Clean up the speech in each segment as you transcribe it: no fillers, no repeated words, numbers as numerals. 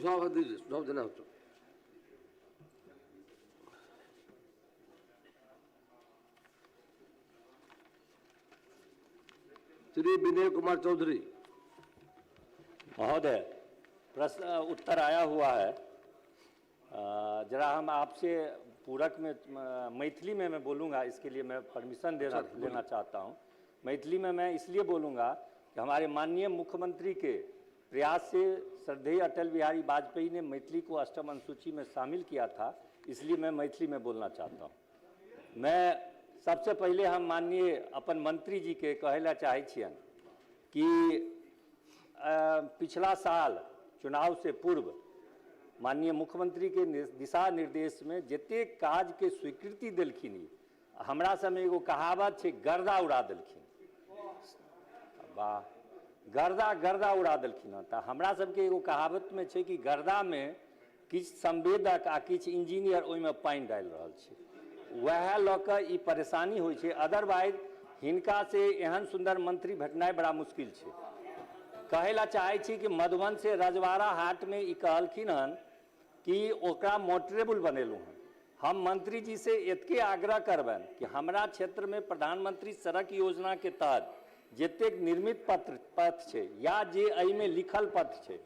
जवाब देना हो तो। श्री विनय कुमार चौधरी। महोदय, प्रश्न उत्तर आया हुआ है। जरा हम आपसे पूरक में मैथिली में मैं बोलूँगा, इसके लिए मैं परमिशन लेना चाहता हूँ। मैथिली में मैं इसलिए बोलूँगा कि हमारे माननीय मुख्यमंत्री के प्रयास से श्रद्धेय अटल बिहारी वाजपेयी ने मैथिली को अष्टम अनुसूची में शामिल किया था, इसलिए मैं मैथिली में बोलना चाहता हूँ। मैं सबसे पहले हम माननीय अपन मंत्री जी के कहला चाहे छियन कि पिछला साल चुनाव से पूर्व माननीय मुख्यमंत्री के दिशा निर्देश में जते काज के स्वीकृति देलखिन, हमरा सबमे एगो कहावत है, गर्दा उड़ा देलखिन। वाह, गर्दा उड़ा देलखिन। तो हमरा सबके एगो कहावत में है कि गर्दा में किछ संवेदक आ किछ इंजीनियर ओहिमे पानि डालि रहल छै, वह लऽ कऽ ई परेशानी होइ छै। अदरवाइज हिनका से एहन सुंदर मंत्री भेटनाइ बड़ा मुश्किल छै। कहला चाहे छी कि मधुबन से रजवाड़ा हाट में ई कहलखिन हन कि ओकरा मोटरेबल बनेलू हन। हम मंत्री जी से एतके आग्रह करबन कि हमरा क्षेत्र में प्रधानमंत्री सड़क योजना के तहत जतेक निर्मित पथ छै या जे एहिमे लिखल पथ छै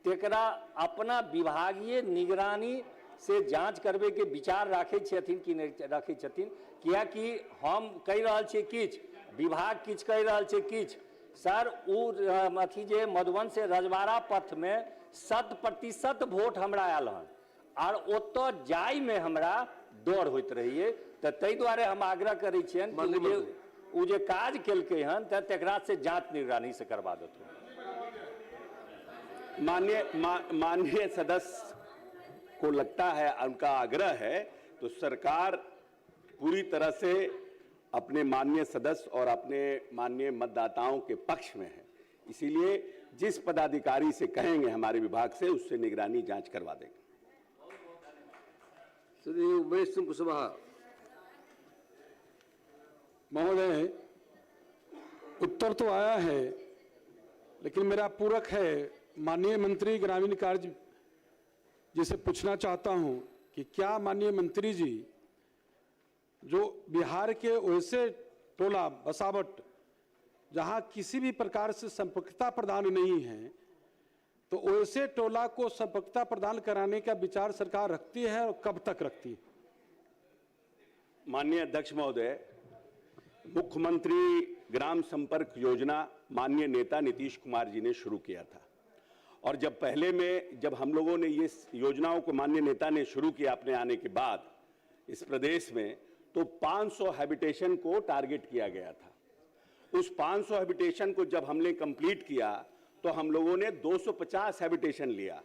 तेकरा अपना विभागीय निगरानी से जांच करबे के विचार राखे छथिन कि नहीं राखे छथिन, कियाकि हम कहि रहल छी किछ, विभाग किछ कहि रहल छै किछ। सर उ अथी जे मधुबन से रजवाड़ा पथ में 100% वोट हमरा आयल हन और ओतऽ जाय में हमरा डर होइत रहिए। तो ताहि दुआरे हम आग्रह करै छियन कि उ जे काज केलकै हन तेकरा से जांच निगरानी से करवा देथुन। माननीय सदस्य को लगता है, उनका आग्रह है, तो सरकार पूरी तरह से अपने माननीय सदस्य और अपने माननीय मतदाताओं के पक्ष में है। इसीलिए जिस पदाधिकारी से कहेंगे हमारे विभाग से, उससे निगरानी जांच करवा देंगे। श्री उमेश सिंह कुशवाहा। महोदय, उत्तर तो आया है, लेकिन मेरा पूरक है माननीय मंत्री ग्रामीण कार्य जिसे पूछना चाहता हूं कि क्या माननीय मंत्री जी जो बिहार के वैसे टोला बसावट जहां किसी भी प्रकार से संपर्कता प्रदान नहीं है, तो वैसे टोला को संपर्कता प्रदान कराने का विचार सरकार रखती है और कब तक रखती है? माननीय अध्यक्ष महोदय, मुख्यमंत्री ग्राम संपर्क योजना माननीय नेता नीतीश कुमार जी ने शुरू किया था। और जब हम लोगों ने ये योजनाओं को माननीय नेता ने शुरू किया अपने आने के बाद इस प्रदेश में, तो 500 हैबिटेशन को टारगेट किया गया था। उस 500 हैबिटेशन को जब हमने कंप्लीट किया तो हम लोगों ने 250 हैबिटेशन लिया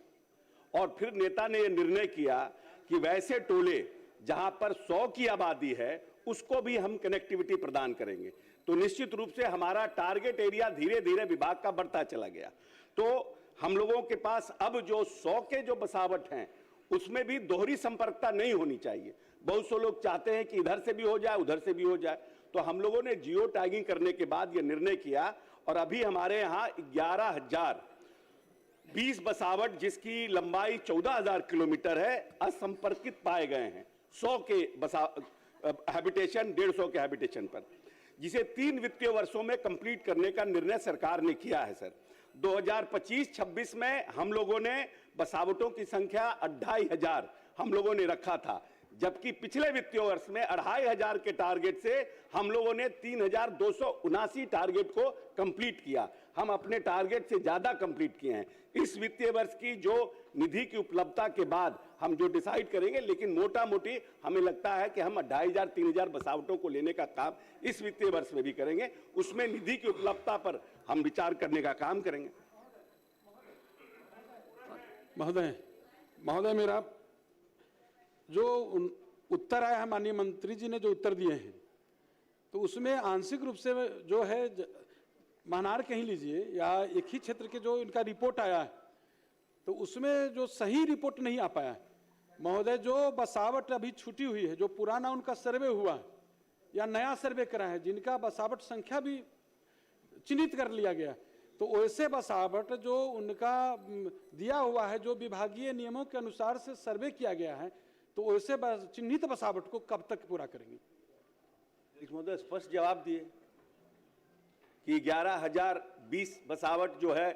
और फिर नेता ने यह निर्णय किया कि वैसे टोले जहां पर 100 की आबादी है उसको भी हम कनेक्टिविटी प्रदान करेंगे। तो निश्चित रूप से हमारा टारगेट एरिया धीरे धीरे विभाग का बढ़ता चला गया। तो हम लोगों के पास अब जो 100 के जो बसावट हैं उसमें भी दोहरी संपर्कता नहीं होनी चाहिए। बहुत से लोग चाहते हैं कि इधर से भी हो जाए उधर से भी हो जाए। तो हम लोगों ने जियो टैगिंग करने के बाद यह निर्णय किया और अभी हमारे यहाँ 11,020 बसावट जिसकी लंबाई 14,000 किलोमीटर है असंपर्कित पाए गए हैं। 100 के हैबिटेशन 150 के हैबिटेशन पर, जिसे 3 वित्तीय वर्षों में कंप्लीट करने का निर्णय सरकार ने किया है। सर 2025-26 में हम लोगों ने बसावटों की संख्या 2,500 हम लोगों ने रखा था, जबकि पिछले वित्तीय वर्ष में 2,500 के टारगेट से हम लोगों ने 3,279 टारगेट को कंप्लीट किया। हम अपने टारगेट से ज्यादा कंप्लीट किए हैं। इस वित्तीय वर्ष की जो निधि की उपलब्धता के बाद हम जो डिसाइड करेंगे, लेकिन मोटा मोटी हमें लगता है कि हम 2,500-3,000 बसावटों को लेने का काम इस वित्तीय वर्ष में भी करेंगे। उसमें निधि की उपलब्धता पर हम विचार करने का काम करेंगे। महोदय, मेरा जो उत्तर आया है, माननीय मंत्री जी ने जो उत्तर दिए हैं, तो उसमें आंशिक रूप से जो है महनार कहीं लीजिए या एक ही क्षेत्र के जो इनका रिपोर्ट आया है, तो उसमें जो सही रिपोर्ट नहीं आ पाया है। महोदय, जो बसावट अभी छूटी हुई है, जो पुराना उनका सर्वे हुआ है या नया सर्वे करा है, जिनका बसावट संख्या भी चिन्हित कर लिया गया, तो वैसे बसावट जो उनका दिया हुआ है, जो विभागीय नियमों के अनुसार से सर्वे किया गया है, तो वैसे चिन्हित बसावट को कब तक पूरा करेंगे? अध्यक्ष महोदय स्पष्ट जवाब दिए कि 11,020 बसावट जो है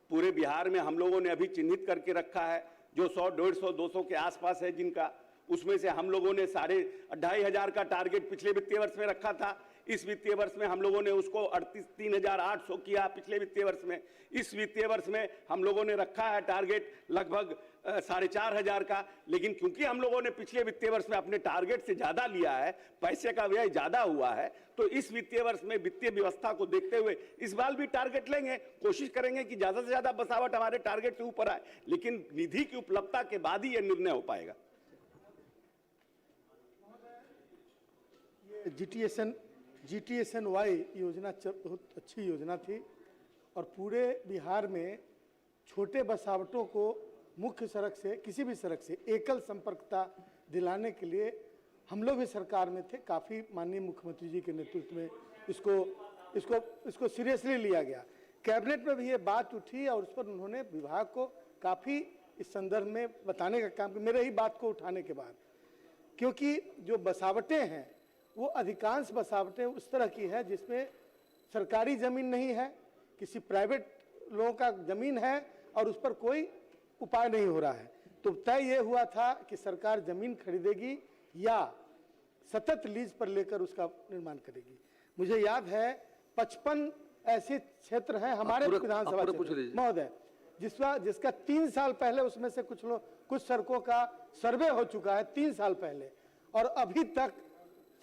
पूरे बिहार में हम लोगों ने अभी चिन्हित करके रखा है, जो 100, 150, 200 के आसपास है जिनका, उसमें से हम लोगों ने 2,500 का टारगेट पिछले वित्तीय वर्ष में रखा था। इस वित्तीय वर्ष में हम लोगों ने उसको 3,800 किया पिछले वित्तीय वर्ष में। इस वित्तीय वर्ष में हम लोगों ने रखा है टारगेट लगभग 4,500 का, लेकिन क्योंकि हम लोगों ने पिछले वित्तीय वर्ष में अपने टारगेट से ज्यादा लिया है, पैसे का व्यय ज्यादा हुआ है, तो इस वित्तीय वर्ष में वित्तीय व्यवस्था को देखते हुए इस बार भी टारगेट लेंगे, कोशिश करेंगे कि ज्यादा से ज्यादा बसावट हमारे टारगेट से ऊपर आए, लेकिन निधि की उपलब्धता के बाद ही यह निर्णय हो पाएगा। GTSNY योजना बहुत अच्छी योजना थी और पूरे बिहार में छोटे बसावटों को मुख्य सड़क से, किसी भी सड़क से एकल संपर्कता दिलाने के लिए हम लोग भी सरकार में थे। काफ़ी माननीय मुख्यमंत्री जी के नेतृत्व में इसको सीरियसली लिया गया। कैबिनेट में भी ये बात उठी और उस पर उन्होंने विभाग को काफ़ी इस संदर्भ में बताने का काम किया, मेरे ही बात को उठाने के बाद, क्योंकि जो बसावटें हैं वो अधिकांश बसावटें उस तरह की है जिसमें सरकारी ज़मीन नहीं है, किसी प्राइवेट लोगों का ज़मीन है और उस पर कोई उपाय नहीं हो रहा है। तो तय ये हुआ था कि सरकार ज़मीन खरीदेगी या सतत लीज पर लेकर उसका निर्माण करेगी। मुझे याद है 55 ऐसे क्षेत्र हैं हमारे विधानसभा महोदय जिसका 3 साल पहले उसमें से कुछ सड़कों का सर्वे हो चुका है 3 साल पहले, और अभी तक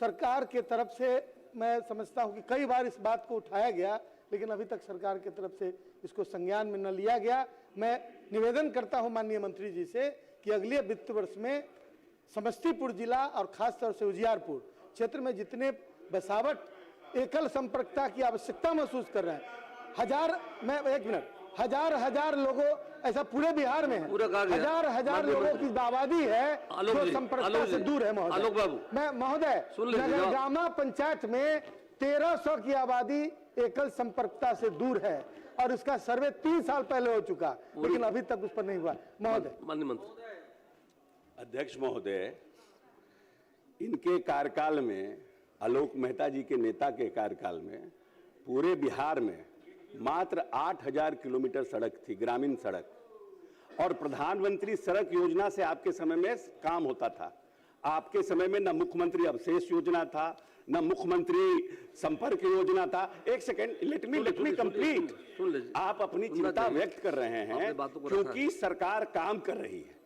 सरकार के तरफ से मैं समझता हूं कि कई बार इस बात को उठाया गया, लेकिन अभी तक सरकार की तरफ से इसको संज्ञान में न लिया गया। मैं निवेदन करता हूं माननीय मंत्री जी से कि अगले वित्त वर्ष में समस्तीपुर जिला और खासतौर से उजियारपुर क्षेत्र में जितने बसावट एकल संपर्कता की आवश्यकता महसूस कर रहे हैं, हजार लोगों ऐसा पूरे बिहार में है, हजार लोगों की आबादी है जो संपर्कता से दूर है महोदय। मैं महोदय नगरगामा पंचायत में 1300 की आबादी एकल संपर्कता से दूर है और इसका सर्वे 3 साल पहले हो चुका, लेकिन अभी तक उस पर नहीं हुआ महोदय। माननीय मंत्री। अध्यक्ष महोदय, इनके कार्यकाल में, आलोक मेहता जी के नेता के कार्यकाल में पूरे बिहार में मात्र 8,000 किलोमीटर सड़क थी, ग्रामीण सड़क, और प्रधानमंत्री सड़क योजना से आपके समय में काम होता था। आपके समय में न मुख्यमंत्री अवशेष योजना था, न मुख्यमंत्री संपर्क योजना था। एक सेकेंड, लेट मी कंप्लीट। आप अपनी चिंता व्यक्त कर रहे हैं क्योंकि सरकार काम कर रही है।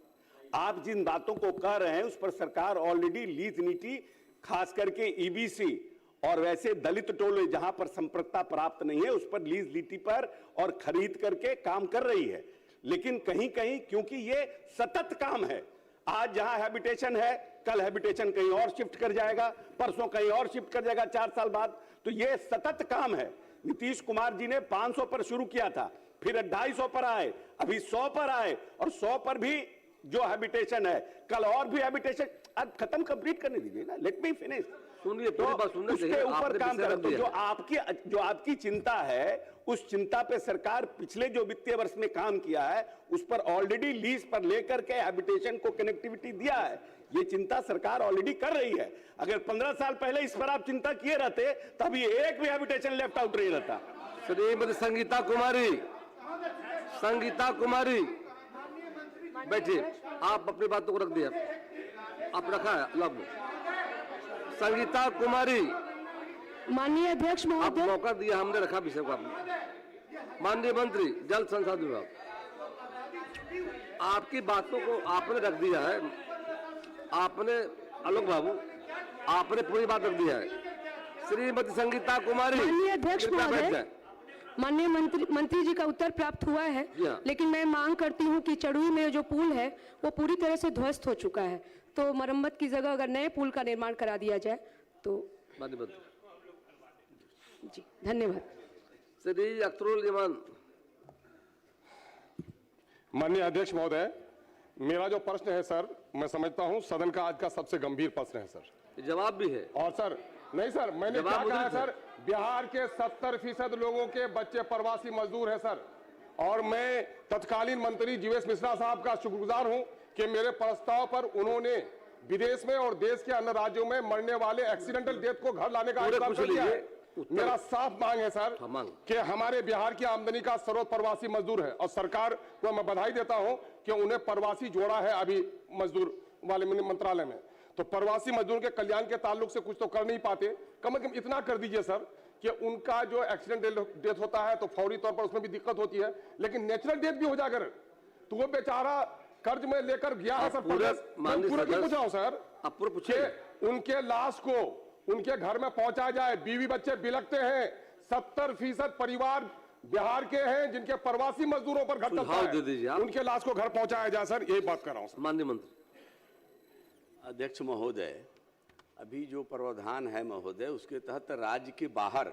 आप जिन बातों को कह रहे हैं उस पर सरकार ऑलरेडी लीज नीति, खास करके ईबीसी और वैसे दलित टोले जहां पर संपर्कता प्राप्त नहीं है उस पर लीज नीति पर और खरीद करके काम कर रही है। लेकिन कहीं कहीं क्योंकि ये सतत काम है, आज जहां हैबिटेशन है कल हैबिटेशन कहीं और शिफ्ट कर जाएगा, परसों कहीं और शिफ्ट कर जाएगा 4 साल बाद, तो ये सतत काम है। नीतीश कुमार जी ने 500 पर शुरू किया था, फिर 250 पर आए, अभी 100 पर आए, और 100 पर भी जो हैबिटेशन है कल और भी हैबिटेशन। अब खत्म कंप्लीट करने दीजिए ना, लेट मी फिनिश। सुनिए, पूरी बात सुनने उसके ऊपर काम करें। तो जो आपकी चिंता है उस चिंता पे सरकार पिछले जो वित्तीय वर्ष में काम किया है उस पर ऑलरेडी लीज पर लेकर के हैबिटेशन को कनेक्टिविटी दिया है। ये चिंता सरकार ऑलरेडी कर रही है। अगर 15 साल पहले इस पर आप चिंता किए रहते तब ये एक भी हैबिटेशन लेफ्ट आउट नहीं रहता। श्रीमती संगीता कुमारी बैठिए, आप अपनी बातों को रख दिया, आप रखा है लब। संगीता कुमारी, माननीय अध्यक्ष आप महोदय, मौका दिया, हमने रखा विषय को। आपने माननीय मंत्री जल संसाधन विभाग, आपकी बातों को आपने रख दिया है, आपने आलोक बाबू आपने पूरी बात रख दिया है। श्रीमती संगीता कुमारी, माननीय अध्यक्ष कृपया बैठ महोदय, जाएं। माननीय मंत्री जी का उत्तर प्राप्त हुआ है, जी हाँ। लेकिन मैं मांग करती हूं कि चड़ुई में जो पुल है वो पूरी तरह से ध्वस्त हो चुका है, तो मरम्मत की जगह अगर नए पुल का निर्माण करा दिया जाए तो। माननीय मंत्री जी धन्यवाद। श्री अख्तरुल इमान। माननीय अध्यक्ष महोदय, मेरा जो प्रश्न है सर, मैं समझता हूं सदन का आज का सबसे गंभीर प्रश्न है सर, जवाब भी है। और सर नहीं सर, मैंने जवाब क्या कहा मुझे सर, बिहार के 70% लोगों के बच्चे प्रवासी मजदूर हैं सर। और मैं तत्कालीन मंत्री जीवेश मिश्रा साहब का शुक्रगुजार हूं कि मेरे प्रस्ताव पर उन्होंने विदेश में और देश के अन्य राज्यों में मरने वाले एक्सीडेंटल डेथ को घर लाने का इंतजाम कर दिया है। मेरा साफ मांग है सर कि हमारे बिहार की आमदनी का स्रोत प्रवासी मजदूर है और सरकार को मैं बधाई देता हूं कि उन्हें प्रवासी जोड़ा है अभी मजदूर वाले मंत्रालय में। तो प्रवासी मजदूरों के कल्याण के ताल्लुक से कुछ तो कर नहीं पाते, कम से कम इतना कर दीजिए सर कि उनका जो एक्सीडेंट डेथ होता है तो फौरी तौर पर उसमें भी दिक्कत होती है, लेकिन नेचुरल डेथ भी हो जाकर तो वो बेचारा कर्ज में लेकर गया है सर। पूरा पूछ रहा हूं सर, अब पूरा पूछिए, उनके लाश को उनके घर में पहुंचाया जाए। बीवी बच्चे बिलखते हैं, 70% परिवार बिहार के हैं जिनके प्रवासी मजदूरों पर घर है, उनके लाश को घर पहुंचाया जाए सर, यही बात कर रहा हूं सर। माननीय मंत्री। अध्यक्ष महोदय, अभी जो प्रावधान है महोदय, उसके तहत राज्य के बाहर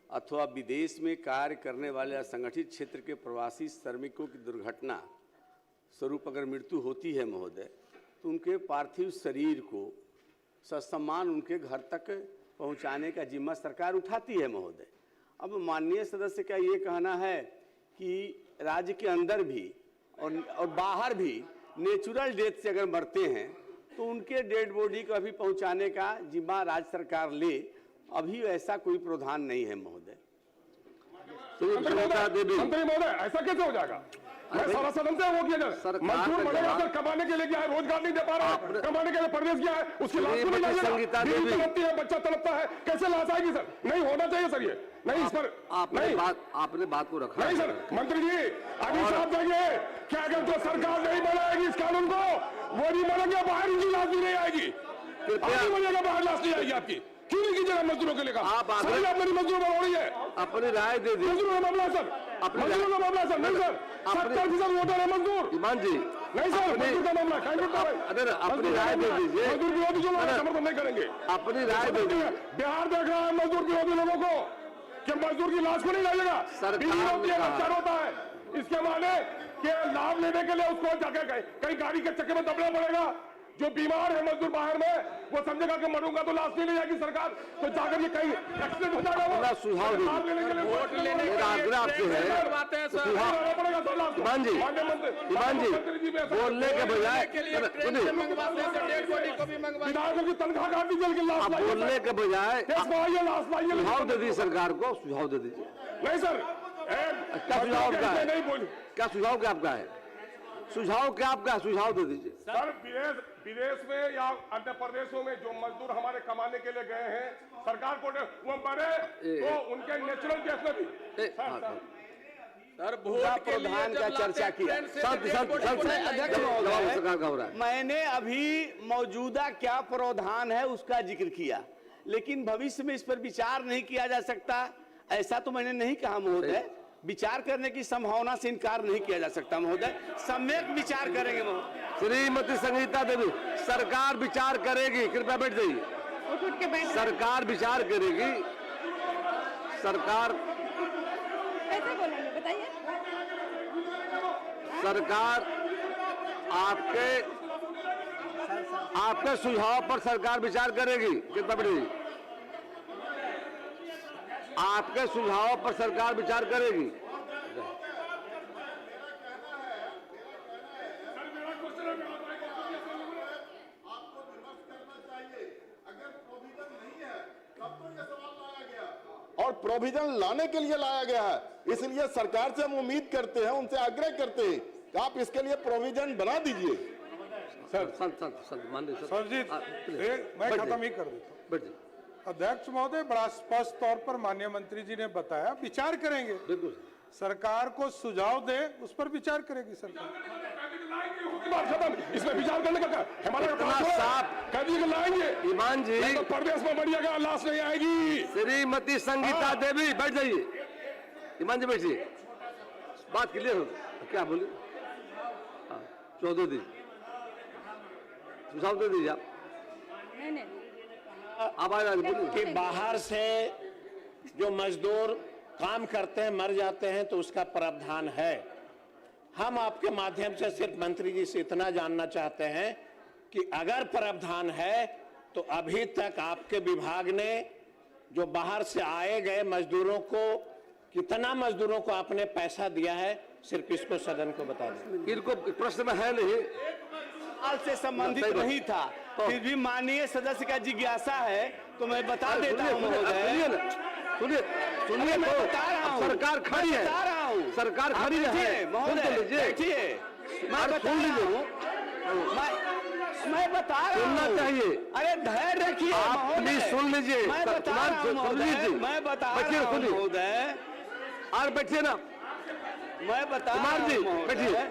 अथवा विदेश में कार्य करने वाले असंगठित क्षेत्र के प्रवासी श्रमिकों की दुर्घटना स्वरूप अगर मृत्यु होती है महोदय, तो उनके पार्थिव शरीर को ससम्मान उनके घर तक पहुंचाने का जिम्मा सरकार उठाती है महोदय। अब माननीय सदस्य का ये कहना है कि राज्य के अंदर भी और बाहर भी नेचुरल डेथ से अगर मरते हैं तो उनके डेड बॉडी को अभी पहुंचाने का जिम्मा राज्य सरकार ले, अभी ऐसा कोई प्रावधान नहीं है महोदय। मंत्री महोदय, ऐसा कैसे हो जाएगा? मैं सारा सदन से वो किया जाए, मजदूर मरेगा सर, कमाने के लिए गया है, रोजगार नहीं दे पा रहा है, कमाने के लिए प्रदेश गया है, उसकी लाश को नहीं लाएगा, बीवी तड़पती है, बच्चा तड़पता है, कैसे लाश आएगी सर? नहीं होना चाहिए सर ये, नहीं इस पर आपने बात को रखा नहीं सर। मंत्री जी अभी साहब जाइए, क्या अगर जो सरकार नहीं बनाएगी इस कानून को, वो नहीं मरेंगे बाहर, इनकी लाश भी नहीं आएगी, मरेगा बाहर, लाश नहीं आएगी आपकी। क्यों नहीं कीजिएगा मजदूरों के लिए काम? आप मेरी मजदूरों पर हो रही है, अपनी राय दे दी। मजदूरों का मामला सर, मजदूरों का मामला सर, नहीं सर, 70% वोटर है मजदूर। ईमान जी नहीं सर, मजदूर का मामला अगर अपनी राय दे दीजिए, मजदूर विरोधी जो लोग समर्थन नहीं करेंगे, अपनी राय दे दीजिए। बिहार देख रहा है मजदूर विरोधी लोगों को कि मजदूर की लाश को नहीं लाएगा, बीवी होती है, बच्चा रोता है, इसके माने कि लाभ लेने के लिए उसको जाकर कहीं गाड़ी के चक्के में दबना पड़ेगा। जो बीमार है मजदूर बाहर में, वो समझेगा कि मरूंगा तो लाश नहीं ले जाएगी सरकार, तो जाकर ये कहीं एक्सीडेंट हो जाएगा। वो सुझाव वोट लेने मेरा आग्रह आपसे है, ईमान जी बोलने के बजाय विधायकों की तनख्वाह काट दीजिए, लाश बोलने के बजाय लाश लाइए, सुझाव दे दीजिए सरकार को, सुझाव दे दीजिए। नहीं सर, क्या सुझाव क्या है? नहीं बोली, क्या सुझाव क्या आपका है? सुझाव क्या आपका? सुझाव दे दीजिए सर। विदेश में या अन्य प्रदेशों में जो मजदूर हमारे कमाने के लिए गए हैं, सरकार को वो मरे तो उनके नेचुरल डेथ में भी सर वोट के लिए का चर्चा किया। मैंने अभी मौजूदा क्या प्रावधान है उसका जिक्र किया, लेकिन भविष्य में इस पर विचार नहीं किया जा सकता ऐसा तो मैंने नहीं कहा महोदय। विचार करने की संभावना से इनकार नहीं किया जा सकता महोदय, सम्यक विचार करेंगे महोदय। श्रीमती संगीता देवी, सरकार विचार करेगी, कृपया बैठ जाइए। सरकार विचार करेगी, सरकार कैसे बोलेंगे बताइए? सरकार आपके सुझाव पर सरकार विचार करेगी, कृपया बैठ जाइए। आपके सुझाव पर सरकार विचार करेगी। और प्रोविजन लाने के लिए लाया गया है, इसलिए सरकार से हम उम्मीद करते हैं, उनसे आग्रह करते हैं कि आप इसके लिए प्रोविजन बना दीजिए। सर जी मैं खत्म ही कर देता हूँ। अध्यक्ष महोदय, बड़ा स्पष्ट तौर पर माननीय मंत्री जी ने बताया विचार करेंगे, बिल्कुल सरकार को सुझाव दे, उस पर विचार करेगी सरकार। इसमें विचार करने का हमारा साफ लाएंगे। ईमान जी तो प्रदेश में बढ़िएगा, लाश नहीं आएगी। श्रीमती संगीता देवी बैठ जाइए। ईमान जी बैठिए, बात क्लियर हो। क्या बोली? चौधरी सुझाव दे दीजिए आप। कि बाहर से जो मजदूर काम करते हैं मर जाते हैं तो उसका प्रावधान है। हम आपके माध्यम से सिर्फ मंत्री जी से इतना जानना चाहते हैं कि अगर प्रावधान है तो अभी तक आपके विभाग ने जो बाहर से आए गए मजदूरों को, कितना मजदूरों को आपने पैसा दिया है, सिर्फ इसको सदन को बता दें। इनको प्रश्न में है नहीं, सवाल से संबंधित नहीं था, फिर भी माननीय सदस्य का जिज्ञासा है तो मैं बता देता हूं महोदय। सुनिए मैं बता रहा हूं, सरकार खड़ी है, बता रहा हूं, सरकार खड़ी है महोदय, बैठिए, मैं बता रहा हूं, मैं बता रहा हूं, सुनना चाहिए। अरे धैर्य रखिए आप प्लीज सुन लीजिए, मैं बता रहा हूं महोदय, मैं बता रहा हूं महोदय, और बैठिए ना, मैं बता रहा कुमार जी हूं बैठिए,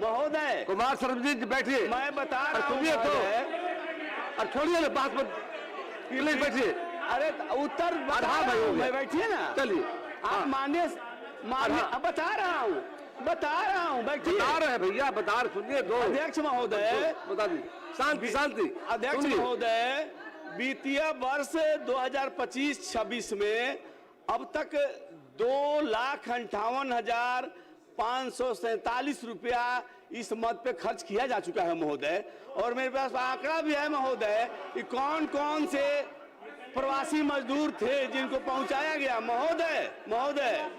महोदय, कुमार सर्वजीत जी बैठिए, मैं बता रहा हूं सुनिए तो, महोदय, और छोड़िए ना बात मत, प्लीज बैठिए। अरे उत्तर बता आधा भाई हो गया। मैं बैठिए ना, चलिए, आप मान्य बता रहा हूँ बैठिए, बता रहे हैं भैया, बता रहे, सुनिए दो। अध्यक्ष महोदय, बता दी, शांति शांति। अध्यक्ष सुनिए। महोदय, वित्तीय वर्ष 2025-26 में अब तक 2,58,547 रुपया इस मद पे खर्च किया जा चुका है महोदय, और मेरे पास आंकड़ा भी है महोदय कि कौन कौन से प्रवासी मजदूर थे जिनको पहुंचाया गया। महोदय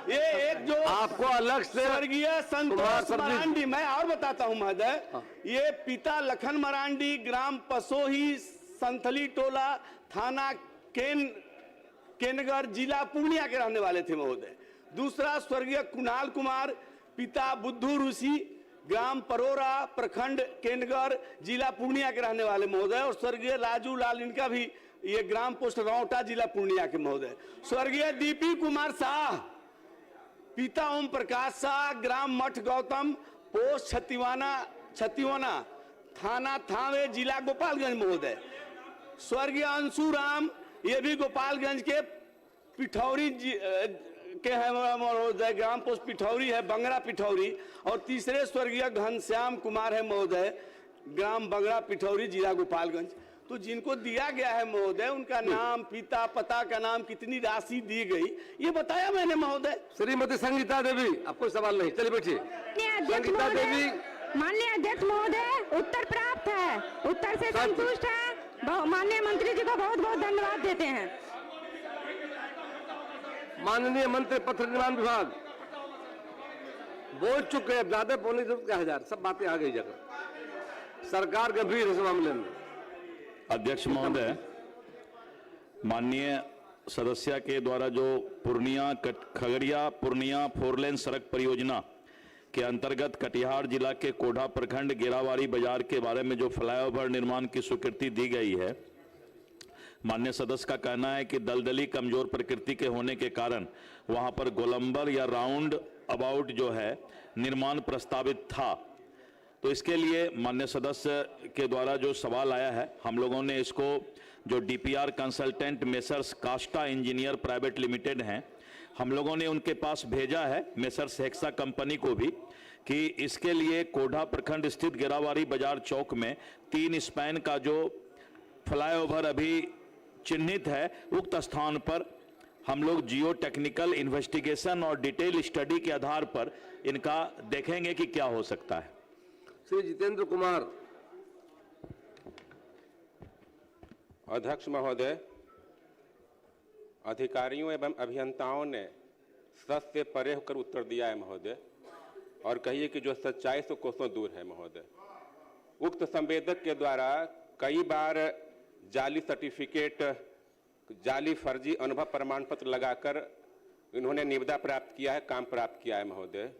ये एक जो आपको अलग से स्वर्गीय संतोष मरांडी, मैं और बताता हूं महोदय, ये पिता लखन मरांडी, ग्राम पसोही, संथली टोला, थाना केनगर, जिला पूर्णिया के रहने वाले थे महोदय। दूसरा स्वर्गीय कुणाल कुमार, पिता बुद्धू ऋषि, ग्राम परोरा, प्रखंड केनगर, जिला पूर्णिया के रहने वाले महोदय। और स्वर्गीय राजू लाल, इनका भी ये ग्राम पोस्ट रौटा, जिला पूर्णिया के महोदय। स्वर्गीय दीपी कुमार शाह, पिता ओम प्रकाश शाह, ग्राम मठ गौतम, पोस्ट छतिवाना, थाना थावे, जिला गोपालगंज महोदय। स्वर्गीय अंशु राम, ये भी गोपालगंज के पिठौरी के हैं महोदय, ग्राम पोस्ट पिठौरी है, बंगरा पिठौरी। और तीसरे स्वर्गीय घनश्याम कुमार है महोदय, ग्राम बंगरा पिठौरी, जिला गोपालगंज। तो जिनको दिया गया है महोदय, उनका नाम, पिता, पता का नाम, कितनी राशि दी गई, ये बताया मैंने महोदय। श्रीमती संगीता देवी, अब कोई सवाल नहीं, चलिए बैठिए। संगीता देवी, माननीय अध्यक्ष महोदय, उत्तर प्राप्त है, उत्तर से संतुष्ट है, माननीय मंत्री जी को बहुत बहुत धन्यवाद देते हैं। माननीय मंत्री पत्र निर्माण विभाग बोल चुके हैं, ज्यादा बोलने की जरूरत क्या है यार, सब बातें आ गई जगह, सरकार गंभीर है इस मामले में। अध्यक्ष महोदय, माननीय सदस्य के द्वारा जो खगड़िया पूर्णिया 4 लेन सड़क परियोजना के अंतर्गत कटिहार जिला के कोढ़ा प्रखंड गेरावाड़ी बाजार के बारे में जो फ्लाईओवर निर्माण की स्वीकृति दी गई है, माननीय सदस्य का कहना है कि दलदली कमजोर प्रकृति के होने के कारण वहां पर गोलंबर या राउंड अबाउट जो है निर्माण प्रस्तावित था। तो इसके लिए माननीय सदस्य के द्वारा जो सवाल आया है, हम लोगों ने इसको जो DPR consultant messrs Costa engineer private limited हैं, हम लोगों ने उनके पास भेजा है, मेसर्स हेक्सा कंपनी को भी, कि इसके लिए कोढ़ा प्रखंड स्थित गेरावाड़ी बाजार चौक में 3 स्पैन का जो फ्लाईओवर अभी चिन्हित है, उक्त स्थान पर हम लोग जियो टेक्निकल इन्वेस्टिगेशन और डिटेल स्टडी के आधार पर इनका देखेंगे कि क्या हो सकता है। श्री जितेंद्र कुमार। अध्यक्ष महोदय, अधिकारियों एवं अभियंताओं ने सच से परे होकर उत्तर दिया है महोदय, और कहिए कि जो सच्चाई से कोसों दूर है महोदय। उक्त संवेदक के द्वारा कई बार जाली सर्टिफिकेट, जाली फर्जी अनुभव प्रमाण पत्र लगाकर इन्होंने निविदा प्राप्त किया है, काम प्राप्त किया है महोदय।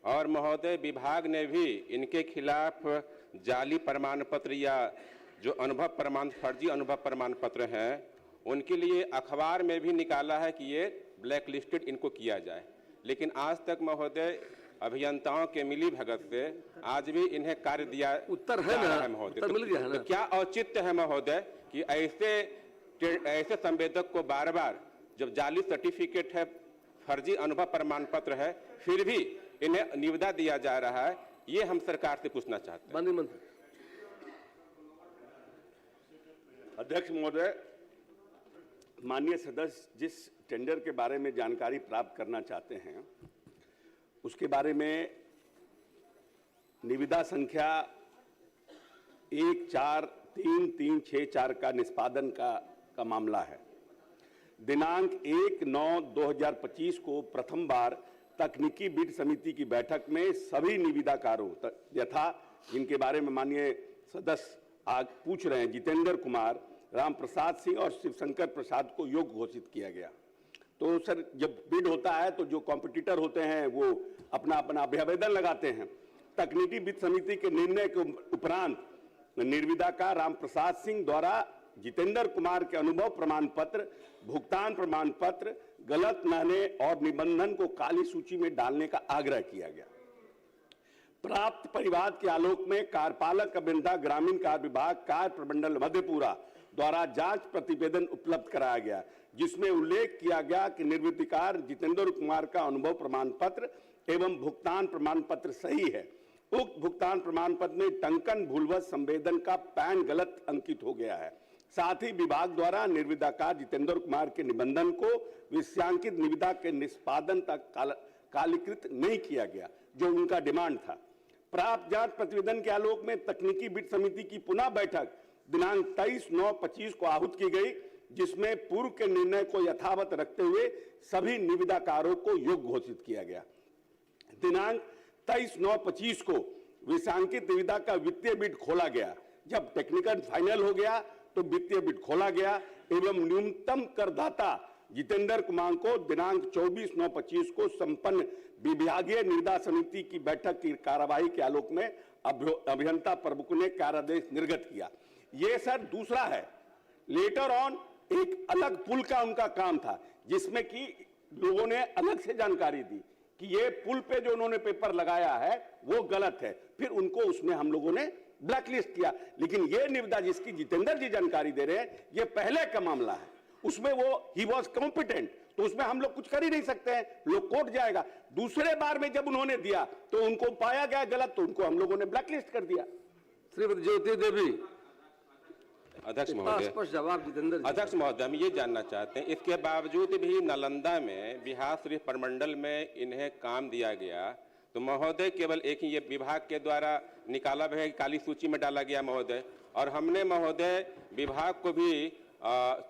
और महोदय, विभाग ने भी इनके खिलाफ जाली प्रमाण पत्र या जो फर्जी अनुभव प्रमाण पत्र हैं, उनके लिए अखबार में भी निकाला है कि ये ब्लैक लिस्टेड इनको किया जाए, लेकिन आज तक महोदय अभियंताओं के मिली भगत से आज भी इन्हें कार्य दिया उत्तर है ना महोदय। उत्तर मिल गया है ना। तो क्या औचित्य है महोदय कि ऐसे संवेदक को बार बार जब जाली सर्टिफिकेट है, फर्जी अनुभव प्रमाण पत्र है, फिर भी इन्हें निविदा दिया जा रहा है? ये हम सरकार से पूछना चाहते हैं। अध्यक्ष महोदय, माननीय सदस्य जिस टेंडर के बारे में जानकारी प्राप्त करना चाहते हैं, उसके बारे में निविदा संख्या 3364 का निष्पादन का मामला है। दिनांक 1/9/2025 को प्रथम बार तकनीकी बिड समिति की बैठक में सभी निविदाकारों यथा जिनके बारे में माननीय सदस्य आज पूछ रहे हैं, जितेंद्र कुमार, राम प्रसाद सिंह और शिवशंकर प्रसाद को योग्य घोषित किया गया। तो सर, जब बिड होता है तो जो कॉम्पिटिटर होते हैं वो अपना अपना अभ्यावेदन लगाते हैं। तकनीकी बिड समिति के निर्णय के उपरांत निर्विदाकार राम प्रसाद सिंह द्वारा जितेंद्र कुमार के अनुभव प्रमाण पत्र, भुगतान प्रमाण पत्र, गलत नाने और निबंधन को काली सूची में डालने का आग्रह किया गया। प्राप्त परिवाद के आलोक में कार्यपालक अभियंता ग्रामीण कार्य विभाग कार्य प्रमंडल मधेपुरा द्वारा जांच प्रतिवेदन उपलब्ध कराया गया, जिसमें उल्लेख किया गया कि निर्विधिकार जितेंद्र कुमार का अनुभव प्रमाण पत्र एवं भुगतान प्रमाण पत्र सही है। उक्त भुगतान प्रमाण पत्र में टंकन भूलवश संवेदन का पैन गलत अंकित हो गया है। साथ ही विभाग द्वारा निर्विदाकार जितेंद्र कुमार के निबंधन को विषयांकित निविदा के निष्पादन तक कालीकृत नहीं किया गया, जो उनका डिमांड था। प्राप्त जांच प्रतिवेदन के आलोक में तकनीकी बिड समिति की पुनः बैठक दिनांक 23/9/25 को आहूत की गई, जिसमें पूर्व के निर्णय को यथावत रखते हुए सभी निविदाकारों को योग्य घोषित किया गया। दिनांक 23/9/25 को विषयांकित निविदा का वित्तीय बिड खोला गया। जब टेक्निकल फाइनल हो गया तो वित्तीय बिड खोला गया एवं न्यूनतम करदाता जितेंद्र कुमार को दिनांक 24/9/25 को संपन्न विभागीय निविदा समिति की बैठक की कार्यवाही के आलोक में अभियंता प्रमुख ने कार्यादेश निर्गत किया। ये सर दूसरा है। लेटर ऑन एक अलग पुल का उनका काम था, जिसमें कि लोगों ने अलग से जानकारी दी कि ये पुल पे जो उन्होंने पेपर लगाया है वो गलत है। फिर उनको उसमें हम लोगों ने ब्लैकलिस्ट किया। लेकिन ये निविदा जिसकी जितेंद्र जी जानकारी दे रहे हैं, ये पहले का मामला है, उसमें वो ही वॉज कॉम्पिटेंट, तो उसमें हम लोग कुछ कर ही नहीं सकते हैं, लोग कोर्ट जाएगा। दूसरे बार में जब उन्होंने दिया तो उनको पाया गया गलत, तो उनको हम लोगों ने ब्लैकलिस्ट कर दिया। श्रीमती ज्योति देवी। अध्यक्ष महोदय, अध्यक्ष महोदय, हम ये जानना चाहते हैं, इसके बावजूद भी नालंदा में बिहार शरीफ प्रमंडल में इन्हें काम दिया गया, तो महोदय केवल एक ही ये विभाग के द्वारा निकाला गया, काली सूची में डाला गया महोदय। और हमने महोदय विभाग को भी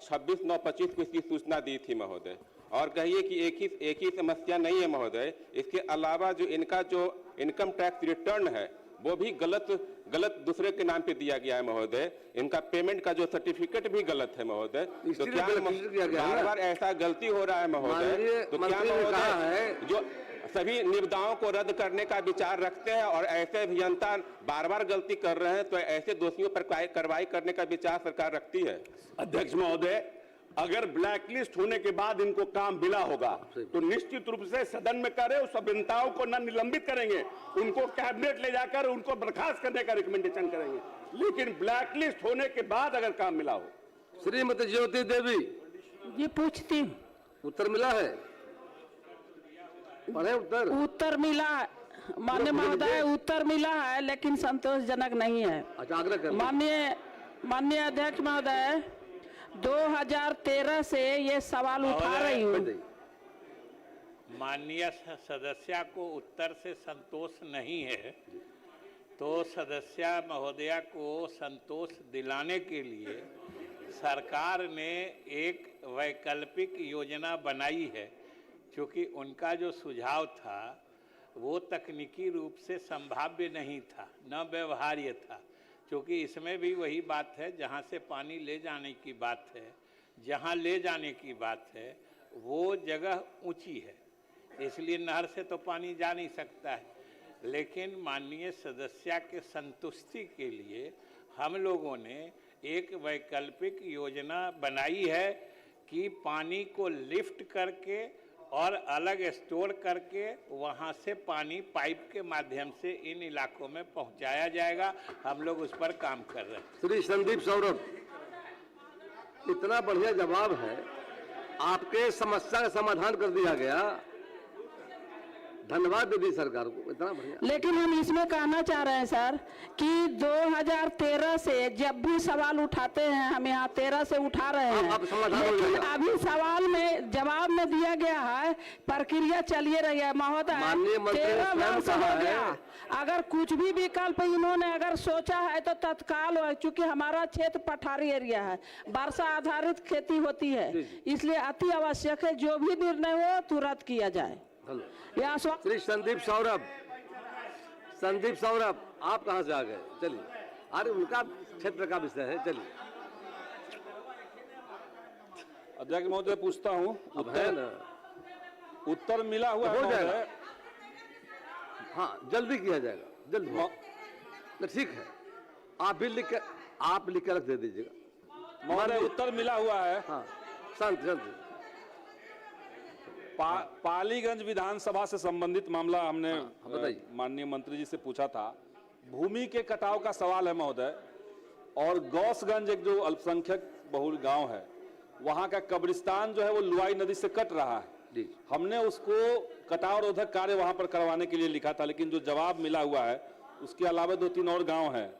26/9/25 को इसकी सूचना दी थी महोदय, और कहिए कि एक ही समस्या नहीं है महोदय, इसके अलावा जो इनका जो इनकम टैक्स रिटर्न है वो भी गलत दूसरे के नाम पे दिया गया है महोदय। इनका पेमेंट का जो सर्टिफिकेट भी गलत है महोदय। तो क्या बार-बार ऐसा गलती हो रहा है महोदय? तो क्या महोदय जो सभी निविदाओं को रद्द करने का विचार रखते हैं और ऐसे अभियंता बार-बार गलती कर रहे हैं, तो ऐसे दोषियों पर कार्रवाई करने का विचार सरकार रखती है? अध्यक्ष महोदय, अगर ब्लैकलिस्ट होने के बाद इनको काम मिला होगा तो निश्चित रूप से सदन में करे, उस अभियंताओं को न निलंबित करेंगे, उनको कैबिनेट ले जाकर उनको बर्खास्त करने का रिकमेंडेशन करेंगे। लेकिन ब्लैकलिस्ट होने के बाद अगर काम मिला हो। श्रीमती ज्योति देवी ये पूछती हूँ, उत्तर मिला है? पढ़े उत्तर? उत्तर मिला माननीय महोदय, उत्तर मिला है लेकिन संतोषजनक नहीं है। अच्छा, आग्रह कर माननीय अध्यक्ष महोदय, 2013 से ये सवाल उठा रही हूँ। माननीय सदस्या को उत्तर से संतोष नहीं है, तो सदस्या महोदया को संतोष दिलाने के लिए सरकार ने एक वैकल्पिक योजना बनाई है, क्योंकि उनका जो सुझाव था वो तकनीकी रूप से संभाव्य नहीं था, न व्यवहार्य था, क्योंकि इसमें भी वही बात है, जहाँ से पानी ले जाने की बात है, जहाँ ले जाने की बात है वो जगह ऊंची है, इसलिए नहर से तो पानी जा नहीं सकता है। लेकिन माननीय सदस्या के संतुष्टि के लिए हम लोगों ने एक वैकल्पिक योजना बनाई है कि पानी को लिफ्ट करके और अलग स्टोर करके वहां से पानी पाइप के माध्यम से इन इलाकों में पहुंचाया जाएगा। हम लोग उस पर काम कर रहे हैं। श्री संदीप सौरभ, इतना बढ़िया जवाब है, आपके समस्या का समाधान कर दिया गया। धन्यवाद दे दी सरकार को, इतना बढ़िया। लेकिन हम इसमें कहना चाह रहे हैं सर कि 2013 से जब भी सवाल उठाते हैं, हम यहाँ 13 से उठा रहे हैं, अब समाधान हो लेकिन जाएगा। अभी सवाल में जवाब में दिया गया है प्रक्रिया चलिए रही है महोदय। माननीय मंत्री ने 13 स्वयं वर्ष कहा हो है। गया। अगर कुछ भी विकल्प इन्होंने अगर सोचा है तो तत्काल हो, क्योंकि हमारा क्षेत्र पठारी एरिया है, वर्षा आधारित खेती होती है, इसलिए अति आवश्यक है जो भी निर्णय हो तुरंत किया जाए। या श्री संदीप सौरभ, आप कहाँ से आ गए? चलिए, अरे उनका क्षेत्र का विषय है, चलिए। अध्यक्ष महोदय पूछता हूँ, अब है ना, उत्तर मिला हुआ है हो जाएगा। महोदय? हाँ, जल्दी किया जाएगा, जल्दी। तो ठीक है, आप लिख कर रख दे दीजिएगा। महोदय उत्तर मिला हुआ है। हाँ, शांति। पालीगंज विधानसभा से संबंधित मामला हमने बताइए। माननीय मंत्री जी से पूछा था। भूमि के कटाव का सवाल है महोदय, और गौसगंज एक जो अल्पसंख्यक बहुल गांव है, वहां का कब्रिस्तान जो है वो लुआई नदी से कट रहा है। हमने उसको कटाव रोधक कार्य वहां पर करवाने के लिए लिखा था, लेकिन जो जवाब मिला हुआ है उसके अलावा 2-3 और गांव हैं,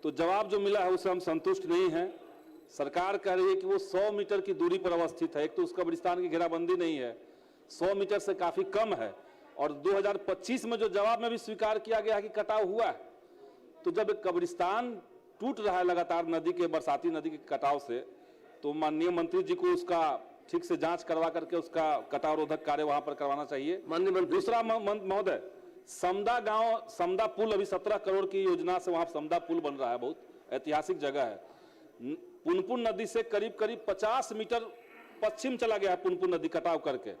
तो जवाब जो मिला है उससे हम संतुष्ट नहीं हैं। सरकार कह रही है कि वो 100 मीटर की दूरी पर अवस्थित है। एक तो उस कब्रिस्तान की घेराबंदी नहीं है, 100 मीटर से काफी कम है, और 2025 में जो जवाब में भी स्वीकार किया गया है कि कटाव हुआ है, तो जब एक कब्रिस्तान टूट रहा है लगातार नदी के, बरसाती नदी के कटाव से, तो माननीय मंत्री जी को उसका ठीक से जांच करवा करके उसका कटाव रोधक कार्य वहां पर करवाना चाहिए। माननीय मंत्री, दूसरा महोदय, समदा गांव, समदा पुल, अभी 17 करोड़ की योजना से वहां समदा पुल बन रहा है, बहुत ऐतिहासिक जगह है। पुनपुन नदी से करीब 50 मीटर पश्चिम चला गया है पुनपुन नदी कटाव करके,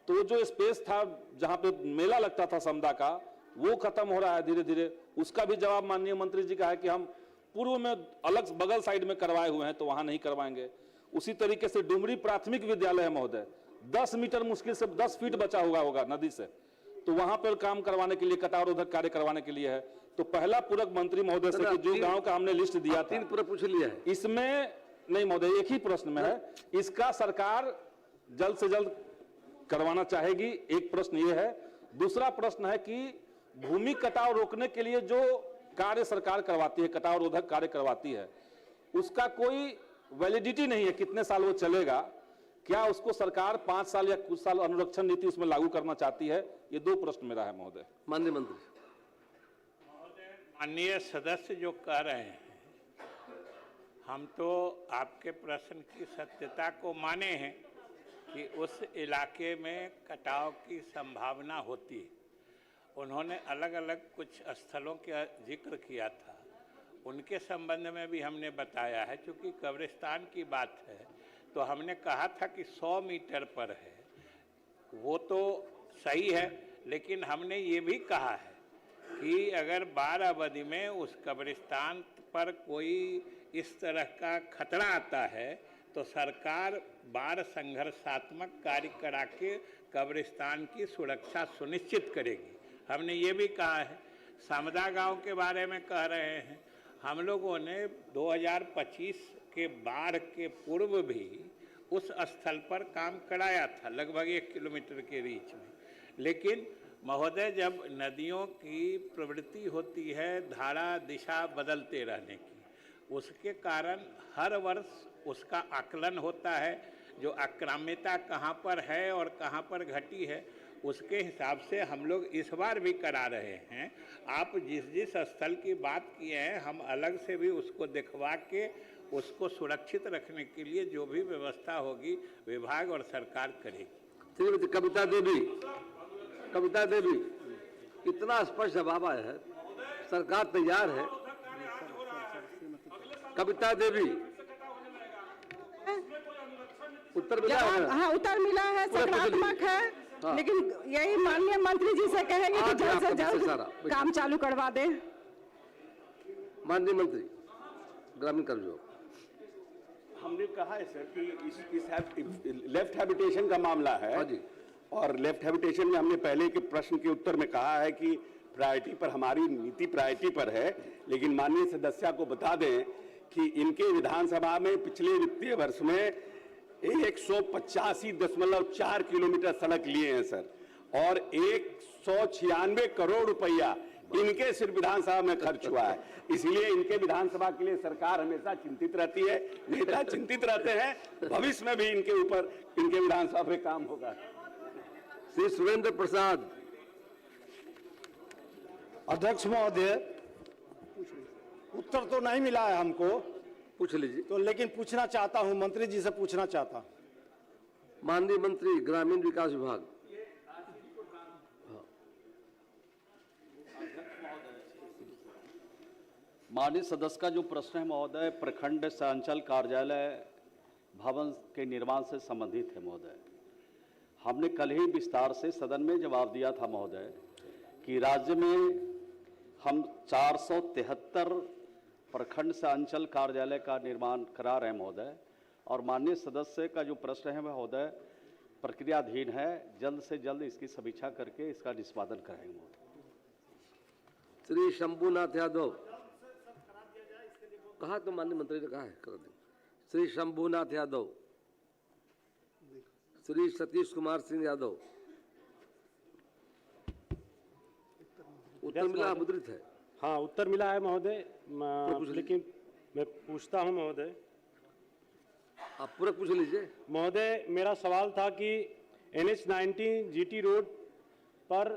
तो जो स्पेस था जहां पे मेला लगता था समदा का, वो खत्म हो रहा है धीरे धीरे। उसका भी जवाब माननीय मंत्री जी का है कि हम पूर्व में अलग बगल साइड में करवाए हुए हैं, तो वहां नहीं करवाएंगे। उसी तरीके से डुमरी प्राथमिक विद्यालय है महोदय, 10 मीटर मुश्किल से 10 फीट बचा हुआ होगा नदी से, तो वहां पर काम करवाने के लिए, कटाव रोधक कार्य करवाने के लिए है। तो पहला पूरक मंत्री महोदय से कि जो गांव का हमने लिस्ट दिया था, 3 पूरा पूछ लिया है, इसमें नहीं महोदय, एक ही प्रश्न में है, इसका सरकार जल्द से जल्द करवाना चाहेगी, एक प्रश्न ये है। दूसरा प्रश्न है कि भूमि कटाव रोकने के लिए जो कार्य सरकार करवाती है, कटाव रोधक कार्य करवाती है, उसका कोई वैलिडिटी नहीं है, कितने साल वो चलेगा। क्या उसको सरकार 5 साल या कुछ साल अनुरक्षण नीति उसमें लागू करना चाहती है? ये 2 प्रश्न मेरा है महोदय। माननीय मंत्री। माननीय सदस्य जो कह रहे हैं, हम तो आपके प्रश्न की सत्यता को माने हैं कि उस इलाके में कटाव की संभावना होती है। उन्होंने अलग अलग कुछ स्थलों का जिक्र किया था, उनके संबंध में भी हमने बताया है। क्योंकि कब्रिस्तान की बात है तो हमने कहा था कि 100 मीटर पर है, वो तो सही है, लेकिन हमने ये भी कहा है कि अगर 12 अवधि में उस कब्रिस्तान पर कोई इस तरह का खतरा आता है तो सरकार बाढ़ संघर्षात्मक कार्य करा के कब्रिस्तान की सुरक्षा सुनिश्चित करेगी। हमने ये भी कहा है। समदा गांव के बारे में कह रहे हैं, हम लोगों ने 2025 के बाढ़ के पूर्व भी उस स्थल पर काम कराया था, लगभग 1 किलोमीटर के रीच में। लेकिन महोदय, जब नदियों की प्रवृत्ति होती है धारा दिशा बदलते रहने की, उसके कारण हर वर्ष उसका आकलन होता है, जो आक्राम्यता कहाँ पर है और कहाँ पर घटी है, उसके हिसाब से हम लोग इस बार भी करा रहे हैं। आप जिस जिस स्थल की बात किए हैं, हम अलग से भी उसको दिखवा के उसको सुरक्षित रखने के लिए जो भी व्यवस्था होगी विभाग और सरकार करेगी। श्रीमती कविता देवी, इतना स्पष्ट जवाब आया है, सरकार तैयार है। कविता देवी, उत्तर मिला है? हाँ, उत्तर मिला है, सकारात्मक है। हाँ। लेकिन यही माननीय मंत्री जी से कहेंगे कि जल्द से जल्द काम चालू करवा दे। माननीय मंत्री ग्रामीण कार्य, हमने कहा है सर कि लेफ्ट हैबिटेशन का मामला है, और लेफ्ट हैबिटेशन में हमने पहले के प्रश्न के उत्तर में कहा है कि प्रायोरिटी पर, हमारी नीति प्रायोरिटी पर है। लेकिन माननीय सदस्य को बता दें कि इनके विधानसभा में पिछले वित्तीय वर्ष में 185.4 किलोमीटर सड़क लिए हैं सर, और 196 करोड़ रुपया इनके सिर्फ विधानसभा में खर्च हुआ है। इसलिए इनके विधानसभा के लिए सरकार हमेशा चिंतित रहती है, नेता चिंतित रहते हैं। भविष्य में भी इनके ऊपर, इनके विधानसभा पे काम होगा। श्री सुरेंद्र प्रसाद। अध्यक्ष महोदय, उत्तर तो नहीं मिला है हमको, पूछ लीजिए। तो लेकिन पूछना चाहता हूं, मंत्री जी से पूछना चाहता हूं। माननीय मंत्री ग्रामीण विकास विभाग। माननीय सदस्य का जो प्रश्न है महोदय, प्रखंड संचाल कार्यालय भवन के निर्माण से संबंधित है महोदय। हमने कल ही विस्तार से सदन में जवाब दिया था महोदय कि राज्य में हम 473 प्रखंड से अंचल कार्यालय का निर्माण करा रहे हैं महोदय। और माननीय सदस्य का जो प्रश्न है महोदय प्रक्रियाधीन है, जल्द से जल्द इसकी समीक्षा करके इसका निष्पादन कराएंगे महोदय। श्री शंभुनाथ यादव। कहा तो माननीय मंत्री ने कहा है कर दें। श्री शंभुनाथ यादव। श्री सतीश कुमार सिंह यादव। उत्तर मिला, मुद्रित है। हाँ, उत्तर मिला है महोदय, लेकिन मैं पूछता हूं महोदय। आप पूरा पूछ लीजिए महोदय। मेरा सवाल था कि NH-19 GT रोड पर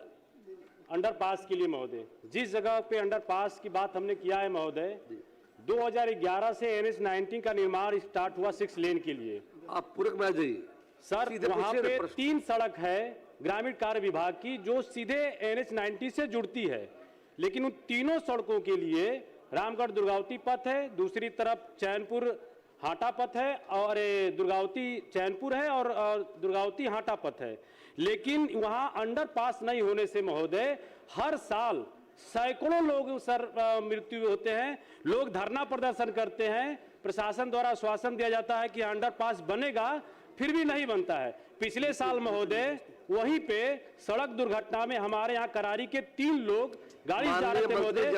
अंडरपास के लिए महोदय, जिस जगह पे अंडरपास की बात हमने किया है महोदय, 2011 से NH-19 का निर्माण स्टार्ट हुआ 6 लेन के लिए। आप पूरक में आ जाइए सर। वहाँ पे 3 सड़क है ग्रामीण कार्य विभाग की जो सीधे NH-19 से जुड़ती है, लेकिन उन तीनों सड़कों के लिए रामगढ़ दुर्गावती पथ है, दूसरी तरफ चैनपुर हाटा पथ है, और दुर्गावती चैनपुर है, और दुर्गावती हाटा पथ है। लेकिन वहाँ अंडरपास नहीं होने से महोदय हर साल सैकड़ों लोग सर मृत्यु होते हैं। लोग धरना प्रदर्शन करते हैं, प्रशासन द्वारा आश्वासन दिया जाता है कि अंडरपास बनेगा, फिर भी नहीं बनता है। पिछले साल महोदय वहीं पे सड़क दुर्घटना में हमारे यहाँ करारी के 3 लोग गाड़ी जा रहे थे महोदय।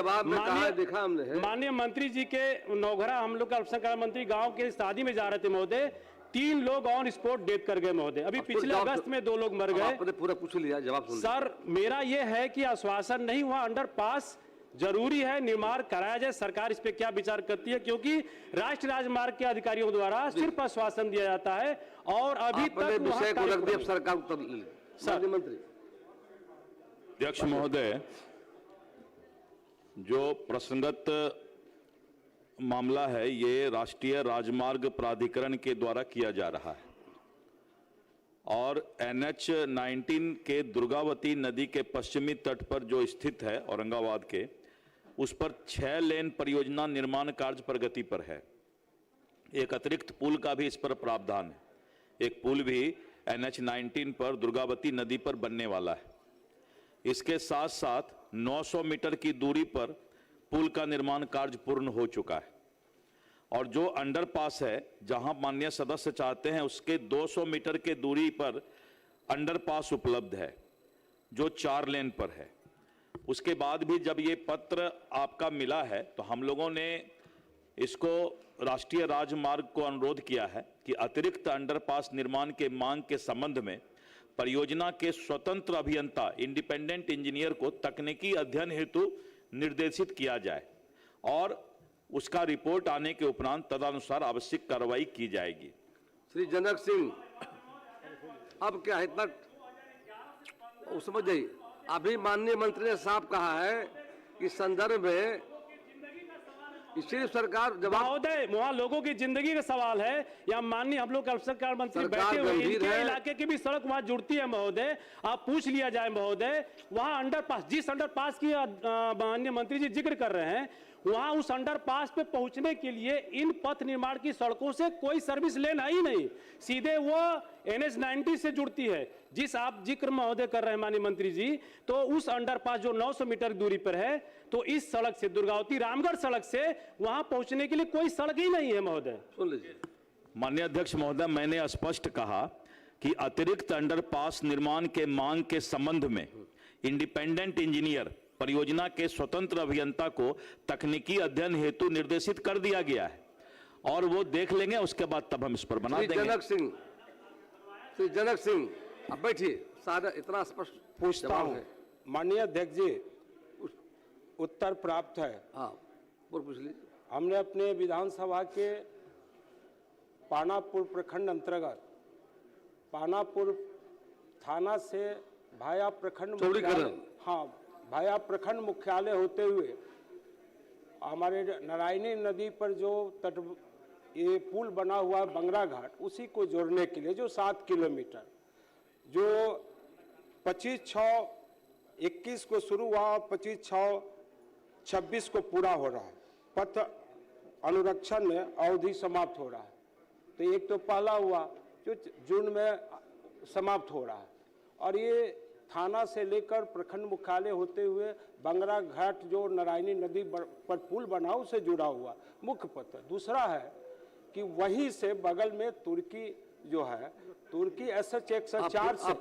माननीय मंत्री जी के नौघरा हम लोग का अल्पसंख्यक मंत्री गांव के शादी में जा रहे थे महोदय, 3 लोग ऑन स्पॉट डेथ कर गए महोदय। अभी पिछले अगस्त में 2 लोग मर गए। आपने पूरा पूछ लिया, जवाब सुन। सर मेरा ये है कि आश्वासन नहीं हुआ, अंडरपास जरूरी है, निर्माण कराया जाए। सरकार इस पे क्या विचार करती है, क्योंकि राष्ट्रीय राजमार्ग के अधिकारियों द्वारा सिर्फ आश्वासन दिया जाता है और अभी तक विषय को रख दिया सरकार उत्तर ले। सर मंत्री। अध्यक्ष महोदय, जो प्रसंगत मामला है ये राष्ट्रीय राजमार्ग प्राधिकरण के द्वारा किया जा रहा है और NH-19 के दुर्गावती नदी के पश्चिमी तट पर जो स्थित है औरंगाबाद के, उस पर 6 लेन परियोजना निर्माण कार्य प्रगति पर है। एक अतिरिक्त पुल का भी इस पर प्रावधान है। एक पुल भी NH-19 पर दुर्गावती नदी पर बनने वाला है। इसके साथ साथ 900 मीटर की दूरी पर पुल का निर्माण कार्य पूर्ण हो चुका है और जो अंडरपास है, जहां माननीय सदस्य चाहते हैं उसके 200 मीटर के दूरी पर अंडरपास उपलब्ध है जो 4 लेन पर है। उसके बाद भी जब ये पत्र आपका मिला है तो हम लोगों ने इसको राष्ट्रीय राजमार्ग को अनुरोध किया है कि अतिरिक्त अंडरपास निर्माण के मांग के संबंध में परियोजना के स्वतंत्र अभियंता इंडिपेंडेंट इंजीनियर को तकनीकी अध्ययन हेतु निर्देशित किया जाए और उसका रिपोर्ट आने के उपरांत तदनुसार आवश्यक कार्रवाई की जाएगी। श्री जनक सिंह, अब क्या है इतना समझ जाइए। अभी माननीय मंत्री ने साफ कहा है कि संदर्भ में सिर्फ सरकार जवाब। महोदय वहाँ लोगों की जिंदगी का सवाल है या माननीय हम लोग अल्पसंख्यक मंत्री बैठे हुए इनके इलाके की भी सड़क वहाँ जुड़ती है महोदय। आप पूछ लिया जाए महोदय, वहाँ अंडरपास, जिस अंडरपास की माननीय मंत्री जी जिक्र कर रहे हैं, वहाँ उस अंडरपास पे पहुंचने के लिए इन पथ निर्माण की सड़कों से कोई सर्विस लेन है ही नहीं, सीधे वो NH-19 से जुड़ती है। जिस आप जिक्र महोदय कर रहे हैं माननीय मंत्री जी, तो उस अंडरपास जो 900 मीटर दूरी पर है, तो इस सड़क से दुर्गावती रामगढ़ सड़क से वहां पहुंचने के लिए कोई सड़क ही नहीं है महोदय। सुन लीजिए माननीय अध्यक्ष महोदय, मैंने स्पष्ट कहा कि अतिरिक्त अंडरपास निर्माण के मांग के संबंध में इंडिपेंडेंट इंजीनियर परियोजना के स्वतंत्र अभियंता को तकनीकी अध्ययन हेतु निर्देशित कर दिया गया है और वो देख लेंगे, उसके बाद तब हम इस पर बना देंगे। श्री जनक सिंह अब बैठिए, सारा इतना स्पष्ट पूछता हूं, माननीय अध्यक्ष जी, उत्तर प्राप्त है। हाँ, और पूछ लीजिए। हमने अपने विधानसभा के पानापुर प्रखंड अंतर्गत पानापुर थाना से भाया प्रखंड मुख्यालय, हाँ, भाया प्रखंड मुख्यालय होते हुए हमारे नारायणी नदी पर जो ये पुल बना हुआ बंगरा घाट, उसी को जोड़ने के लिए जो 7 किलोमीटर जो 25/6/21 को शुरू हुआ और 25/6/26 को पूरा हो रहा है। पथ अनुरक्षण में अवधि समाप्त हो रहा है। तो एक तो पहला हुआ जो जून में समाप्त हो रहा है, और ये थाना से लेकर प्रखंड मुख्यालय होते हुए बंगरा घाट जो नारायणी नदी पर पुल बना उससे जुड़ा हुआ मुख्य पथ। दूसरा है कि वहीं से बगल में तुर्की जो है, तुर्की SH 104 से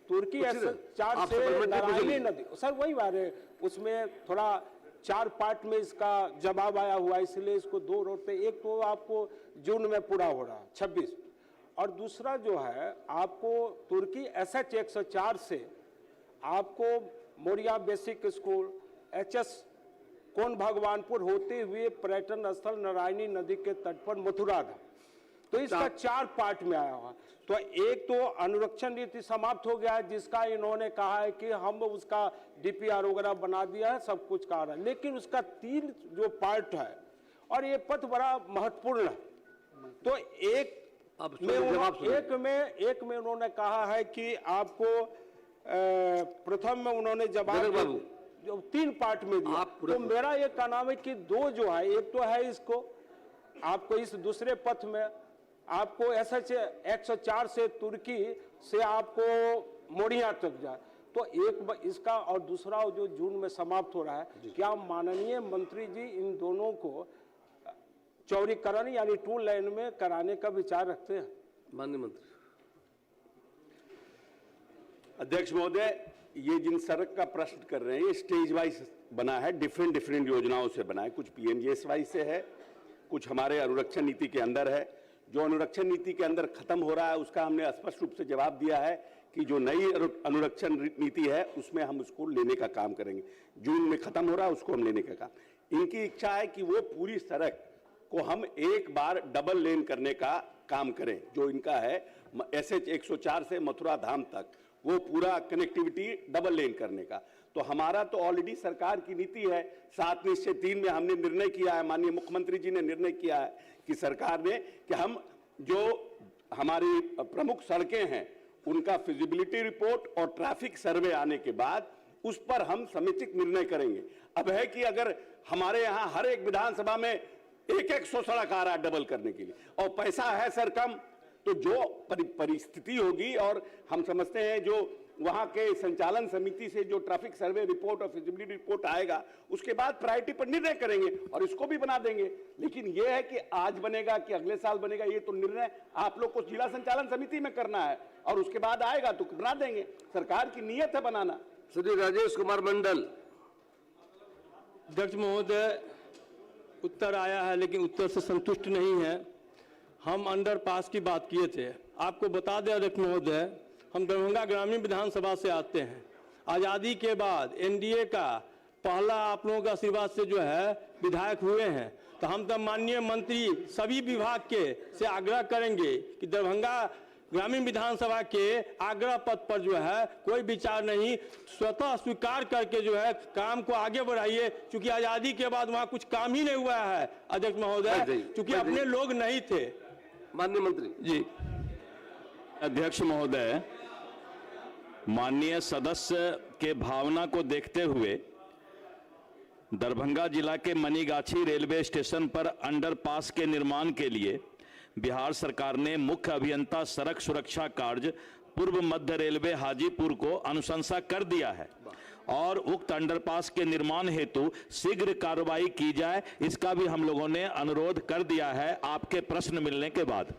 तुर्की SH 4 से नारायणी नदी, सर वही बात है, उसमें थोड़ा 4 पार्ट में इसका जवाब आया हुआ, इसलिए इसको 2 रोड पे, एक तो आपको जून में पूरा हो रहा है 26, और दूसरा जो है आपको तुर्की SH 104 से आपको मोरिया बेसिक स्कूल HS कोन भगवानपुर होते हुए पर्यटन स्थल नारायणी नदी के तट पर मथुरा था। तो इसका 4 पार्ट में आया हुआ। तो एक तो अनुरक्षण नीति समाप्त हो गया है, जिसका इन्होंने कहा है कि हम उसका DPR वगैरह बना दिया है, सब कुछ कहा रहा है, लेकिन उसका 3 जो पार्ट है, और ये पथ बड़ा महत्वपूर्ण है। तो एक में उन्होंने कहा है कि आपको प्रथम में उन्होंने जवाब जो 3 पार्ट में दिया। तो मेरा ये कहना है कि 2 जो है, एक तो है इसको आपको इस दूसरे पथ में आपको SH 104 से तुर्की से आपको मोड़िया तक जाए, तो एक इसका, और दूसरा जो जून में समाप्त हो रहा है, क्या माननीय मंत्री जी इन दोनों को चौड़ीकरण यानी 2 लेन में कराने का विचार रखते हैं? माननीय मंत्री। अध्यक्ष महोदय, ये जिन सड़क का प्रश्न कर रहे हैं ये स्टेज वाइज बना है, डिफरेंट योजनाओं से बना है। कुछ PMGSY से है, कुछ हमारे अनुरक्षण नीति के अंदर है। जो अनुरक्षण नीति के अंदर खत्म हो रहा है उसका हमने स्पष्ट रूप से जवाब दिया है कि जो नई अनुरक्षण नीति है उसमें हम उसको लेने का काम करेंगे। जून में खत्म हो रहा है, उसको हम लेने का काम। इनकी इच्छा है कि वो पूरी सड़क को हम एक बार डबल लेन करने का काम करें। जो इनका है SH 104 से मथुरा धाम तक, वो पूरा कनेक्टिविटी डबल लेन करने का। तो हमारा तो ऑलरेडी सरकार की नीति है, 7/3 में हमने निर्णय किया है, माननीय मुख्यमंत्री जी ने निर्णय किया है कि सरकार ने कि हम जो हमारी प्रमुख सड़कें हैं उनका फिजिबिलिटी रिपोर्ट और ट्रैफिक सर्वे आने के बाद उस पर हम समुचित निर्णय करेंगे। अब है कि अगर हमारे यहाँ हर एक विधानसभा में 100 सड़क आ रहा है डबल करने के लिए, और पैसा है सर कम, तो जो परिस्थिति होगी, और हम समझते हैं जो वहां के संचालन समिति से जो ट्रैफिक सर्वे रिपोर्ट और फिजिबिलिटी रिपोर्ट आएगा उसके बाद प्रायोरिटी पर निर्णय करेंगे और इसको भी बना देंगे। लेकिन यह है कि आज बनेगा कि अगले साल बनेगा, ये तो निर्णय आप लोग को जिला संचालन समिति में करना है, और उसके बाद आएगा तो बना देंगे। सरकार की नीयत है बनाना। श्री राजेश कुमार मंडल। अध्यक्ष महोदय, उत्तर आया है लेकिन उत्तर से संतुष्ट नहीं है। हम अंडरपास की बात किए थे। आपको बता दें अध्यक्ष महोदय, हम दरभंगा ग्रामीण विधानसभा से आते हैं। आज़ादी के बाद NDA का पहला आप लोगों के आशीर्वाद से जो है विधायक हुए हैं, तो हम तो माननीय मंत्री सभी विभाग के से आग्रह करेंगे कि दरभंगा ग्रामीण विधानसभा के आग्रह पथ पर जो है कोई विचार नहीं, स्वतः स्वीकार करके जो है काम को आगे बढ़ाइए, क्योंकि आज़ादी के बाद वहाँ कुछ काम ही नहीं हुआ है अध्यक्ष महोदय, क्योंकि अपने लोग नहीं थे। माननीय मंत्री जी। अध्यक्ष महोदय, माननीय सदस्य के भावना को देखते हुए दरभंगा जिला के मनीगाछी रेलवे स्टेशन पर अंडरपास के निर्माण के लिए बिहार सरकार ने मुख्य अभियंता सड़क सुरक्षा कार्य पूर्व मध्य रेलवे हाजीपुर को अनुशंसा कर दिया है और उक्त अंडरपास के निर्माण हेतु शीघ्र कार्रवाई की जाए, इसका भी हम लोगों ने अनुरोध कर दिया है आपके प्रश्न मिलने के बाद।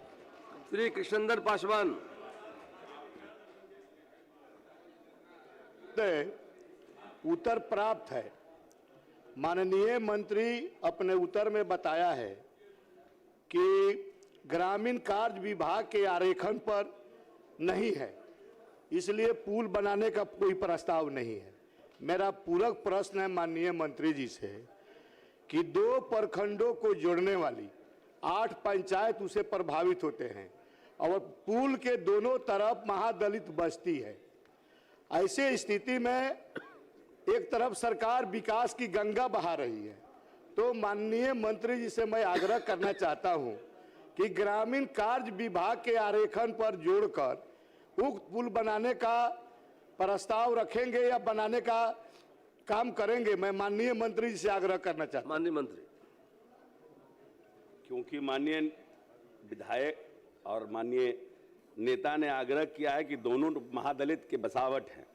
श्री कृष्णेंद्र पासवान। उत्तर प्राप्त है। माननीय मंत्री अपने उत्तर में बताया है कि ग्रामीण कार्य विभाग के आरेखन पर नहीं है, इसलिए पुल बनाने का कोई प्रस्ताव नहीं है। मेरा पूरक प्रश्न है माननीय मंत्री जी से कि 2 प्रखंडों को जोड़ने वाली 8 पंचायत उसे प्रभावित होते हैं और पुल के दोनों तरफ महादलित बस्ती है। ऐसे स्थिति में एक तरफ सरकार विकास की गंगा बहा रही है, तो माननीय मंत्री जी से मैं आग्रह करना चाहता हूं कि ग्रामीण कार्य विभाग के आरेखन पर जोड़कर उक्त पुल बनाने का प्रस्ताव रखेंगे या बनाने का काम करेंगे। मैं माननीय मंत्री जी से आग्रह करना चाहता हूं। माननीय मंत्री, क्योंकि माननीय विधायक और माननीय नेता ने आग्रह किया है कि दोनों महादलित के बसावट हैं,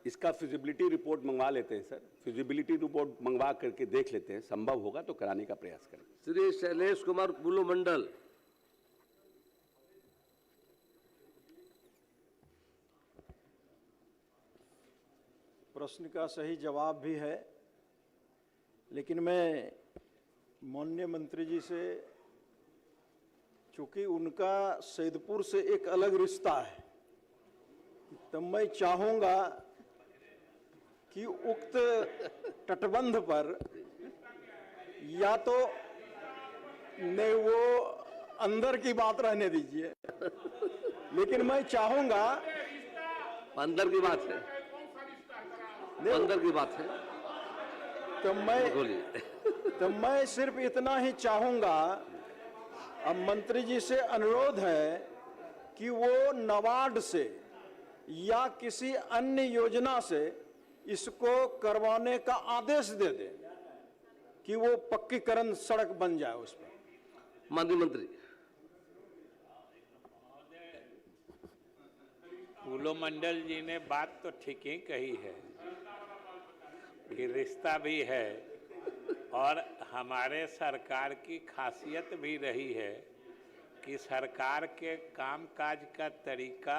इसका फिजिबिलिटी रिपोर्ट मंगवा लेते हैं सर। फिजिबिलिटी रिपोर्ट मंगवा करके देख लेते हैं, संभव होगा तो कराने का प्रयास करें। श्री शैलेश कुमार बुल्लू मंडल। प्रश्न का सही जवाब भी है, लेकिन मैं माननीय मंत्री जी से, चूंकि उनका सैदपुर से एक अलग रिश्ता है, तो मैं चाहूंगा कि उक्त तटबंध पर या तो नहीं, वो अंदर की बात रहने दीजिए, लेकिन मैं चाहूंगा अंदर की बात है, अंदर की बात है, तो मैं सिर्फ इतना ही चाहूंगा। अब मंत्री जी से अनुरोध है कि वो नबार्ड से या किसी अन्य योजना से इसको करवाने का आदेश दे दे कि वो पक्कीकरण सड़क बन जाए उस पर। माननीय मंत्री। बुल्लू मंडल जी ने बात तो ठीक ही कही है कि रिश्ता भी है और हमारे सरकार की खासियत भी रही है कि सरकार के कामकाज का तरीका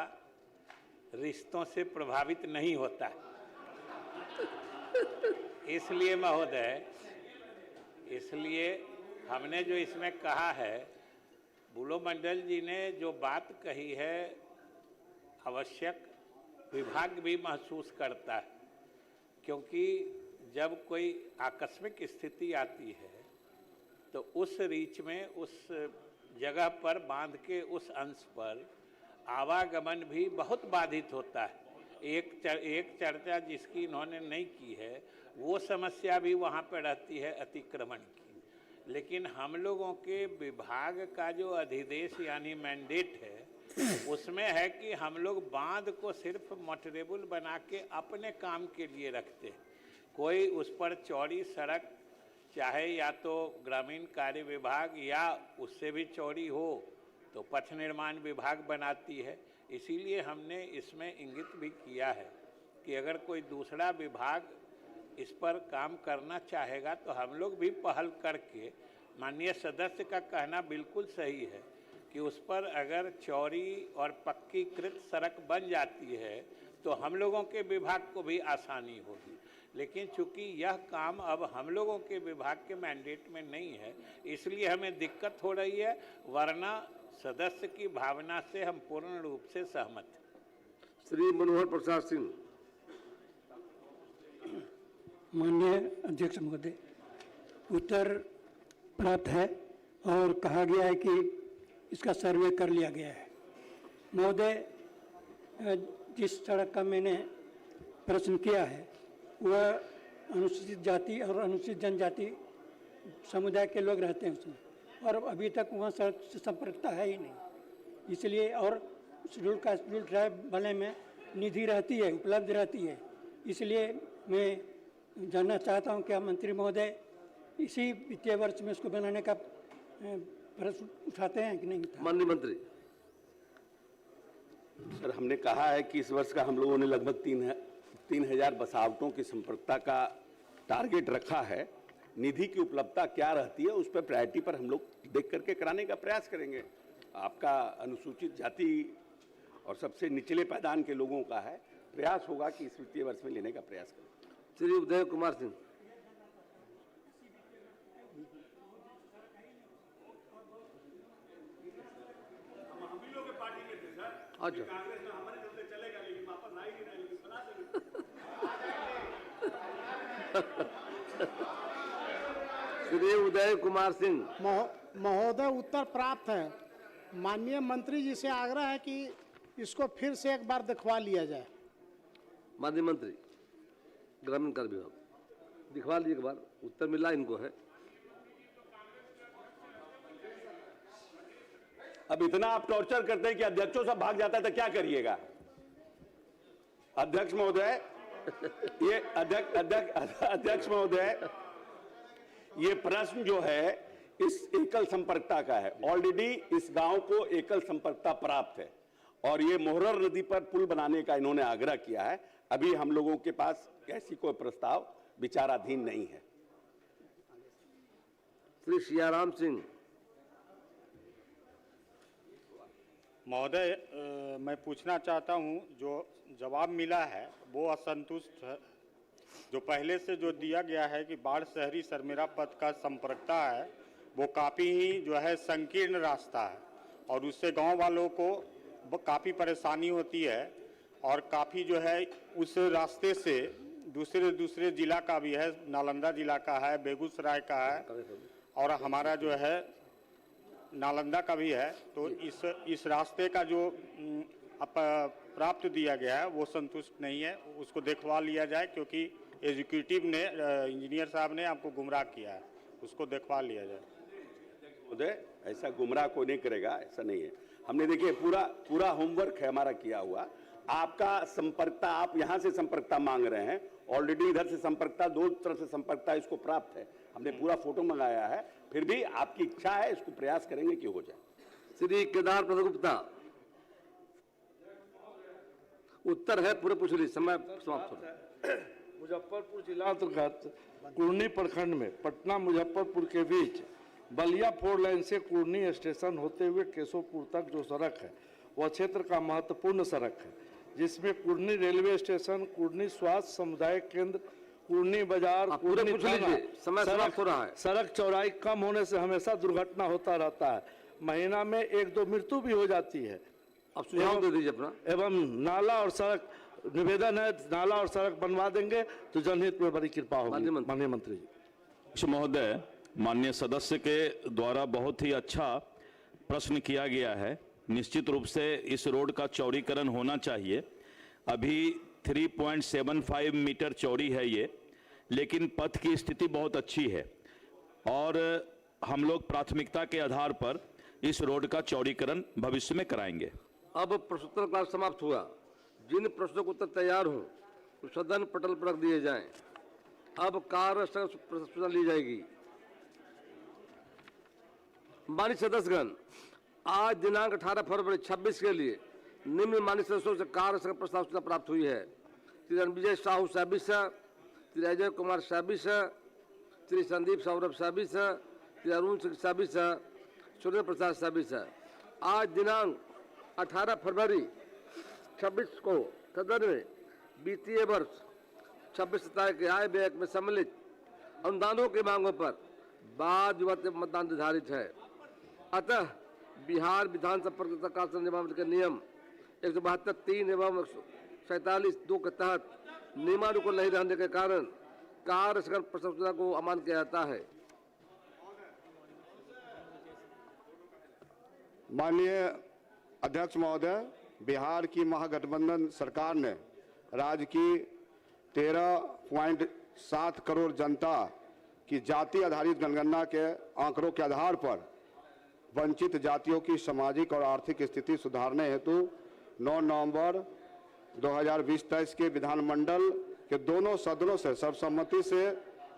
रिश्तों से प्रभावित नहीं होता है। इसलिए महोदय, इसलिए हमने जो इसमें कहा है, बुल्लू मंडल जी ने जो बात कही है आवश्यक विभाग भी महसूस करता है, क्योंकि जब कोई आकस्मिक स्थिति आती है तो उस रीच में, उस जगह पर, बांध के उस अंश पर आवागमन भी बहुत बाधित होता है। एक चर्चा जिसकी इन्होंने नहीं की है, वो समस्या भी वहाँ पर रहती है अतिक्रमण की। लेकिन हम लोगों के विभाग का जो अधिदेश यानी मैंडेट है, उसमें है कि हम लोग बांध को सिर्फ मोटरेबल बना के अपने काम के लिए रखते हैं। कोई उस पर चौड़ी सड़क, चाहे या तो ग्रामीण कार्य विभाग या उससे भी चौड़ी हो तो पथ निर्माण विभाग बनाती है। इसीलिए हमने इसमें इंगित भी किया है कि अगर कोई दूसरा विभाग इस पर काम करना चाहेगा तो हम लोग भी पहल करके, माननीय सदस्य का कहना बिल्कुल सही है कि उस पर अगर चौड़ी और पक्कीकृत सड़क बन जाती है तो हम लोगों के विभाग को भी आसानी होगी। लेकिन चूंकि यह काम अब हम लोगों के विभाग के मैंडेट में नहीं है, इसलिए हमें दिक्कत हो रही है, वरना सदस्य की भावना से हम पूर्ण रूप से सहमत हैं। श्री मनोहर प्रसाद सिंह। माननीय अध्यक्ष महोदय, उत्तर प्राप्त है और कहा गया है कि इसका सर्वे कर लिया गया है। महोदय, जिस सड़क का मैंने प्रश्न किया है वह अनुसूचित जाति और अनुसूचित जनजाति समुदाय के लोग रहते हैं उसमें, और अभी तक वहाँ सड़क से संपर्कता है ही नहीं। इसलिए, और शेड्यूल कास्ट शेड्यूल ट्राइब वाले में निधि रहती है, उपलब्ध रहती है। इसलिए मैं जानना चाहता हूँ क्या मंत्री महोदय इसी वित्तीय वर्ष में इसको बनाने का प्रश्न उठाते हैं कि नहीं? माननीय मंत्री। सर, हमने कहा है कि इस वर्ष का हम लोगों ने लगभग 3000 बसावटों की संपर्कता का टारगेट रखा है। निधि की उपलब्धता क्या रहती है उस पर प्रायोरिटी पर हम लोग देख करके कराने का प्रयास करेंगे। आपका अनुसूचित जाति और सबसे निचले पायदान के लोगों का है, प्रयास होगा कि इस वित्तीय वर्ष में लेने का प्रयास करें। श्री उदय कुमार सिंह। अच्छा, श्री उदय कुमार सिंह। महोदय, उत्तर प्राप्त है। माननीय मंत्री जी से आग्रह है कि इसको फिर से एक बार दिखवा लिया जाए। माननीय मंत्री ग्रामीण कार्य विभाग, दिखवा लीजिए एक बार, उत्तर मिला इनको है। अब इतना आप टॉर्चर करते हैं कि अध्यक्षों सब भाग जाता है तो क्या करिएगा? अध्यक्ष महोदय, ये अध्यक्ष महोदय, ये प्रश्न जो है इस एकल संपर्कता का है। ऑलरेडी इस गांव को एकल संपर्कता प्राप्त है और ये मोहरर नदी पर पुल बनाने का इन्होंने आग्रह किया है। अभी हम लोगों के पास ऐसी कोई प्रस्ताव विचाराधीन नहीं है। श्री सियाराम सिंह। महोदय, मैं पूछना चाहता हूं, जो जवाब मिला है वो असंतुष्ट है। जो पहले से जो दिया गया है कि बाढ़ शहरी सरमेरा पथ का संपर्कता है, वो काफ़ी ही जो है संकीर्ण रास्ता है और उससे गांव वालों को काफ़ी परेशानी होती है और काफ़ी जो है उस रास्ते से दूसरे जिला का भी है, नालंदा जिला का है, बेगूसराय का है और हमारा जो है नालंदा का भी है। तो इस रास्ते का जो प्राप्त दिया गया है वो संतुष्ट नहीं है। उसको देखवा लिया जाए, क्योंकि एग्जीक्यूटिव ने, इंजीनियर साहब ने आपको गुमराह किया है, उसको देखवा लिया जाए। महोदय, ऐसा गुमराह कोई नहीं करेगा, ऐसा नहीं है। हमने देखिए पूरा होमवर्क है हमारा किया हुआ। आपका संपर्कता, आप यहाँ से संपर्कता मांग रहे हैं, ऑलरेडी इधर से संपर्कता, दो तरफ से संपर्कता इसको प्राप्त है। हमने पूरा फोटो मंगाया है, फिर भी आपकी इच्छा है, इसको प्रयास करेंगे कि हो जाए। श्री केदार प्रसाद गुप्ता। उत्तर है, पूरे पूछ लीजिए, समय समाप्त हो। मुजफ्फरपुर जिला अंतर्गत कुर्नी प्रखंड में पटना मुजफ्फरपुर के बीच बलिया 4 लाइन से कुर्नी स्टेशन होते हुए केशवपुर तक जो सड़क है वह क्षेत्र का महत्वपूर्ण सड़क है, जिसमें कुर्नी रेलवे स्टेशन, कुर्नी स्वास्थ्य सामुदायिक केंद्र, कुर्नी बाजार, कुर्नी समय समाप्त हो रहा है। सड़क चौड़ाई कम होने से हमेशा दुर्घटना होता रहता है। महीना में 1-2 मृत्यु भी हो जाती है। अब सुझाव दे दीजिए अपना। एवं नाला और सड़क, निवेदन है नाला और सड़क बनवा देंगे तो जनहित में बड़ी कृपा होगी। माननीय मंत्री जी। महोदय, माननीय सदस्य के द्वारा बहुत ही अच्छा प्रश्न किया गया है। निश्चित रूप से इस रोड का चौड़ीकरण होना चाहिए। अभी 3.75 मीटर चौड़ी है ये, लेकिन पथ की स्थिति बहुत अच्छी है और हम लोग प्राथमिकता के आधार पर इस रोड का चौड़ीकरण भविष्य में कराएंगे। अब प्रश्नोत्तर काल समाप्त हुआ। जिन प्रश्नों के उत्तर तैयार हो तो सदन पटल पर रख दिए जाएं। अब कार्य सूचना ली जाएगी। माननीय सदस्यगण, आज दिनांक 18 फरवरी 26 के लिए निम्न माननीय सदस्यों से कार्य प्रस्ताव सूचना प्राप्त हुई है। श्री रणविजय साहू साबिस, श्री अजय कुमार साबिस, श्री संदीप सौरभ साबिस, श्री अरुण सिंह साबिस, सुरेंद्र प्रसाद साबिस। आज दिनांक 18 फरवरी 26 को सदन में वित्तीय वर्ष 26-27 के आय व्यय में सम्मिलित अनुदानों की मांगों पर वाद विवाद मतदान निर्धारित है। अतः बिहार विधान संपर्कता कार्य नियमावली के नियम 172(3) एवं 47(2) के तहत नियमानुकूल नहीं रहने के कारण कार्य प्रस्ताव को अमान्य किया जाता है। माननीय अध्यक्ष महोदय, बिहार की महागठबंधन सरकार ने राज्य की 13.7 करोड़ जनता की जाति आधारित जनगणना के आंकड़ों के आधार पर वंचित जातियों की सामाजिक और आर्थिक स्थिति सुधारने हेतु 9 नवंबर 2020-23 के विधानमंडल के दोनों सदनों से सर्वसम्मति से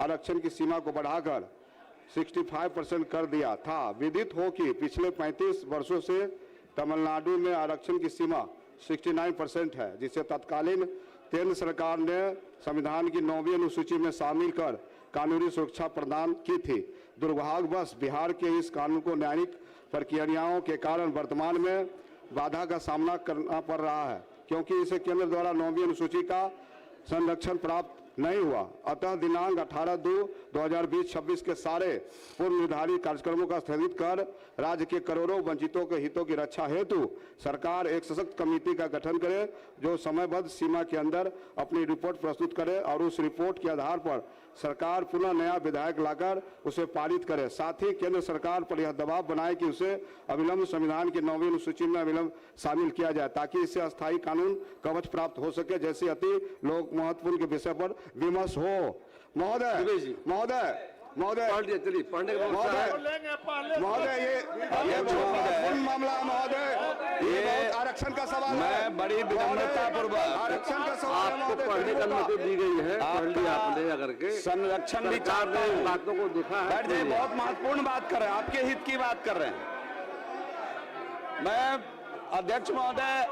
आरक्षण की सीमा को बढ़ाकर 65% कर दिया था। विदित हो कि पिछले 35 वर्षों से तमिलनाडु में आरक्षण की सीमा 69% है, जिसे तत्कालीन केंद्र सरकार ने संविधान की 9वीं अनुसूची में शामिल कर कानूनी सुरक्षा प्रदान की थी। दुर्भाग्यवश बिहार के इस कानून को न्यायिक प्रक्रियाओं के कारण वर्तमान में बाधा का सामना करना पड़ रहा है, क्योंकि इसे केंद्र द्वारा 9वीं अनुसूची का संरक्षण प्राप्त नहीं हुआ। अतः दिनांक 18/2/2020-26 के सारे पूर्व निर्धारित कार्यक्रमों का स्थगित कर राज्य के करोड़ों वंचितों के हितों की रक्षा हेतु सरकार एक सशक्त कमेटी का गठन करे, जो समयबद्ध सीमा के अंदर अपनी रिपोर्ट प्रस्तुत करे और उस रिपोर्ट के आधार पर सरकार पुनः नया विधेयक लाकर उसे पारित करे। साथ ही केंद्र सरकार पर यह दबाव बनाए कि उसे अविलंब संविधान की 9वीं अनुसूची में अविलंब शामिल किया जाए, ताकि इससे अस्थायी कानून कवच प्राप्त हो सके, जैसे अति लोक महत्वपूर्ण के विषय पर विमर्श हो। महोदय महोदय महोदय महोदय ये महत्वपूर्ण मामला महोदय, ये आरक्षण का सवाल है। मैं बड़ी विनम्रता पूर्वक आरक्षण का सवाल आपको पढ़ने की अनुमति दी गई है, पढ़ लिया आपने अगर के संरक्षण भी सरकार ने इन बातों को देखा है। बैठ जाइए, बहुत महत्वपूर्ण बात कर रहे हैं, आपके हित की बात कर रहे हैं। मैं अध्यक्ष महोदय,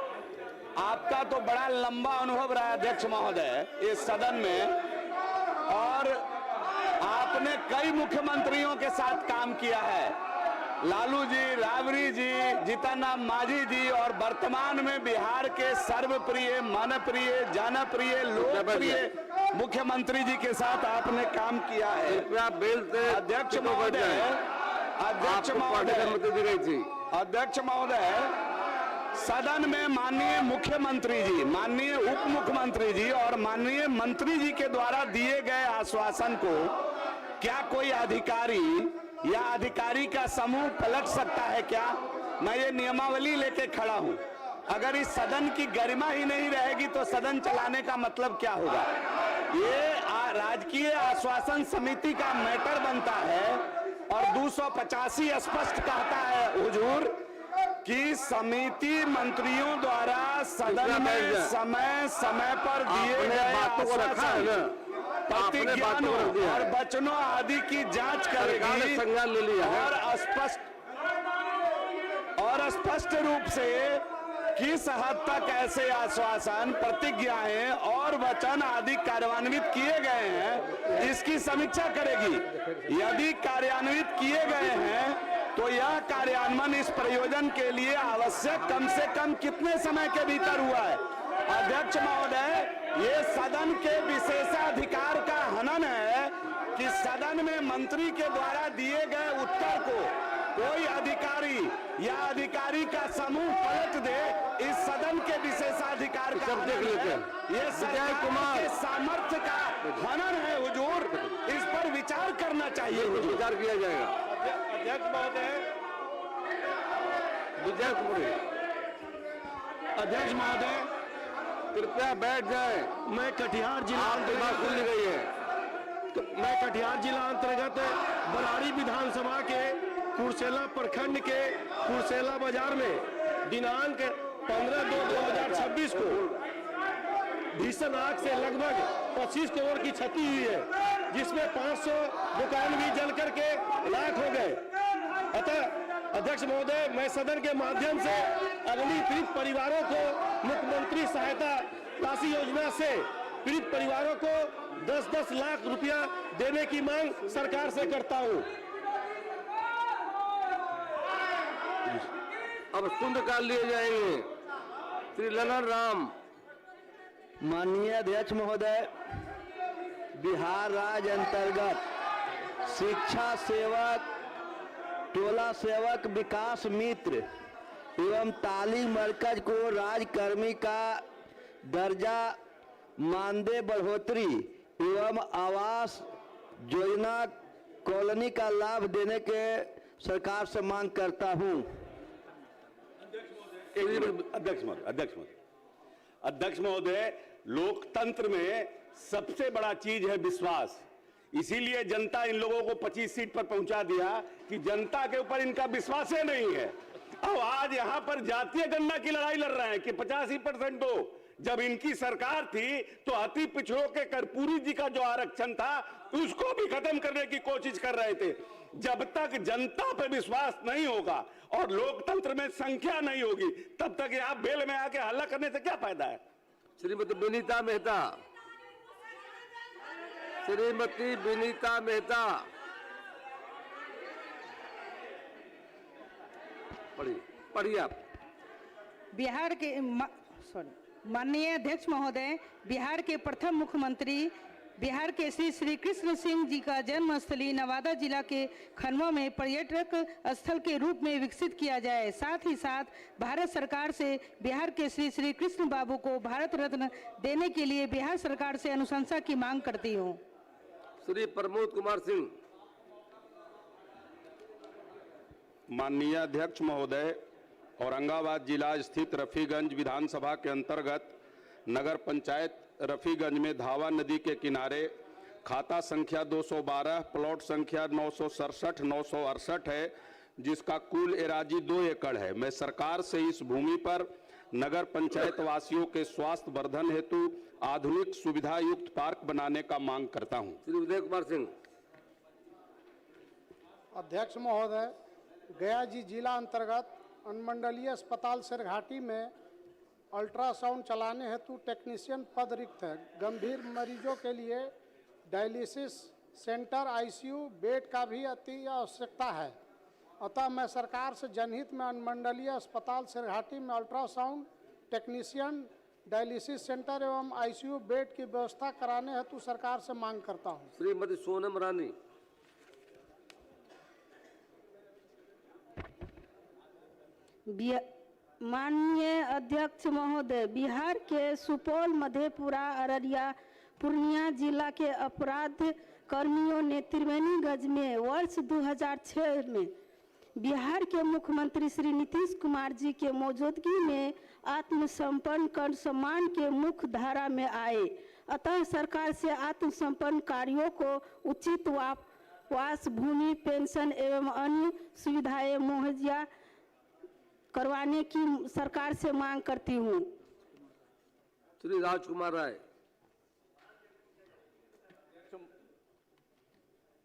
आपका तो बड़ा लंबा अनुभव रहा है अध्यक्ष महोदय इस सदन में, और आपने कई मुख्यमंत्रियों के साथ काम किया है, लालू जी, राबड़ी जी, जीतन राम मांझी जी, और वर्तमान में बिहार के सर्वप्रिय, मनप्रिय, जनप्रिय, लोकप्रिय मुख्यमंत्री जी के साथ आपने काम किया है। अध्यक्ष महोदय, अध्यक्ष महोदय, सदन में माननीय मुख्यमंत्री जी, माननीय उप मुख्यमंत्री जी और माननीय मंत्री जी के द्वारा दिए गए आश्वासन को क्या कोई अधिकारी या अधिकारी का समूह पलट सकता है क्या? मैं ये नियमावली लेके खड़ा हूं। अगर इस सदन की गरिमा ही नहीं रहेगी तो सदन चलाने का मतलब क्या होगा? ये राजकीय आश्वासन समिति का मैटर बनता है, और 285 स्पष्ट कहता है हुजूर कि समिति मंत्रियों द्वारा सदन में समय समय पर दिए गए बातों को रखा है ना, प्रतिज्ञानों और वचनों आदि की जांच करेगी, संज्ञान ले लिया है, और स्पष्ट रूप से किस हद तक ऐसे आश्वासन, प्रतिज्ञाएं और वचन आदि कार्यान्वित किए गए हैं, इसकी समीक्षा करेगी। यदि कार्यान्वित किए गए हैं तो यह कार्यान्वयन इस प्रयोजन के लिए आवश्यक कम से कम कितने समय के भीतर हुआ है? अध्यक्ष महोदय, ये सदन के विशेषाधिकार का हनन है कि सदन में मंत्री के द्वारा दिए गए उत्तर को कोई अधिकारी या अधिकारी का समूह पलट दे। इस सदन के विशेषाधिकार का हनन है, ये सरकार के सामर्थ्य का हनन है हुजूर, इस पर विचार करना चाहिए। विचार किया जाएगा। अध्यक्ष महोदय, अध्यक्ष महोदय कृपया बैठ जाए। मैं कटिहार जिला खुल गई है, तो मैं कटिहार जिला अंतर्गत बराड़ी विधानसभा के कुरसेला प्रखंड के कुरसेला बाजार में दिनांक 15/2/2026 को भीषण आग से लगभग 25 करोड़ की क्षति हुई है, जिसमें 500 दुकान भी जल करके राख हो गए। अतः अध्यक्ष महोदय, मैं सदन के माध्यम से अग्नि पीड़ित परिवारों को मुख्यमंत्री सहायता राशि योजना से पीड़ित परिवारों को 10-10 लाख रुपया देने की मांग सरकार से करता हूं। अब शून्यकाल लिए जाएंगे। श्री ललन राम। माननीय अध्यक्ष महोदय, बिहार राज्य अंतर्गत शिक्षा सेवक, टोला सेवक विकास मित्र एवं तालीम मरकज को राज्यकर्मी का दर्जा, मानदेय बढ़ोतरी एवं आवास योजना कॉलोनी का लाभ देने के सरकार से मांग करता हूं। अध्यक्ष महोदय, लोकतंत्र में सबसे बड़ा चीज है विश्वास। इसीलिए जनता इन लोगों को 25 सीट पर पहुंचा दिया कि जनता के ऊपर इनका विश्वास ही नहीं है। अब आज यहां पर जातीय गणना की लड़ाई लड़ रहे हैं कि 85% दो। जब इनकी सरकार थी तो अति पिछड़ों के कर्पूरी जी का जो आरक्षण था उसको भी खत्म करने की कोशिश कर रहे थे। जब तक जनता पे विश्वास नहीं होगा और लोकतंत्र में संख्या नहीं होगी, तब तक आप बेल में आके हल्ला करने से क्या फायदा है? श्रीमती विनीता मेहता, श्रीमती विनीता मेहता, पढ़िए आप। बिहार के माननीय अध्यक्ष महोदय, बिहार के प्रथम मुख्यमंत्री बिहार के श्री कृष्ण सिंह जी का जन्मस्थली नवादा जिला के खनवा में पर्यटक स्थल के रूप में विकसित किया जाए। साथ ही साथ भारत सरकार से बिहार के श्री कृष्ण बाबू को भारत रत्न देने के लिए बिहार सरकार से अनुशंसा की मांग करती हूँ। श्री प्रमोद कुमार सिंह। माननीय अध्यक्ष महोदय, औरंगाबाद जिला स्थित रफीगंज विधानसभा के अंतर्गत नगर पंचायत रफीगंज में धावा नदी के किनारे खाता संख्या 212 प्लॉट संख्या 967-968 है, जिसका कुल एराजी 2 एकड़ है। मैं सरकार से इस भूमि पर नगर पंचायत वासियों के स्वास्थ्य वर्धन हेतु आधुनिक सुविधा युक्त पार्क बनाने का मांग करता हूं। श्री उदय कुमार सिंह। अध्यक्ष महोदय, गया जिला अंतर्गत अनुमंडलीय अस्पताल सिरघाटी में अल्ट्रासाउंड चलाने हेतु टेक्नीशियन पद रिक्त है। गंभीर मरीजों के लिए डायलिसिस सेंटर, आईसीयू बेड का भी अति आवश्यकता है। अतः मैं सरकार से जनहित में अनुमंडलीय अस्पताल सिरघाटी में अल्ट्रासाउंड टेक्नीशियन, डायलिसिस सेंटर एवं आईसीयू बेड की व्यवस्था कराने हेतु सरकार से मांग करता हूं। श्रीमती सोनम रानी। माननीय अध्यक्ष महोदय, बिहार के सुपौल, मधेपुरा, अररिया, पूर्णिया जिला के अपराध कर्मियों ने त्रिवेणीगंज में वर्ष 2006 में बिहार के मुख्यमंत्री श्री नीतीश कुमार जी के मौजूदगी में आत्मसमर्पण कर सम्मान के मुख्य धारा में आए। अतः सरकार से आत्मसमर्पण कार्यों को उचित वास, भूमि, पेंशन एवं अन्य सुविधाएं मुहैया करवाने की सरकार से मांग करती हूं। श्री राजकुमार राय।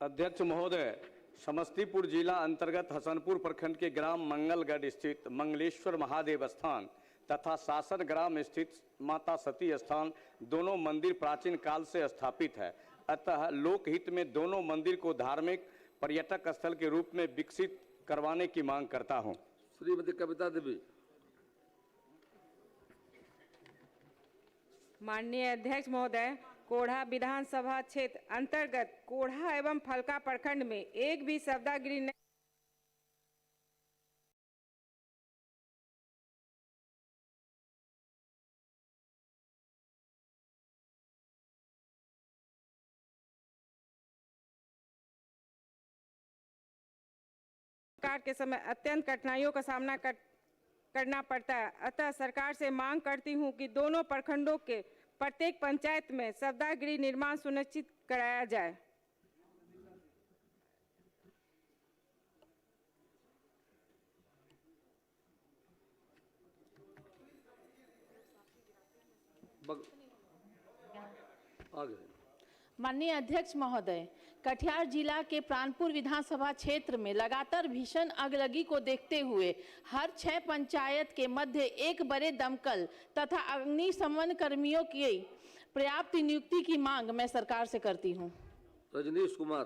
अध्यक्ष महोदय, समस्तीपुर जिला अंतर्गत हसनपुर प्रखंड के ग्राम मंगलगढ़ स्थित मंगलेश्वर महादेव स्थान तथा शासन ग्राम स्थित माता सती स्थान दोनों मंदिर प्राचीन काल से स्थापित है। अतः लोकहित में दोनों मंदिर को धार्मिक पर्यटक स्थल के रूप में विकसित करवाने की मांग करता हूं। श्रीमती कविता देवी। माननीय अध्यक्ष महोदय, कोढ़ा विधानसभा क्षेत्र अंतर्गत कोढ़ा एवं फलका प्रखंड में एक भी सौदागिरी नहीं के समय अत्यंत कठिनाइयों का सामना करना पड़ता है। अतः सरकार से मांग करती हूं कि दोनों प्रखंडों के प्रत्येक पंचायत में सौदागिरी निर्माण सुनिश्चित कराया जाए। माननीय अध्यक्ष महोदय, कटिहार जिला के प्राणपुर विधानसभा क्षेत्र में लगातार भीषण अगलगी को देखते हुए हर 6 पंचायत के मध्य एक बड़े दमकल तथा अग्निशमन कर्मियों की पर्याप्त नियुक्ति की मांग मैं सरकार से करती हूं। रजनीश कुमार।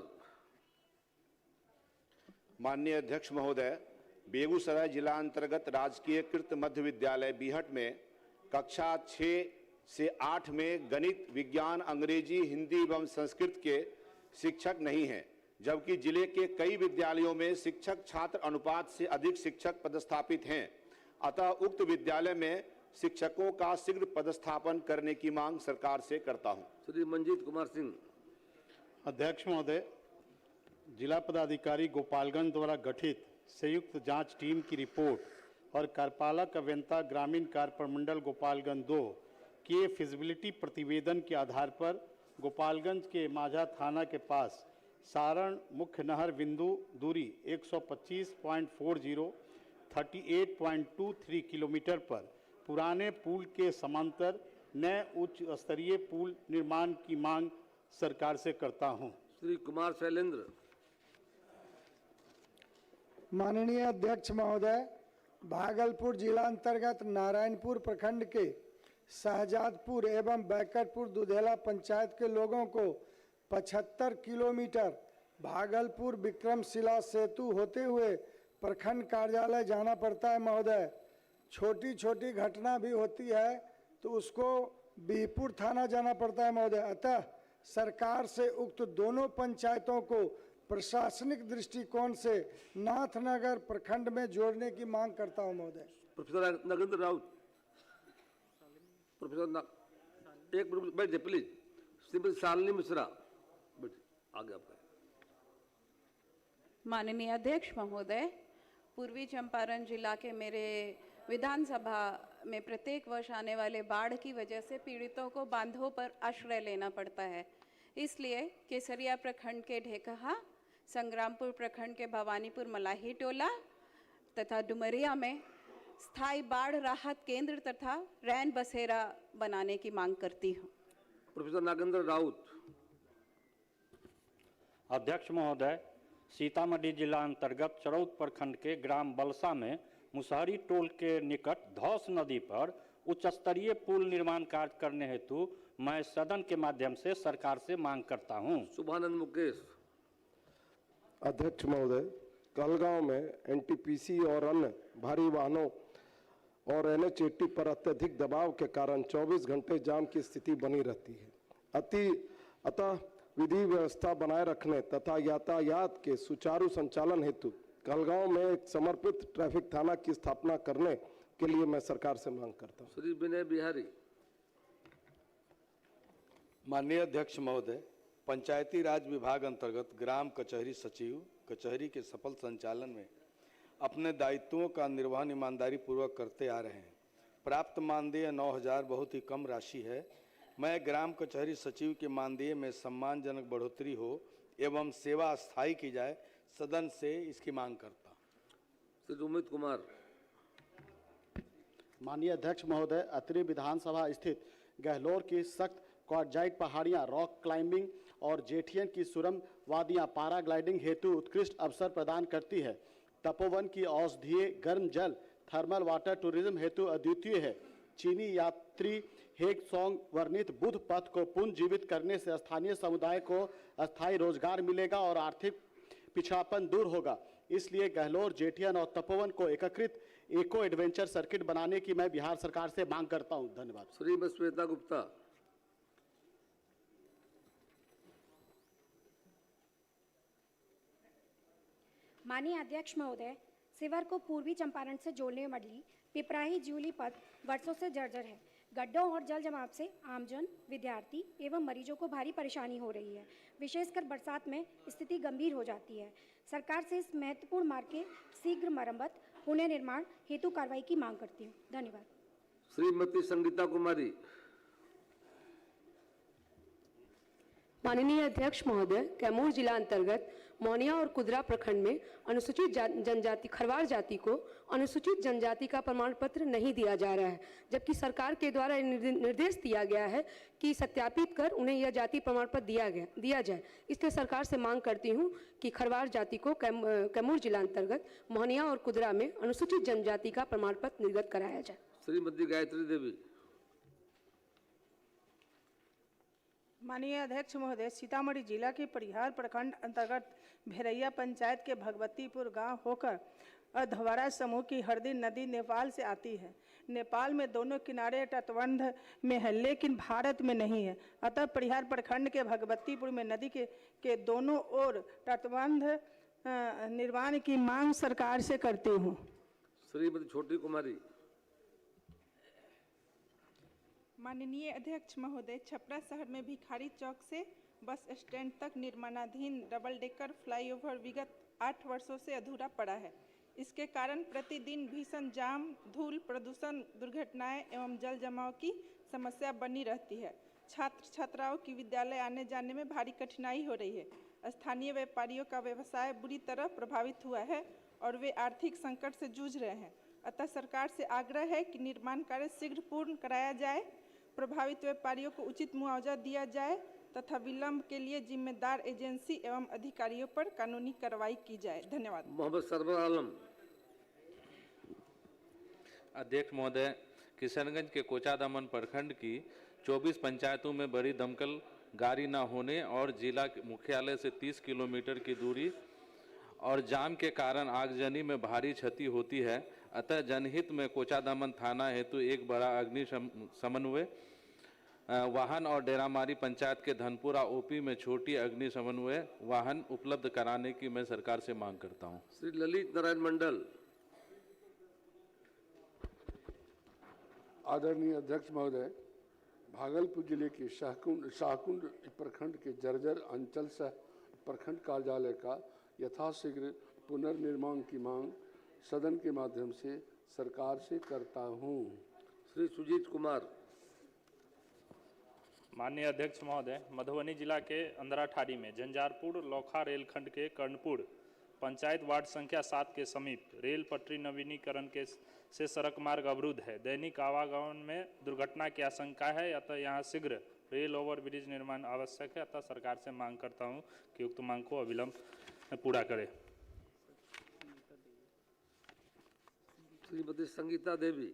माननीय अध्यक्ष महोदय, बेगूसराय जिला अंतर्गत राजकीय कृत मध्य विद्यालय बीहट में कक्षा 6 से 8 में गणित, विज्ञान, अंग्रेजी, हिंदी एवं संस्कृत के शिक्षक नहीं हैं, जबकि जिले के कई विद्यालयों में शिक्षक छात्र अनुपात से अधिक शिक्षक पदस्थापित हैं। अतः उक्त विद्यालय में शिक्षकों का शीघ्र पदस्थापन करने की मांग सरकार से करता हूं। श्री मंजीत कुमार सिंह। अध्यक्ष महोदय, जिला पदाधिकारी गोपालगंज द्वारा गठित संयुक्त जांच टीम की रिपोर्ट और कार्यपालक अभियंता ग्रामीण कार्य प्रमंडल गोपालगंज 2 के फिजिबिलिटी प्रतिवेदन के आधार पर गोपालगंज के माझा थाना के पास सारण मुख्य नहर बिंदु दूरी 125.40 38.23 किलोमीटर पर पुराने पुल के समांतर नए उच्च स्तरीय पुल निर्माण की मांग सरकार से करता हूं। श्री कुमार शैलेंद्र। माननीय अध्यक्ष महोदय, भागलपुर जिला अंतर्गत नारायणपुर प्रखंड के शहजादपुर एवं बैकटपुर दुधेला पंचायत के लोगों को 75 किलोमीटर भागलपुर विक्रमशिला सेतु होते हुए प्रखंड कार्यालय जाना पड़ता है। महोदय, छोटी छोटी घटना भी होती है तो उसको बीहपुर थाना जाना पड़ता है। महोदय, अतः सरकार से उक्त दोनों पंचायतों को प्रशासनिक दृष्टिकोण से नाथनगर प्रखंड में जोड़ने की मांग करता हूं। महोदय। प्रोफेसर नगेंद्र राउत। प्रोफेसर एक मिनट बैठ जाए प्लीज। श्रीमती शालिनी मिश्रा। आगे आपका। माननीय अध्यक्ष महोदय, पूर्वी चंपारण जिला के मेरे विधानसभा में प्रत्येक वर्ष आने वाले बाढ़ की वजह से पीड़ितों को बांधों पर आश्रय लेना पड़ता है। इसलिए केसरिया प्रखंड के ढेकहा, संग्रामपुर प्रखंड के भवानीपुर मलाही टोला तथा डुमरिया में स्थायी बाढ़ राहत केंद्र तथा रैन बसेरा बनाने की मांग करती हूँ। प्रोफेसर नागेंद्र राउत। अध्यक्ष महोदय, सीतामढ़ी जिला अंतर्गत चरौद प्रखंड के ग्राम बलसा में मुसहरी टोल के निकट धौस नदी पर उच्च स्तरीय पुल निर्माण कार्य करने हेतु मैं सदन के माध्यम से सरकार से मांग करता हूं। शुभानंद मुकेश। अध्यक्ष महोदय, कहलगांव में एनटीपीसी और अन्य भारी वाहनों और NH80 पर अत्यधिक दबाव के कारण 24 घंटे जाम की स्थिति बनी रहती है। अतः विधि व्यवस्था बनाए रखने तथा यातायात के सुचारू संचालन हेतु कहलगांव में एक समर्पित ट्रैफिक थाना की स्थापना करने के लिए मैं सरकार से मांग करता हूं। श्री विनय बिहारी। माननीय अध्यक्ष महोदय, पंचायती राज विभाग अंतर्गत ग्राम कचहरी सचिव कचहरी के सफल संचालन में अपने दायित्वों का निर्वहन ईमानदारी पूर्वक करते आ रहे हैं। प्राप्त मानदेय 9,000 बहुत ही कम राशि है। मैं ग्राम कचहरी सचिव के मानदेय में सम्मानजनक बढ़ोतरी हो एवं सेवा स्थायी की जाए, सदन से इसकी मांग करता हूं। श्री उमित कुमार। माननीय अध्यक्ष महोदय, अत्रि विधानसभा स्थित गहलोर की सख्त क्वार्टजाइट पहाड़ियां रॉक क्लाइंबिंग और जेठियन की सुरम वादियां पैराग्लाइडिंग हेतु उत्कृष्ट अवसर प्रदान करती है। तपोवन की औषधीय गर्म जल थर्मल वाटर टूरिज्म हेतु अद्वितीय है। चीनी यात्री हेग सॉन्ग वर्णित बुद्ध पथ को पुनर्जीवित करने से स्थानीय समुदाय को अस्थायी रोजगार मिलेगा और आर्थिक पिछड़ापन दूर होगा। इसलिए गहलोर, जेठियन और तपोवन को एकीकृत इको एडवेंचर सर्किट बनाने की मैं बिहार सरकार से मांग करता हूं। धन्यवाद। श्रीमती श्वेता गुप्ता। माननीय अध्यक्ष महोदय, सिवर को पूर्वी चंपारण से जोड़ने वाली पिपराही ज्यूली पथ वर्षों से जर्जर है। गड्ढों और जल जमाव से आमजन, विद्यार्थी एवं मरीजों को भारी परेशानी हो रही है। विशेषकर बरसात में स्थिति गंभीर हो जाती है। सरकार से इस महत्वपूर्ण मार्ग के शीघ्र मरम्मत, पुनर्निर्माण हेतु कार्रवाई की मांग करती हूँ। धन्यवाद। श्रीमती संगीता कुमारी। माननीय अध्यक्ष महोदय, कैमूर जिला अंतर्गत मोहनिया और कुदरा प्रखंड में अनुसूचित जनजाति खरवार जाति को अनुसूचित जनजाति का प्रमाण पत्र नहीं दिया जा रहा है, जबकि सरकार के द्वारा निर्देश दिया गया है कि सत्यापित कर उन्हें यह जाति प्रमाण पत्र दिया जाए। इसलिए सरकार से मांग करती हूं कि खरवार जाति को कैमूर जिला अंतर्गत मोहनिया और कुदरा में अनुसूचित जनजाति का प्रमाण पत्र निर्गत कराया जाए। श्रीमती गायत्री देवी। माननीय अध्यक्ष महोदय, सीतामढ़ी जिला के परिहार प्रखंड अंतर्गत भेरैया पंचायत के भगवतीपुर गांव होकर अधवारा समूह की हरदी नदी नेपाल से आती है। नेपाल में दोनों किनारे तटबंध में है, लेकिन भारत में नहीं है। अतः परिहार प्रखंड के भगवतीपुर में नदी के दोनों ओर तटबंध निर्माण की मांग सरकार से करती हूँ। श्रीमती छोटी कुमारी। माननीय अध्यक्ष महोदय, छपरा शहर में भिखारी चौक से बस स्टैंड तक निर्माणाधीन डबल डेकर फ्लाईओवर विगत 8 वर्षों से अधूरा पड़ा है। इसके कारण प्रतिदिन भीषण जाम, धूल, प्रदूषण, दुर्घटनाएं एवं जल जमाव की समस्या बनी रहती है। छात्र छात्राओं की विद्यालय आने जाने में भारी कठिनाई हो रही है। स्थानीय व्यापारियों का व्यवसाय बुरी तरह प्रभावित हुआ है और वे आर्थिक संकट से जूझ रहे हैं। अतः सरकार से आग्रह है कि निर्माण कार्य शीघ्र पूर्ण कराया जाए, प्रभावित व्यापारियों को उचित मुआवजा दिया जाए तथा विलंब के लिए जिम्मेदार एजेंसी एवं अधिकारियों पर कानूनी कार्रवाई की जाए। धन्यवाद। मोहम्मद सरवर आलम। अध्यक्ष महोदय, किशनगंज के कोचादामन प्रखंड की 24 पंचायतों में बड़ी दमकल गाड़ी न होने और जिला मुख्यालय से 30 किलोमीटर की दूरी और जाम के कारण आगजनी में भारी क्षति होती है। अतः जनहित में कोचादामन थाना हेतु एक बड़ा अग्नि समन्वय वाहन और डेरामारी पंचायत के धनपुरा ओपी में छोटी अग्नि समन्वय वाहन उपलब्ध कराने की मैं सरकार से मांग करता हूं। श्री ललित नारायण मंडल। आदरणीय अध्यक्ष महोदय, भागलपुर जिले के शाहकुंड प्रखंड के जर्जर अंचल से प्रखंड कार्यालय का यथाशीघ्र पुनर्निर्माण की मांग सदन के माध्यम से सरकार से करता हूं। श्री सुजीत कुमार। माननीय अध्यक्ष महोदय, मधुबनी जिला के अंधराठाड़ी में झंझारपुर लौखा रेलखंड के कर्णपुर पंचायत वार्ड संख्या 7 के समीप रेल पटरी नवीनीकरण से सड़क मार्ग अवरुद्ध है। दैनिक आवागमन में दुर्घटना की आशंका है, अतः यहाँ शीघ्र रेल ओवर ब्रिज निर्माण आवश्यक है। अतः सरकार से मांग करता हूँ कि उक्त मांग को अविलंब पूरा करे। श्रीमती संगीता देवी।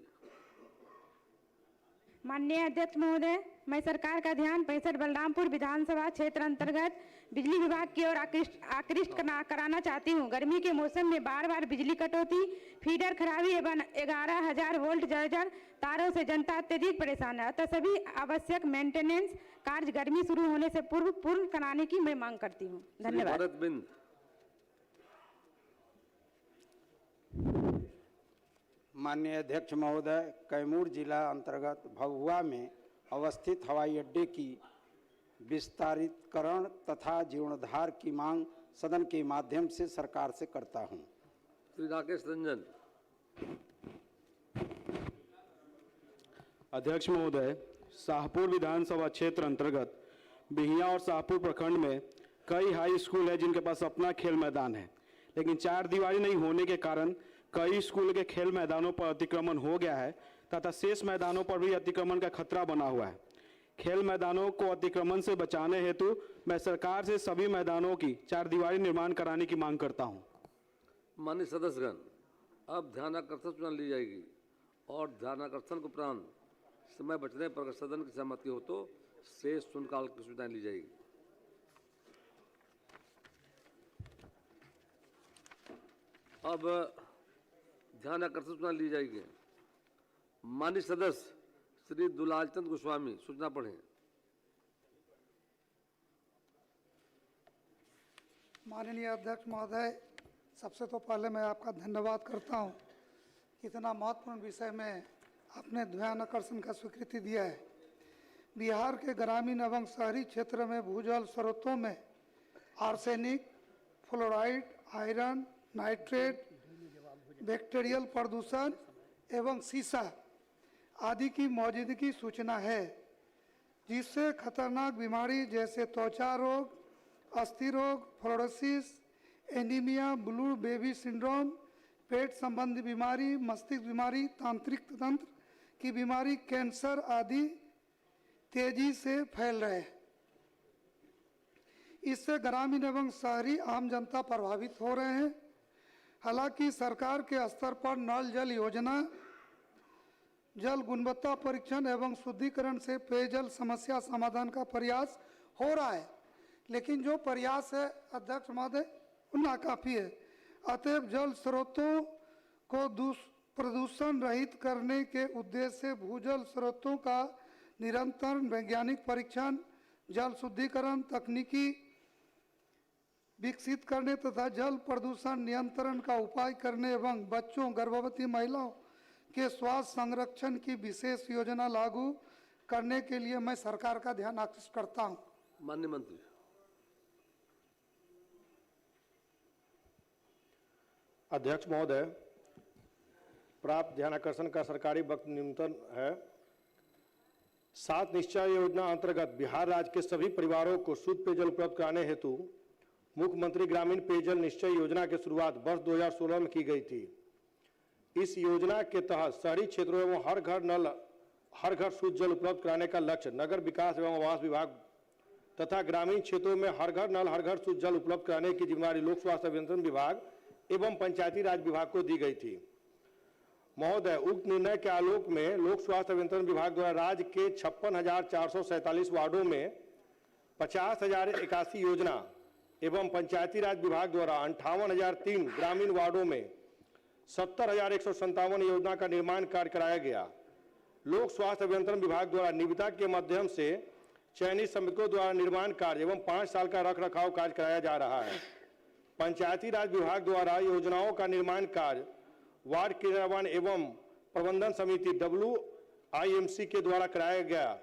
माननीय अध्यक्ष महोदय, मैं सरकार का ध्यान 65 बलरामपुर विधानसभा क्षेत्र अंतर्गत बिजली विभाग की ओर आकृष्ट कराना चाहती हूँ। गर्मी के मौसम में बार बार बिजली कटौती, फीडर खराबी एवं 11,000 वोल्ट जर्जर तारों से जनता अत्यधिक परेशान है। अतः सभी आवश्यक मेंटेनेंस कार्य गर्मी शुरू होने से पूर्व पूर्ण कराने की मैं मांग करती हूँ। धन्यवाद। माननीय अध्यक्ष महोदय, कैमूर जिला अंतर्गत भभुआ में अवस्थित हवाई अड्डे की विस्तारीकरण तथा जीर्णोद्धार की मांग सदन के माध्यम से सरकार से करता हूं। श्री राकेश रंजन। अध्यक्ष महोदय, शाहपुर विधानसभा क्षेत्र अंतर्गत बिहिया और शाहपुर प्रखंड में कई हाई स्कूल है जिनके पास अपना खेल मैदान है, लेकिन चार दीवारी नहीं होने के कारण कई स्कूल के खेल मैदानों पर अतिक्रमण हो गया है तथा शेष मैदानों पर भी अतिक्रमण का खतरा बना हुआ है। खेल मैदानों को अतिक्रमण से बचाने हेतु मैं सरकार से सभी मैदानों की चार दीवारी निर्माण कराने की मांग करता हूं। माननीय सदस्यगण, अब ध्यानाकर्षण सूचना ली जाएगी और ध्यानाकर्षण के उपरांत समय बचने पर अगर सदन की सहमति हो तो शेष शून्यकाल की सूचना ली जाएगी। अब ध्यानाकर्षण सूचना ली जाएगी। माननीय सदस्य श्री दुलालचंद गोस्वामी सूचना पढ़ें। माननीय अध्यक्ष महोदय, सबसे तो पहले मैं आपका धन्यवाद करता हूं कि इतना महत्वपूर्ण विषय में आपने ध्यान आकर्षण का स्वीकृति दिया है। बिहार के ग्रामीण एवं शहरी क्षेत्र में भूजल स्रोतों में arsenic, fluoride, iron, nitrate, bacterial प्रदूषण एवं सीसा आदि की मौजूदगी सूचना है, जिससे खतरनाक बीमारी जैसे त्वचा रोग, अस्थि रोग, fluorosis, anaemia, blue baby syndrome, पेट संबंधी बीमारी, मस्तिष्क बीमारी, तांत्रिक तंत्र की बीमारी, कैंसर आदि तेजी से फैल रहे हैं। इससे ग्रामीण एवं शहरी आम जनता प्रभावित हो रहे हैं। हालांकि सरकार के स्तर पर नल जल योजना, जल गुणवत्ता परीक्षण एवं शुद्धिकरण से पेयजल समस्या समाधान का प्रयास हो रहा है, लेकिन जो प्रयास है अध्यक्ष महोदय नाकाफी है। अतएव जल स्रोतों को प्रदूषण रहित करने के उद्देश्य से भूजल स्रोतों का निरंतर वैज्ञानिक परीक्षण, जल शुद्धिकरण तकनीकी विकसित करने तथा जल प्रदूषण नियंत्रण का उपाय करने एवं बच्चों, गर्भवती महिलाओं के स्वास्थ्य संरक्षण की विशेष योजना लागू करने के लिए मैं सरकार का ध्यान आकर्षित करता हूं। माननीय मंत्री। अध्यक्ष महोदय, प्राप्त ध्यानाकर्षण का सरकारी वक्त निम्नतम है। 7 निश्चय योजना अंतर्गत बिहार राज्य के सभी परिवारों को शुद्ध पेयजल उपलब्ध कराने हेतु मुख्यमंत्री ग्रामीण पेयजल निश्चय योजना की शुरुआत वर्ष 2016 में की गई थी। इस योजना के तहत शहरी क्षेत्रों एवं हर घर शुद्ध जल उपलब्ध कराने का लक्ष्य नगर विकास एवं आवास विभाग तथा ग्रामीण क्षेत्रों में हर घर नल हर घर शुद्ध जल उपलब्ध कराने की जिम्मेदारी लोक स्वास्थ्य अभियंत्रण विभाग एवं पंचायती राज विभाग को दी गई थी। महोदय, उक्त निर्णय के आलोक में लोक स्वास्थ्य अभियंत्रण विभाग द्वारा राज्य के 56,447 वार्डों में 50,081 योजना एवं पंचायती राज विभाग द्वारा 58,003 ग्रामीण वार्डों में 70,157 योजना का निर्माण कार्य कराया गया। लोक स्वास्थ्य अभियंत्रण विभाग द्वारा निविदा के माध्यम से चयनित श्रमिकों द्वारा निर्माण कार्य एवं 5 साल का रख रखाव कार्य कराया जा रहा है। पंचायती राज विभाग द्वारा योजनाओं का निर्माण कार्य वार्ड क्रियान्वयन एवं प्रबंधन समिति WIMC के द्वारा कराया गया।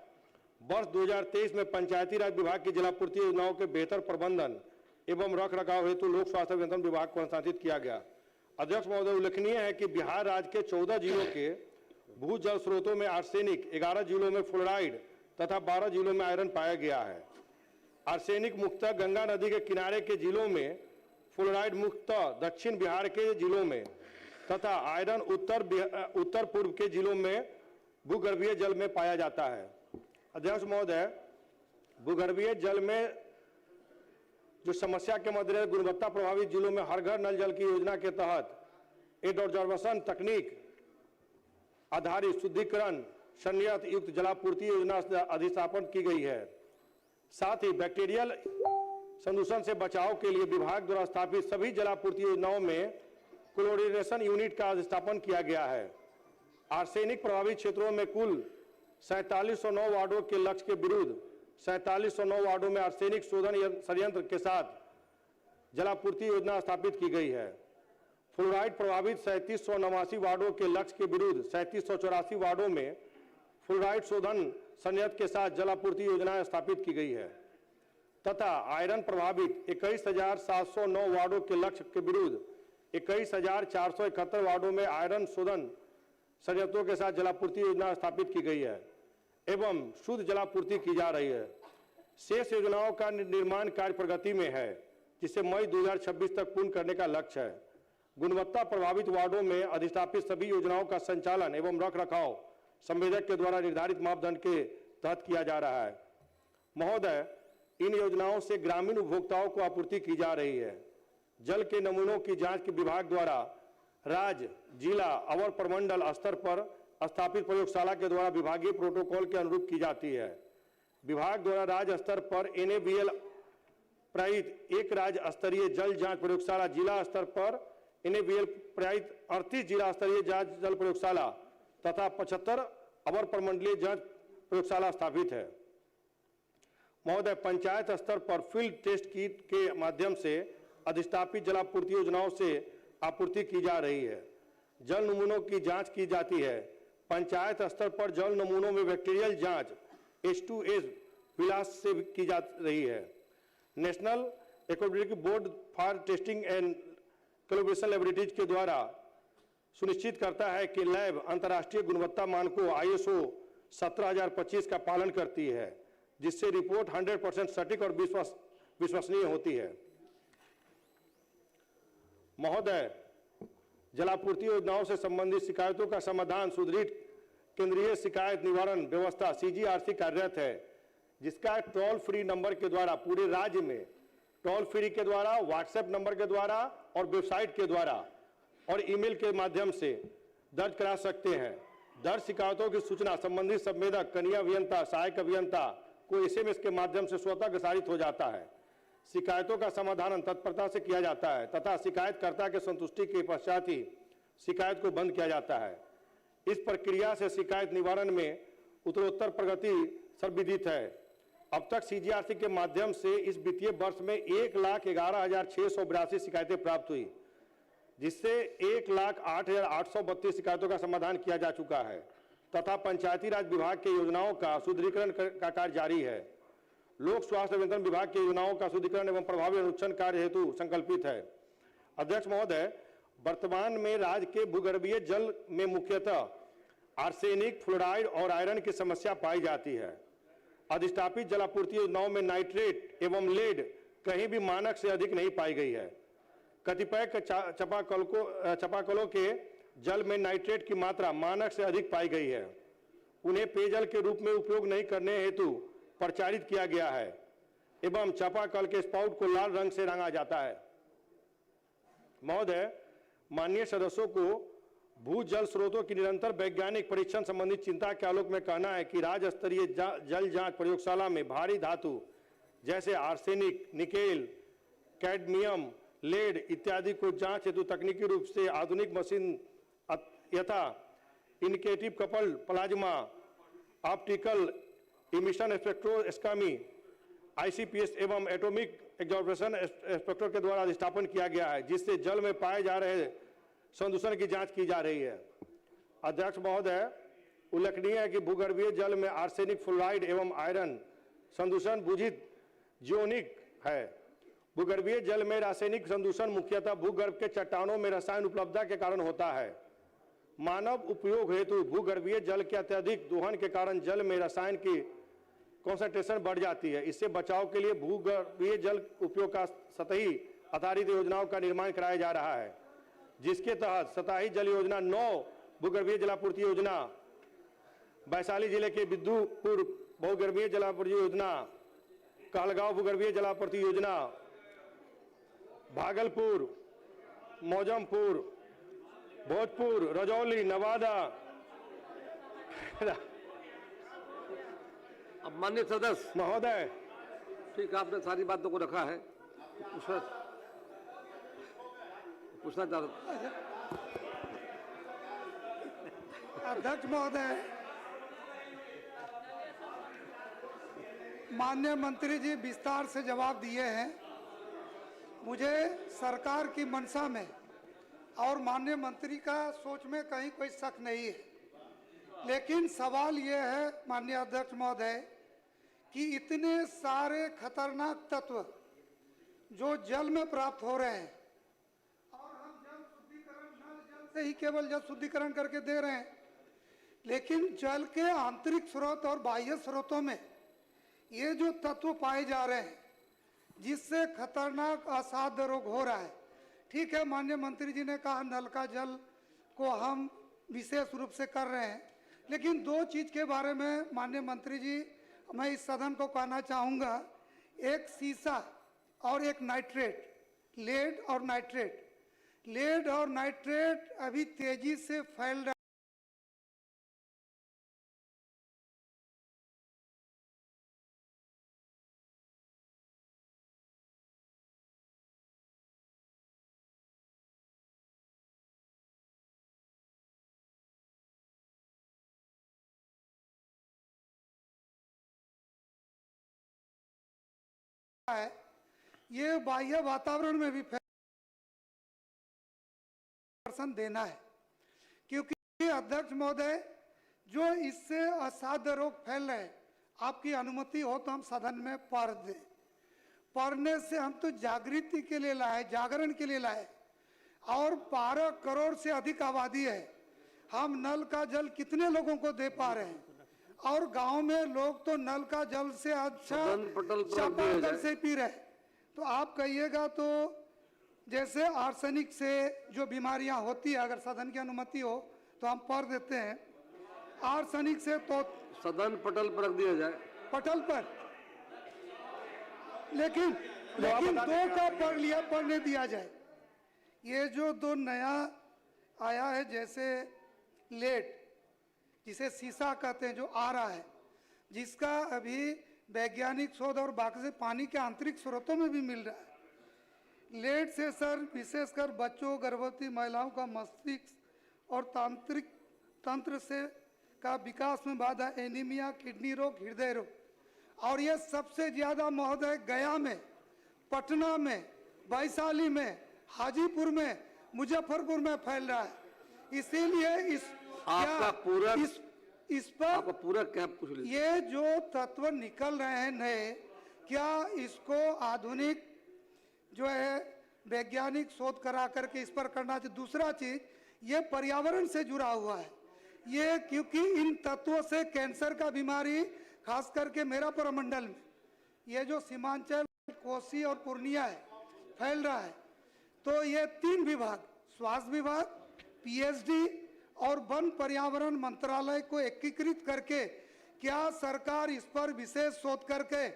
वर्ष 2023 में पंचायती राज विभाग की जलापूर्ति योजनाओं के बेहतर प्रबंधन एवं रख रखाव हेतु लोक स्वास्थ्य अभियंत्रण विभाग को हस्तांतरित किया गया। अध्यक्ष महोदय, उल्लेखनीय है कि बिहार राज्य के 14 जिलों के भू जल स्रोतों में आर्सेनिक, 11 जिलों में फ्लोराइड तथा 12 जिलों में आयरन पाया गया है। आर्सेनिक मुक्तः गंगा नदी के किनारे के जिलों में, फ्लोराइड मुक्तः दक्षिण बिहार के जिलों में तथा आयरन उत्तर पूर्व के जिलों में भूगर्भीय जल में पाया जाता है। अध्यक्ष महोदय, भूगर्भीय जल में जो समस्या के मद्देनजर गुणवत्ता प्रभावित जिलों में हर घर नल जल की योजना के तहत एडोर्जर्वेशन तकनीक आधारित शुद्धिकरण संयंत्र युक्त जलापूर्ति योजना अधिस्थापन की गई है। साथ ही बैक्टीरियल संदूषण से बचाव के लिए विभाग द्वारा स्थापित सभी जलापूर्ति योजनाओं में क्लोरिनेशन यूनिट का अधिस्थापन किया गया है। आर्सेनिक प्रभावित क्षेत्रों में कुल 4709 वार्डों के लक्ष्य के विरुद्ध 4709 वार्डों में आर्सेनिक शोधन संयंत्र के साथ जलापूर्ति योजना स्थापित की गई है। फ्लोराइड प्रभावित 3789 वार्डों के लक्ष्य के विरुद्ध 3784 वार्डों में फ्लोराइड शोधन संयंत्र के साथ जलापूर्ति योजना स्थापित की गई है तथा आयरन प्रभावित 21709 वार्डों के लक्ष्य के विरुद्ध 21471 वार्डों में आयरन शोधन संयंत्रों के साथ जलापूर्ति योजना स्थापित की गई है एवं शुद्ध जलापूर्ति की जा रही है। शेष योजनाओं का निर्माण कार्य प्रगति में है, जिसे मई 2026 तक पूर्ण करने का लक्ष्य है। गुणवत्ता प्रभावित वार्डों में अधिस्थापित सभी योजनाओं का संचालन एवं रख रखाव संवेदक के द्वारा निर्धारित मापदंड के तहत किया जा रहा है। महोदय, इन योजनाओं से ग्रामीण उपभोक्ताओं को आपूर्ति की जा रही है। जल के नमूनों की जांच के विभाग द्वारा राज्य, जिला अवर प्रमंडल स्तर पर स्थापित प्रयोगशाला के द्वारा विभागीय प्रोटोकॉल के अनुरूप की जाती है। विभाग द्वारा राज्य स्तर पर NABL प्रायित एक राज्य स्तरीय जल जांच प्रयोगशाला, जिला स्तर पर NABL प्रायित 38 जिला स्तरीय जांच जल प्रयोगशाला तथा 75 अवर प्रमंडलीय जांच प्रयोगशाला स्थापित है। महोदय, पंचायत स्तर पर फील्ड टेस्ट किट के माध्यम से अधिस्थापित जलापूर्ति योजनाओं से आपूर्ति की जा रही है। जल नमूनों की जांच की जाती है। पंचायत स्तर पर जल नमूनों में बैक्टीरियल जांच H2S विलास से की जा रही है। National accreditation board for testing and calibration laboratories के द्वारा सुनिश्चित करता है कि लैब अंतर्राष्ट्रीय गुणवत्ता मानकों ISO 17025 का पालन करती है, जिससे रिपोर्ट 100% सटीक और विश्वसनीय होती है। महोदय, जलापूर्ति योजनाओं से संबंधित शिकायतों का समाधान सुदृढ़ केंद्रीय शिकायत निवारण व्यवस्था CGRC कार्यरत है, जिसका टोल फ्री नंबर के द्वारा पूरे राज्य में टोल फ्री के द्वारा, व्हाट्सएप नंबर के द्वारा और वेबसाइट के द्वारा और ईमेल के माध्यम से दर्ज करा सकते हैं। दर्ज शिकायतों की सूचना संबंधित संवेदक, कनीय अभियंता, सहायक अभियंता को SMS के माध्यम से स्वतः प्रसारित हो जाता है। शिकायतों का समाधान तत्परता से किया जाता है तथा शिकायतकर्ता के संतुष्टि के पश्चात ही शिकायत को बंद किया जाता है। इस प्रक्रिया से शिकायत निवारण में उत्तरोत्तर प्रगति सर्वविदित है। अब तक CGRC के माध्यम से इस वित्तीय वर्ष में 1,11,682 शिकायतें प्राप्त हुई, जिससे 1,08,832 शिकायतों का समाधान किया जा चुका है तथा पंचायती राज विभाग के योजनाओं का सुदृढ़ीकरण का कार्य जारी है। लोक स्वास्थ्य अभियंत्रण विभाग की योजनाओं का शुद्धिकरण एवं प्रभावी अनुच्छन कार्य हेतु संकल्पित है। अध्यक्ष महोदय, वर्तमान में राज्य के भूगर्भीय जल में मुख्यतः आर्सेनिक, फ्लोराइड और आयरन की समस्या पाई जाती है। अधिस्थापित जलापूर्ति योजनाओं में नाइट्रेट एवं लेड कहीं भी मानक से अधिक नहीं पाई गई है। कतिपय चापाकलों के जल में नाइट्रेट की मात्रा मानक से अधिक पाई गई है। उन्हें पेयजल के रूप में उपयोग नहीं करने हेतु प्रचारित किया गया है एवं चापाकल के स्पाउट को लाल रंग से रंगा जाता है। महोदय, माननीय सदस्यों को भू जल स्रोतों की निरंतर वैज्ञानिक परीक्षण संबंधी चिंता के आलोक में कहना है कि राज्य स्तरीय जल जांच प्रयोगशाला में भारी धातु जैसे आर्सेनिक, निकेल, कैडमियम, लेड इत्यादि को जांच हेतु तकनीकी रूप से आधुनिक मशीन यथा inductive couple plasma, optical emission spectroscopy, ICPS एवं एटॉमिक एब्जॉर्प्शन स्पेक्ट्रो के द्वारा अधिस्थापन किया गया है, जिससे जल में पाए जा रहे संदूषण की जांच की जा रही है। अध्यक्ष महोदय, उल्लेखनीय है कि भूगर्भीय जल में आर्सेनिक, फ्लोराइड एवं आयरन संदूषण बुझित जियोनिक है भूगर्भीय जल में रासायनिक संदूषण मुख्यतः भूगर्भ के चट्टानों में रसायन उपलब्धता के कारण होता है। मानव उपयोग हेतु भूगर्भीय जल के अत्यधिक दोहन के कारण जल में रसायन की कॉन्सेंट्रेशन बढ़ जाती है। इससे बचाव के लिए भूगर्भीय जल उपयोग का सतही आधारित योजनाओं का निर्माण कराया जा रहा है, जिसके तहत सतही जल योजना 9 भूगर्भीय जलापूर्ति योजना, वैशाली जिले के विद्युपुर भूगर्भीय जलापूर्ति योजना, कहलगांव भूगर्भीय जलापूर्ति योजना, भागलपुर, मौजमपुर, भोजपुर, रजौली, नवादा। अब माननीय सदस्य महोदय, ठीक है, आपने सारी बातों को रखा है। पूछना चाह अध्यक्ष महोदय, माननीय मंत्री जी विस्तार से जवाब दिए हैं। मुझे सरकार की मंशा में और माननीय मंत्री का सोच में कहीं कोई शक नहीं है, लेकिन सवाल ये है माननीय अध्यक्ष महोदय कि इतने सारे खतरनाक तत्व जो जल में प्राप्त हो रहे हैं और हम जल शुद्धिकरण नल जल से ही केवल जल शुद्धिकरण करके दे रहे हैं, लेकिन जल के आंतरिक स्रोत और बाह्य स्रोतों में ये जो तत्व पाए जा रहे हैं जिससे खतरनाक असाध्य रोग हो रहा है। ठीक है, माननीय मंत्री जी ने कहा नल का जल को हम विशेष रूप से कर रहे हैं, लेकिन दो चीज के बारे में माननीय मंत्री जी मैं इस सदन को कहना चाहूँगा। एक सीसा और एक नाइट्रेट, लेड और नाइट्रेट। लेड और नाइट्रेट अभी तेजी से फैल रहा है, ये बाह्य वातावरण में भी देना है, क्योंकि अध्यक्ष महोदय जो इससे असाध्य रोग फैल रहे हैं, आपकी अनुमति हो तो हम सदन में पढ़ दें। पढ़ने से हम तो जागृति के लिए लाए, जागरण के लिए लाए, और 12 करोड़ से अधिक आबादी है। हम नल का जल कितने लोगों को दे पा रहे हैं, और गांव में लोग तो नल का जल से अच्छा चापाकल से पी रहे। तो आप कहिएगा तो जैसे आर्सेनिक से जो बीमारियां होती है, अगर सदन की अनुमति हो तो हम पढ़ देते हैं। आर्सेनिक से तो सदन पटल पर रख दिया जाए, पटल पर, लेकिन दो का पढ़ लिया, पढ़ने दिया जाए। ये जो दो नया आया है जैसे लेड, जिसे सीसा कहते हैं, जो आ रहा है, जिसका अभी वैज्ञानिक शोध और बाकी से पानी के आंतरिक स्रोतों में भी मिल रहा है। लेड से सर विशेषकर बच्चों, गर्भवती महिलाओं का मस्तिष्क और तांत्रिक तंत्र से का विकास में बाधा, एनीमिया, किडनी रोग, हृदय रोग, और ये सबसे ज्यादा महोदय गया में, पटना में, वैशाली में, हाजीपुर में, मुजफ्फरपुर में फैल रहा है। इसीलिए आपका पूरा इस पर पूरा क्या पूछ लीजिए। ये जो तत्व निकल रहे हैं नए, क्या इसको आधुनिक जो है वैज्ञानिक शोध करा करके इस पर करना चाहिए। दूसरा चीज, ये पर्यावरण से जुड़ा हुआ है ये, क्योंकि इन तत्वों से कैंसर का बीमारी खास करके मेरा प्रमंडल में, ये जो सीमांचल, कोसी और पूर्णिया है, फैल रहा है। तो ये 3 विभाग, स्वास्थ्य विभाग, पीएचडी और वन पर्यावरण मंत्रालय को एकीकृत करके क्या सरकार इस पर विशेष शोध करके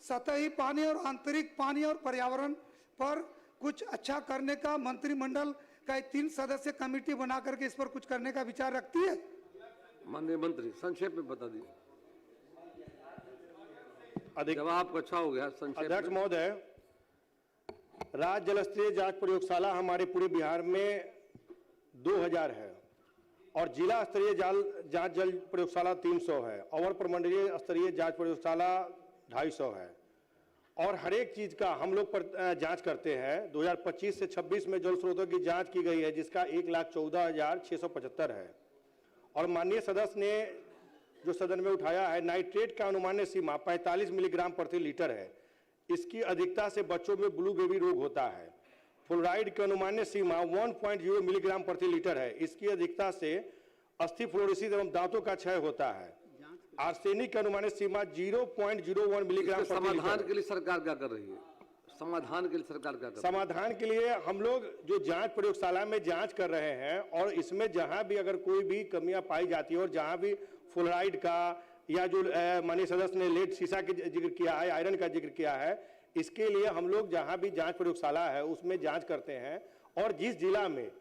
सतही पानी और आंतरिक पानी और पर्यावरण पर कुछ अच्छा करने का मंत्रिमंडल का 3 सदस्य कमेटी बना करके इस पर कुछ करने का विचार रखती है। माननीय मंत्री संक्षेप में बता दीजिए। जवाब अच्छा हो गया। अध्यक्ष महोदय, राज्य जल स्तरीय जांच प्रयोगशाला हमारे पूरे बिहार में 2000 है और जिला स्तरीय जांच जल प्रयोगशाला 300 है और प्रमंडलीय स्तरीय जांच प्रयोगशाला 250 है। और हर एक चीज का हम लोग जांच करते हैं। 2025 से 26 में जल स्रोतों की जांच की गई है, जिसका 1,14,675 है। और माननीय सदस्य ने जो सदन में उठाया है, नाइट्रेट का अनुमान्य सीमा 45 मिलीग्राम प्रति लीटर है। इसकी अधिकता से बच्चों में ब्लू बेबी रोग होता है। फ्लोराइड की अनुमान्य सीमा 1.0 मिलीग्राम प्रति लीटर है। इसकी अधिकता से अस्थि फ्लोरोसिस एवं दांतों का क्षय होता है। आर्सेनिक की अनुमानित सीमा 0.01 मिलीग्राम प्रति लीटर। समाधान के लिए सरकार क्या कर रही है? समाधान के लिए सरकार क्या कर रही है? समाधान के लिए हम लोग जो जांच प्रयोगशाला में जांच कर रहे हैं और इसमें जहां भी अगर कोई भी कमियां पाई जाती है और जहां भी फ्लोराइड का या जो माननीय सदस्य ने लेड सीसा का जिक्र किया है, आयरन का जिक्र किया है, इसके लिए हम लोग जहां भी जांच प्रयोगशाला है उसमें जांच करते हैं। और जिस जिला में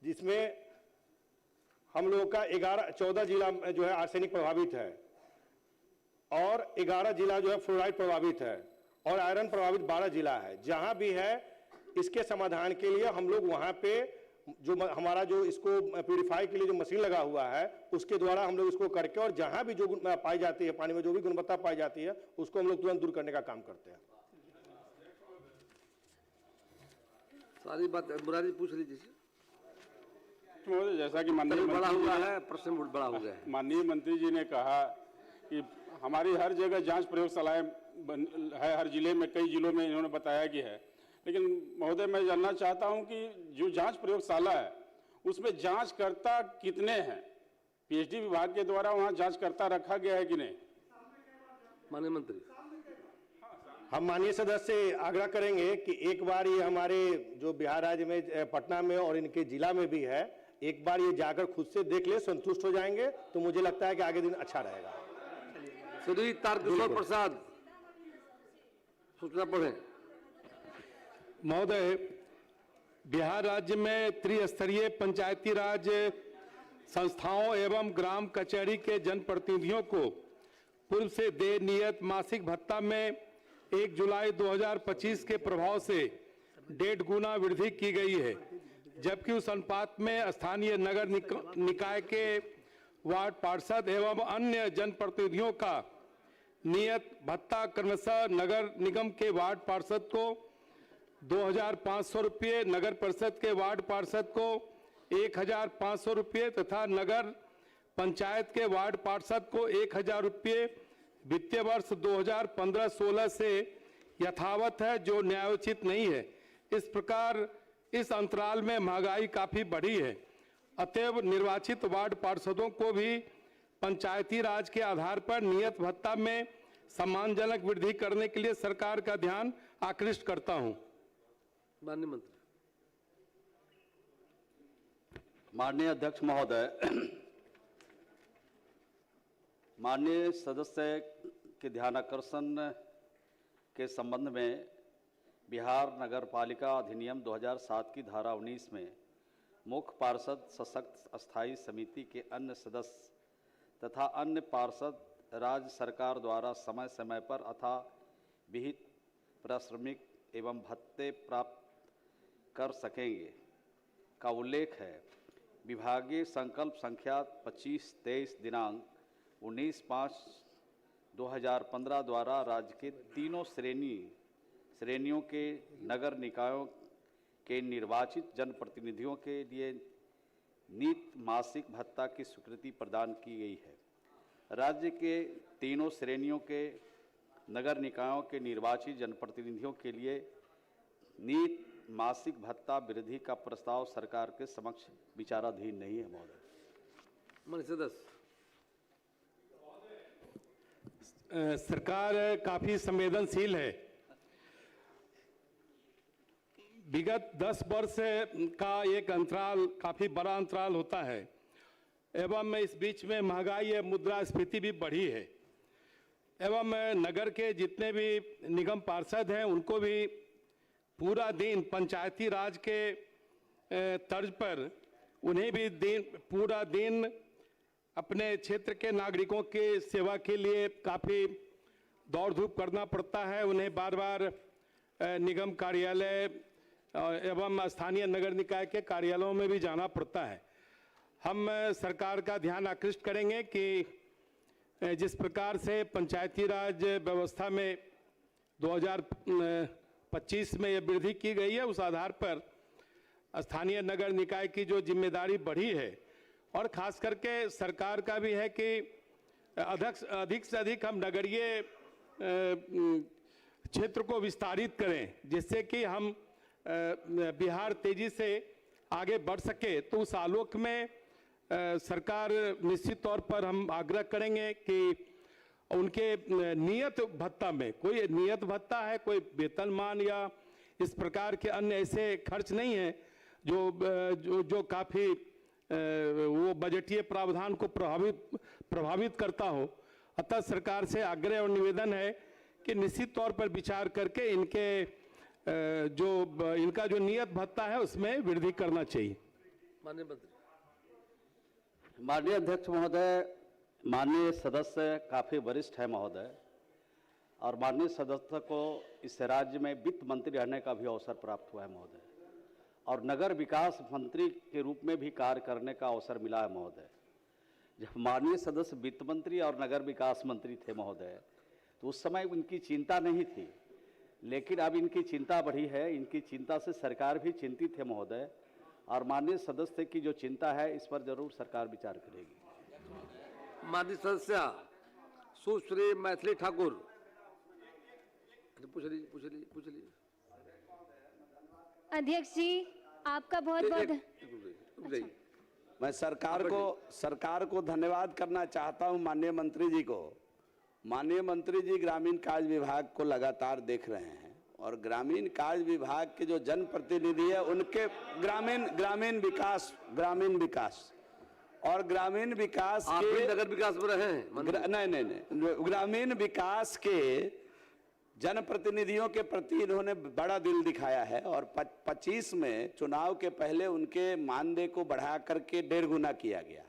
जिसमें हम लोगों का 14 जिला जो है आर्सेनिक प्रभावित है और 11 जिला जो है फ्लोराइड प्रभावित है और आयरन प्रभावित 12 जिला है, जहां भी है इसके समाधान के लिए हम लोग वहां पे जो हमारा जो इसको प्यूरिफाई के लिए जो मशीन लगा हुआ है उसके द्वारा हम लोग इसको करके और जहां भी जो पाई जाती है पानी में जो भी गुणवत्ता पाई जाती है उसको हम लोग तुरंत दूर करने का काम करते हैं। सारी बात मुरारी पूछ लीजिए। जैसा कि माननीय बड़ा हुआ है, प्रश्न बड़ा हो गया है। माननीय मंत्री जी ने कहा कि हमारी हर जगह जांच प्रयोगशालाएं है, हर जिले में, कई जिलों में इन्होंने बताया कि है। लेकिन महोदय मैं जानना चाहता हूं कि जो जांच प्रयोगशाला है उसमें जांचकर्ता कितने हैं? पीएचडी विभाग के द्वारा वहां जांचकर्ता रखा गया है कि नहीं? माननीय मंत्री, हम माननीय सदस्य से आग्रह करेंगे कि एक बार ये हमारे जो बिहार राज्य में पटना में और इनके जिला में भी है, एक बार ये जाकर खुद से देख ले, संतुष्ट हो जाएंगे तो मुझे लगता है कि आगे दिन अच्छा रहेगा। श्री तारकिशोर प्रसाद सूचना पढ़ें। महोदय, बिहार राज्य में त्रिस्तरीय पंचायती राज संस्थाओं एवं ग्राम कचहरी के जनप्रतिनिधियों को पूर्व से देय नियत मासिक भत्ता में 1 जुलाई 2025 के प्रभाव से 1.5 गुना वृद्धि की गई है, जबकि उस अनुपात में स्थानीय नगर निकाय के वार्ड पार्षद एवं अन्य जनप्रतिनिधियों का नियत भत्ता क्रमशः नगर निगम के वार्ड पार्षद को 2,500 रुपये, नगर परिषद के वार्ड पार्षद को 1,500 रुपये तथा नगर पंचायत के वार्ड पार्षद को 1,000 रुपये वित्तीय वर्ष 2015-16 से यथावत है, जो न्यायोचित नहीं है। इस प्रकार इस अंतराल में महंगाई काफी बढ़ी है। अतएव निर्वाचित वार्ड पार्षदों को भी पंचायती राज के आधार पर नियत भत्ता में सम्मानजनक वृद्धि करने के लिए सरकार का ध्यान आकृष्ट करता हूं। माननीय मंत्री। माननीय अध्यक्ष महोदय, माननीय सदस्य के ध्यानाकर्षण के संबंध में बिहार नगर पालिका अधिनियम 2007 की धारा 19 में मुख्य पार्षद सशक्त अस्थायी समिति के अन्य सदस्य तथा अन्य पार्षद राज्य सरकार द्वारा समय समय पर अथा विहित पारिश्रमिक एवं भत्ते प्राप्त कर सकेंगे का उल्लेख है। विभागीय संकल्प संख्या 25-23 दिनांक 19/5/2015 द्वारा राज्य के तीनों श्रेणियों के नगर निकायों के निर्वाचित जनप्रतिनिधियों के लिए नियत मासिक भत्ता की स्वीकृति प्रदान की गई है। राज्य के तीनों श्रेणियों के नगर निकायों के निर्वाचित जनप्रतिनिधियों के लिए नियत मासिक भत्ता वृद्धि का प्रस्ताव सरकार के समक्ष विचाराधीन नहीं है। महोदय, सदस्य, सरकार काफी संवेदनशील है। विगत 10 वर्ष का एक अंतराल, काफी बड़ा अंतराल होता है एवं इस बीच में महंगाई या मुद्रास्फीति भी बढ़ी है एवं नगर के जितने भी निगम पार्षद हैं उनको भी पूरा दिन पंचायती राज के तर्ज पर उन्हें भी पूरा दिन अपने क्षेत्र के नागरिकों के सेवा के लिए काफ़ी दौड़ धूप करना पड़ता है। उन्हें बार बार निगम कार्यालय एवं स्थानीय नगर निकाय के कार्यालयों में भी जाना पड़ता है। हम सरकार का ध्यान आकृष्ट करेंगे कि जिस प्रकार से पंचायती राज व्यवस्था में 2025 में ये वृद्धि की गई है, उस आधार पर स्थानीय नगर निकाय की जो जिम्मेदारी बढ़ी है और खास करके सरकार का भी है कि अधिक से अधिक हम नगरीय क्षेत्र को विस्तारित करें, जिससे कि हम बिहार तेजी से आगे बढ़ सके। तो उस आलोक में सरकार निश्चित तौर पर हम आग्रह करेंगे कि उनके नियत भत्ता में, कोई नियत भत्ता है, कोई वेतनमान या इस प्रकार के अन्य ऐसे खर्च नहीं है जो काफ़ी वो बजटीय प्रावधान को प्रभावित करता हो। अतः सरकार से आग्रह और निवेदन है कि निश्चित तौर पर विचार करके इनका जो नियत भत्ता है उसमें वृद्धि करना चाहिए। माननीय मंत्री। माननीय अध्यक्ष महोदय, माननीय सदस्य काफ़ी वरिष्ठ है महोदय, और माननीय सदस्य को इस राज्य में वित्त मंत्री रहने का भी अवसर प्राप्त हुआ है महोदय, और नगर विकास मंत्री के रूप में भी कार्य करने का अवसर मिला है महोदय। जब माननीय सदस्य वित्त मंत्री और नगर विकास मंत्री थे महोदय, तो उस समय इनकी चिंता नहीं थी, लेकिन अब इनकी चिंता बढ़ी है। इनकी चिंता से सरकार भी चिंतित है महोदय, और माननीय सदस्य की जो चिंता है इस पर जरूर सरकार विचार करेगी। माननीय सदस्य सुश्री मैथिली ठाकुर, पूछ लीजिए। अध्यक्ष जी, आपका बहुत बहुत मैं सरकार को धन्यवाद करना चाहता हूं। माननीय मंत्री जी को, माननीय मंत्री जी ग्रामीण कार्य विभाग को लगातार देख रहे हैं, और ग्रामीण कार्य विभाग के जो जनप्रतिनिधि है उनके ग्रामीण विकास और ग्रामीण विकास के नगर विकास में रहे हैं। नहीं, ग्रामीण विकास के जनप्रतिनिधियों के प्रति इन्होंने बड़ा दिल दिखाया है, और 25 में चुनाव के पहले उनके मानदेय को बढ़ा करके 1.5 गुना किया गया।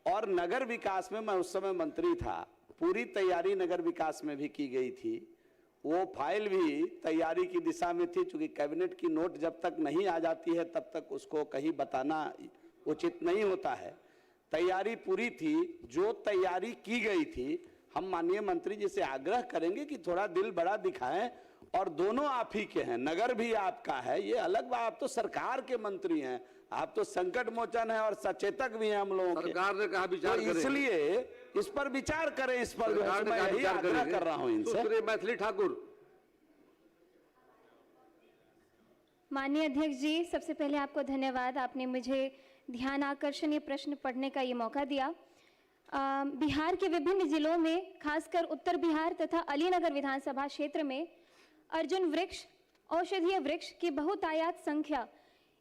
और नगर विकास में मैं उस समय मंत्री था, पूरी तैयारी नगर विकास में भी की गई थी। वो फाइल भी तैयारी की दिशा में थी, चूंकि कैबिनेट की नोट जब तक नहीं आ जाती है तब तक उसको कहीं बताना उचित नहीं होता है। तैयारी पूरी थी, जो तैयारी की गई थी। हम माननीय मंत्री जी से आग्रह करेंगे कि थोड़ा दिल बड़ा दिखाएं, और दोनों आप ही के हैं, नगर भी आपका है, ये अलग बात। आप तो सरकार के मंत्री हैं, आप तो संकट मोचन है और सचेतक भी हैं हम लोगों के। सरकार ने कहा विचार तो इसलिए इस पर विचार करें, इस पर मैं यही आग्रह कर रहा हूं इनसे। मैथिली ठाकुर। माननीय अध्यक्ष जी, सबसे पहले आपको धन्यवाद, आपने मुझे ध्यान आकर्षणीय प्रश्न पढ़ने का ये मौका दिया। बिहार के विभिन्न जिलों में, खासकर उत्तर बिहार तथा अलीनगर विधानसभा क्षेत्र में अर्जुन वृक्ष, औषधीय वृक्ष की बहुतायत संख्या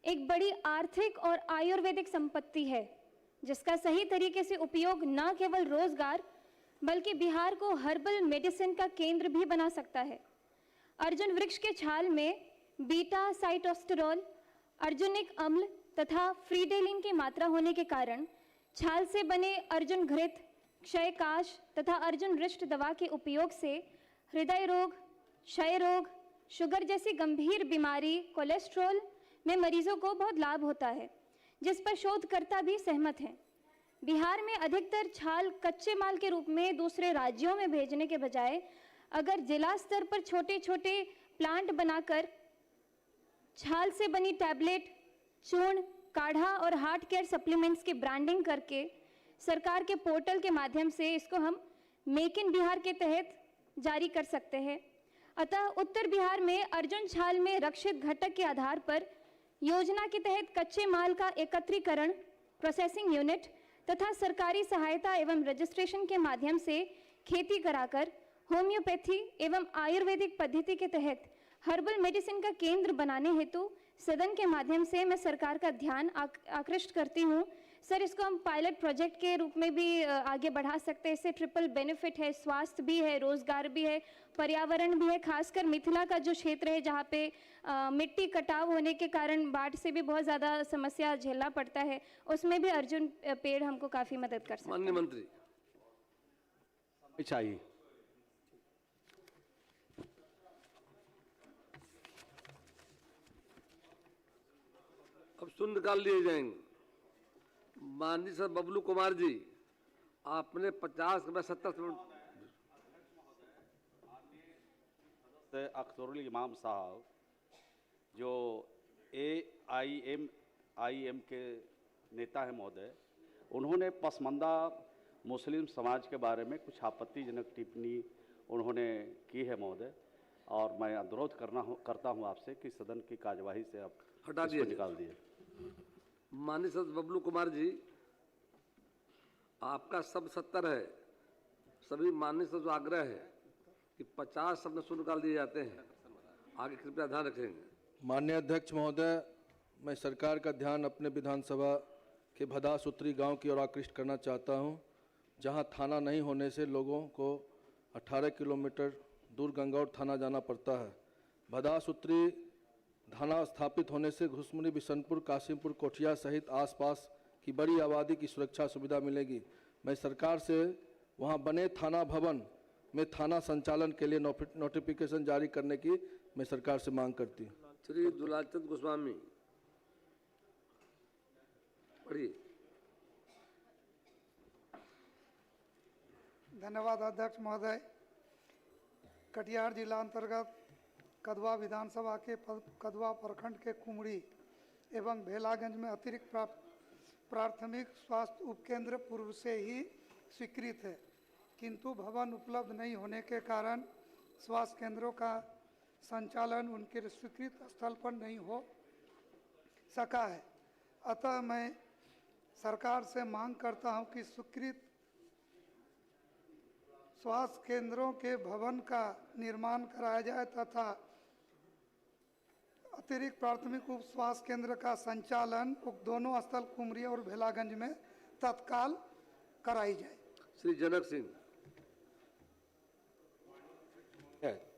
एक बड़ी आर्थिक और आयुर्वेदिक संपत्ति है, जिसका सही तरीके से उपयोग न केवल रोजगार बल्कि बिहार को हर्बल मेडिसिन का केंद्र भी बना सकता है। अर्जुन वृक्ष के छाल में बीटा साइटोस्टेरोल, अर्जुनिक अम्ल तथा फ्रीडेलिन की मात्रा होने के कारण छाल से बने अर्जुन घृत, क्षयकाश तथा अर्जुन रिष्ट दवा के उपयोग से हृदय रोग, क्षय रोग, शुगर जैसी गंभीर बीमारी, कोलेस्ट्रॉल में मरीजों को बहुत लाभ होता है, जिस पर शोधकर्ता भी सहमत हैं। बिहार में अधिकतर छाल कच्चे माल के रूप में दूसरे राज्यों में भेजने के बजाय अगर जिला स्तर पर छोटे छोटे प्लांट बनाकर छाल से बनी टैबलेट, चूर्ण, काढ़ा और हार्ट केयर सप्लीमेंट्स की ब्रांडिंग करके सरकार के पोर्टल के माध्यम से इसको हम मेक इन बिहार के तहत जारी कर सकते हैं। अतः उत्तर बिहार में अर्जुन छाल में रक्षित घटक के आधार पर योजना के तहत कच्चे माल का एकत्रीकरण, प्रोसेसिंग यूनिट तथा सरकारी सहायता एवं रजिस्ट्रेशन के माध्यम से खेती कराकर होम्योपैथी एवं आयुर्वेदिक पद्धति के तहत हर्बल मेडिसिन का केंद्र बनाने हेतु सदन के माध्यम से मैं सरकार का ध्यान आकृष्ट करती हूँ। सर, इसको हम पायलट प्रोजेक्ट के रूप में भी आगे बढ़ा सकते हैं। इससे ट्रिपल बेनिफिट है, स्वास्थ्य भी है, रोजगार भी है, पर्यावरण भी है। खासकर मिथिला का जो क्षेत्र है जहाँ पे मिट्टी कटाव होने के कारण बाढ़ से भी बहुत ज़्यादा समस्या झेलना पड़ता है, उसमें भी अर्जुन पेड़ हमको काफ़ी मदद कर सकते हैं। माननीय मंत्री चाहिए। अब शून्यकाल लिए जाएंगे। माननीय सर बबलू कुमार जी, आपने 50 में 70 अख्तरुल इमाम साहब जो AIM के नेता हैं महोदय, उन्होंने पसमानदा मुस्लिम समाज के बारे में कुछ आपत्तिजनक टिप्पणी उन्होंने की है महोदय, और मैं अनुरोध करता हूं आपसे कि सदन की कार्यवाही से आप हटा इसको दिया निकाल दिए। माननीय सदस्य बबलू कुमार जी, आपका शब्द 70 है। सभी माननीय सदस्य को आग्रह है कि 50 शब्द सुन निकाल दिए जाते हैं। आगे कृपया ध्यान रखेंगे। माननीय अध्यक्ष महोदय, मैं सरकार का ध्यान अपने विधानसभा के भदास उत्तरी गांव की ओर आकृष्ट करना चाहता हूं, जहां थाना नहीं होने से लोगों को 18 किलोमीटर दूर गंगौर थाना जाना पड़ता है। भदास उत्तरी थाना स्थापित होने से घुसमुनी, बिशनपुर, कासिमपुर, कोठिया सहित आसपास की बड़ी आबादी की सुरक्षा सुविधा मिलेगी। मैं सरकार से वहां बने थाना भवन में थाना संचालन के लिए नोटिफिकेशन जारी करने की मैं सरकार से मांग करती हूँ। श्री दुलालचंद गोस्वामी, पढ़िए। धन्यवाद अध्यक्ष महोदय। कटिहार जिला अंतर्गत कदवा विधानसभा के कदवा प्रखंड के कुमड़ी एवं भेलागंज में अतिरिक्त प्राथमिक स्वास्थ्य उपकेंद्र पूर्व से ही स्वीकृत है, किंतु भवन उपलब्ध नहीं होने के कारण स्वास्थ्य केंद्रों का संचालन उनके स्वीकृत स्थल पर नहीं हो सका है। अतः मैं सरकार से मांग करता हूं कि स्वीकृत स्वास्थ्य केंद्रों के भवन का निर्माण कराया जाए तथा अतिरिक्त प्राथमिक उप स्वास्थ्य केंद्र का संचालन उक्त दोनों स्थल कुमरी और भेलागंज में तत्काल कराई जाए। श्री जनक सिंह।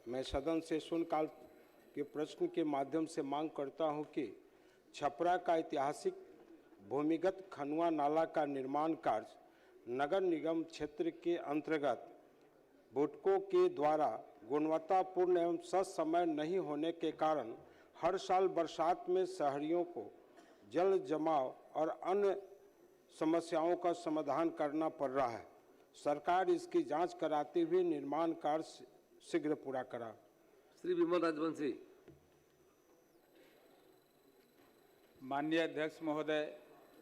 मैं सदन से शून्यकाल के प्रश्न के माध्यम से मांग करता हूं कि छपरा का ऐतिहासिक भूमिगत खनुआ नाला का निर्माण कार्य नगर निगम क्षेत्र के अंतर्गत बुडको के द्वारा गुणवत्तापूर्ण एवं ससमय नहीं होने के कारण हर साल बरसात में शहरियों को जल जमाव और अन्य समस्याओं का समाधान करना पड़ रहा है। सरकार इसकी जांच कराते हुए निर्माण कार्य शीघ्र पूरा करा। श्री विमल राजवंशी। माननीय अध्यक्ष महोदय,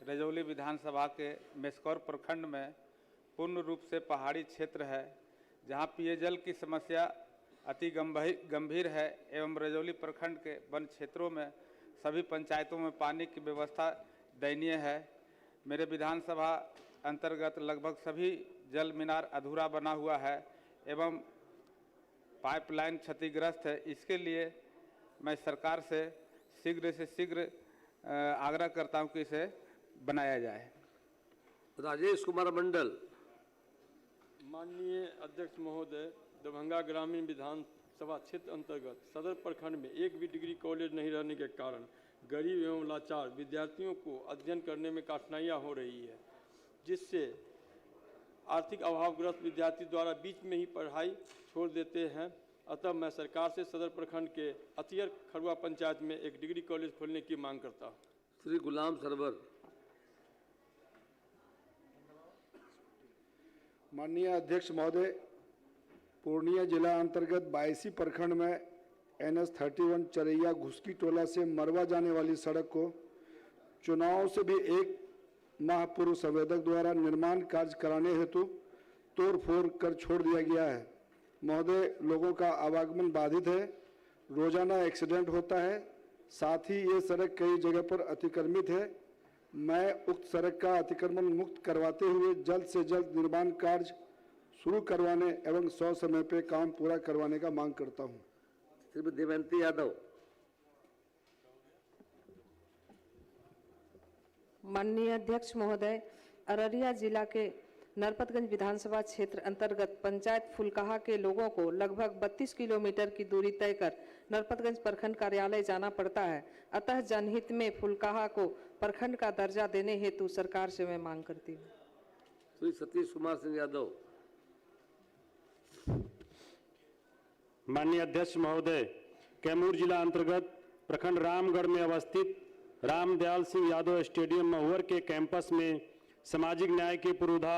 रजौली विधानसभा के मेस्कौर प्रखंड में पूर्ण रूप से पहाड़ी क्षेत्र है, जहां पेयजल की समस्या अति गंभीर है एवं रजौली प्रखंड के वन क्षेत्रों में सभी पंचायतों में पानी की व्यवस्था दयनीय है। मेरे विधानसभा अंतर्गत लगभग सभी जल मीनार अधूरा बना हुआ है एवं पाइपलाइन क्षतिग्रस्त है। इसके लिए मैं सरकार से शीघ्र आग्रह करता हूं कि इसे बनाया जाए। राजेश कुमार मंडल। माननीय अध्यक्ष महोदय, दरभंगा ग्रामीण विधानसभा क्षेत्र अंतर्गत सदर प्रखंड में एक भी डिग्री कॉलेज नहीं रहने के कारण गरीब एवं लाचार विद्यार्थियों को अध्ययन करने में कठिनाइयाँ हो रही है, जिससे आर्थिक अभावग्रस्त विद्यार्थी द्वारा बीच में ही पढ़ाई छोड़ देते हैं। अतः मैं सरकार से सदर प्रखंड के अतियर खरुआ पंचायत में एक डिग्री कॉलेज खोलने की मांग करता हूँ। श्री गुलाम सरवर। माननीय अध्यक्ष महोदय, पूर्णिया जिला अंतर्गत बायसी प्रखंड में NH-31 चरैया घुसकी टोला से मरवा जाने वाली सड़क को चुनाव से भी एक माह पूर्व संवेदक द्वारा निर्माण कार्य कराने हेतु तोड़ फोड़ कर छोड़ दिया गया है। महोदय, लोगों का आवागमन बाधित है, रोजाना एक्सीडेंट होता है, साथ ही ये सड़क कई जगह पर अतिक्रमित है। मैं उक्त सड़क का अतिक्रमण मुक्त करवाते हुए जल्द से जल्द निर्माण कार्य शुरू करवाने एवं समय पे काम पूरा करवाने का मांग करता हूं। श्रीमती देवंती यादव। माननीय अध्यक्ष महोदय, अररिया जिला के नरपतगंज विधानसभा क्षेत्र अंतर्गत पंचायत फुलकाहा के लोगों को लगभग 32 किलोमीटर की दूरी तय कर नरपतगंज प्रखंड कार्यालय जाना पड़ता है। अतः जनहित में फुलकाहा को प्रखंड का दर्जा देने हेतु सरकार से मैं मांग करती हूँ। श्री सतीश कुमार सिंह यादव। माननीय अध्यक्ष महोदय, कैमूर जिला अंतर्गत प्रखंड रामगढ़ में अवस्थित रामदयाल सिंह यादव स्टेडियम महुवर के कैंपस में सामाजिक न्याय के पुरोधा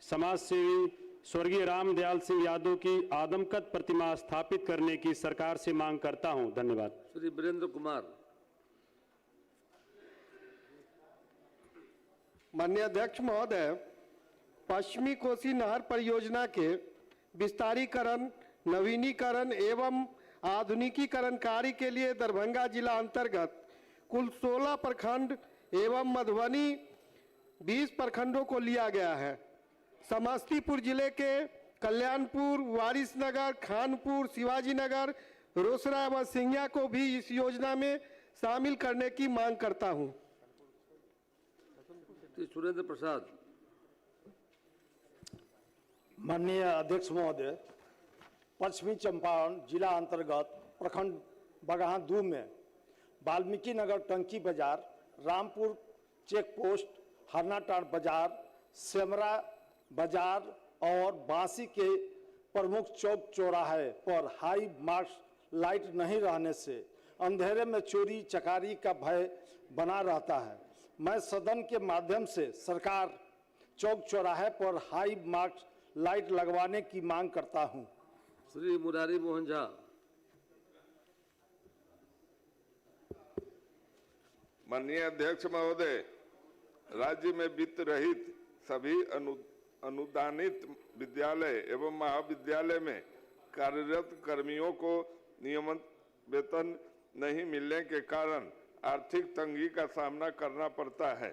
समाज सेवी स्वर्गीय रामदयाल सिंह यादव की आदमकद प्रतिमा स्थापित करने की सरकार से मांग करता हूं। धन्यवाद। श्री वीरेंद्र कुमार। माननीय अध्यक्ष महोदय, पश्चिमी कोसी नहर परियोजना के विस्तारीकरण, नवीनीकरण एवं आधुनिकीकरण कार्य के लिए दरभंगा जिला अंतर्गत कुल 16 प्रखंड एवं मधुबनी 20 प्रखंडों को लिया गया है। समस्तीपुर जिले के कल्याणपुर, वारिसनगर, खानपुर, शिवाजी नगर, रोसड़ा एवं सिंघिया को भी इस योजना में शामिल करने की मांग करता हूं। सुरेंद्र प्रसाद। माननीय अध्यक्ष महोदय, पश्चिमी चंपारण जिला अंतर्गत प्रखंड बगहा 2 में वाल्मीकि नगर टंकी बाजार, रामपुर चेक पोस्ट, हरनाटाड़ बाजार, सेमरा बाजार और बांसी के प्रमुख चौक चौराहे पर हाई मार्क्स लाइट नहीं रहने से अंधेरे में चोरी चकारी का भय बना रहता है। मैं सदन के माध्यम से सरकार चौक चौराहे पर हाई मार्क्स लाइट लगवाने की मांग करता हूं। श्री मुरारी मोहन झा। माननीय अध्यक्ष महोदय, राज्य में वित्त रहित सभी अनुदानित विद्यालय एवं महाविद्यालय में कार्यरत कर्मियों को नियमित वेतन नहीं मिलने के कारण आर्थिक तंगी का सामना करना पड़ता है।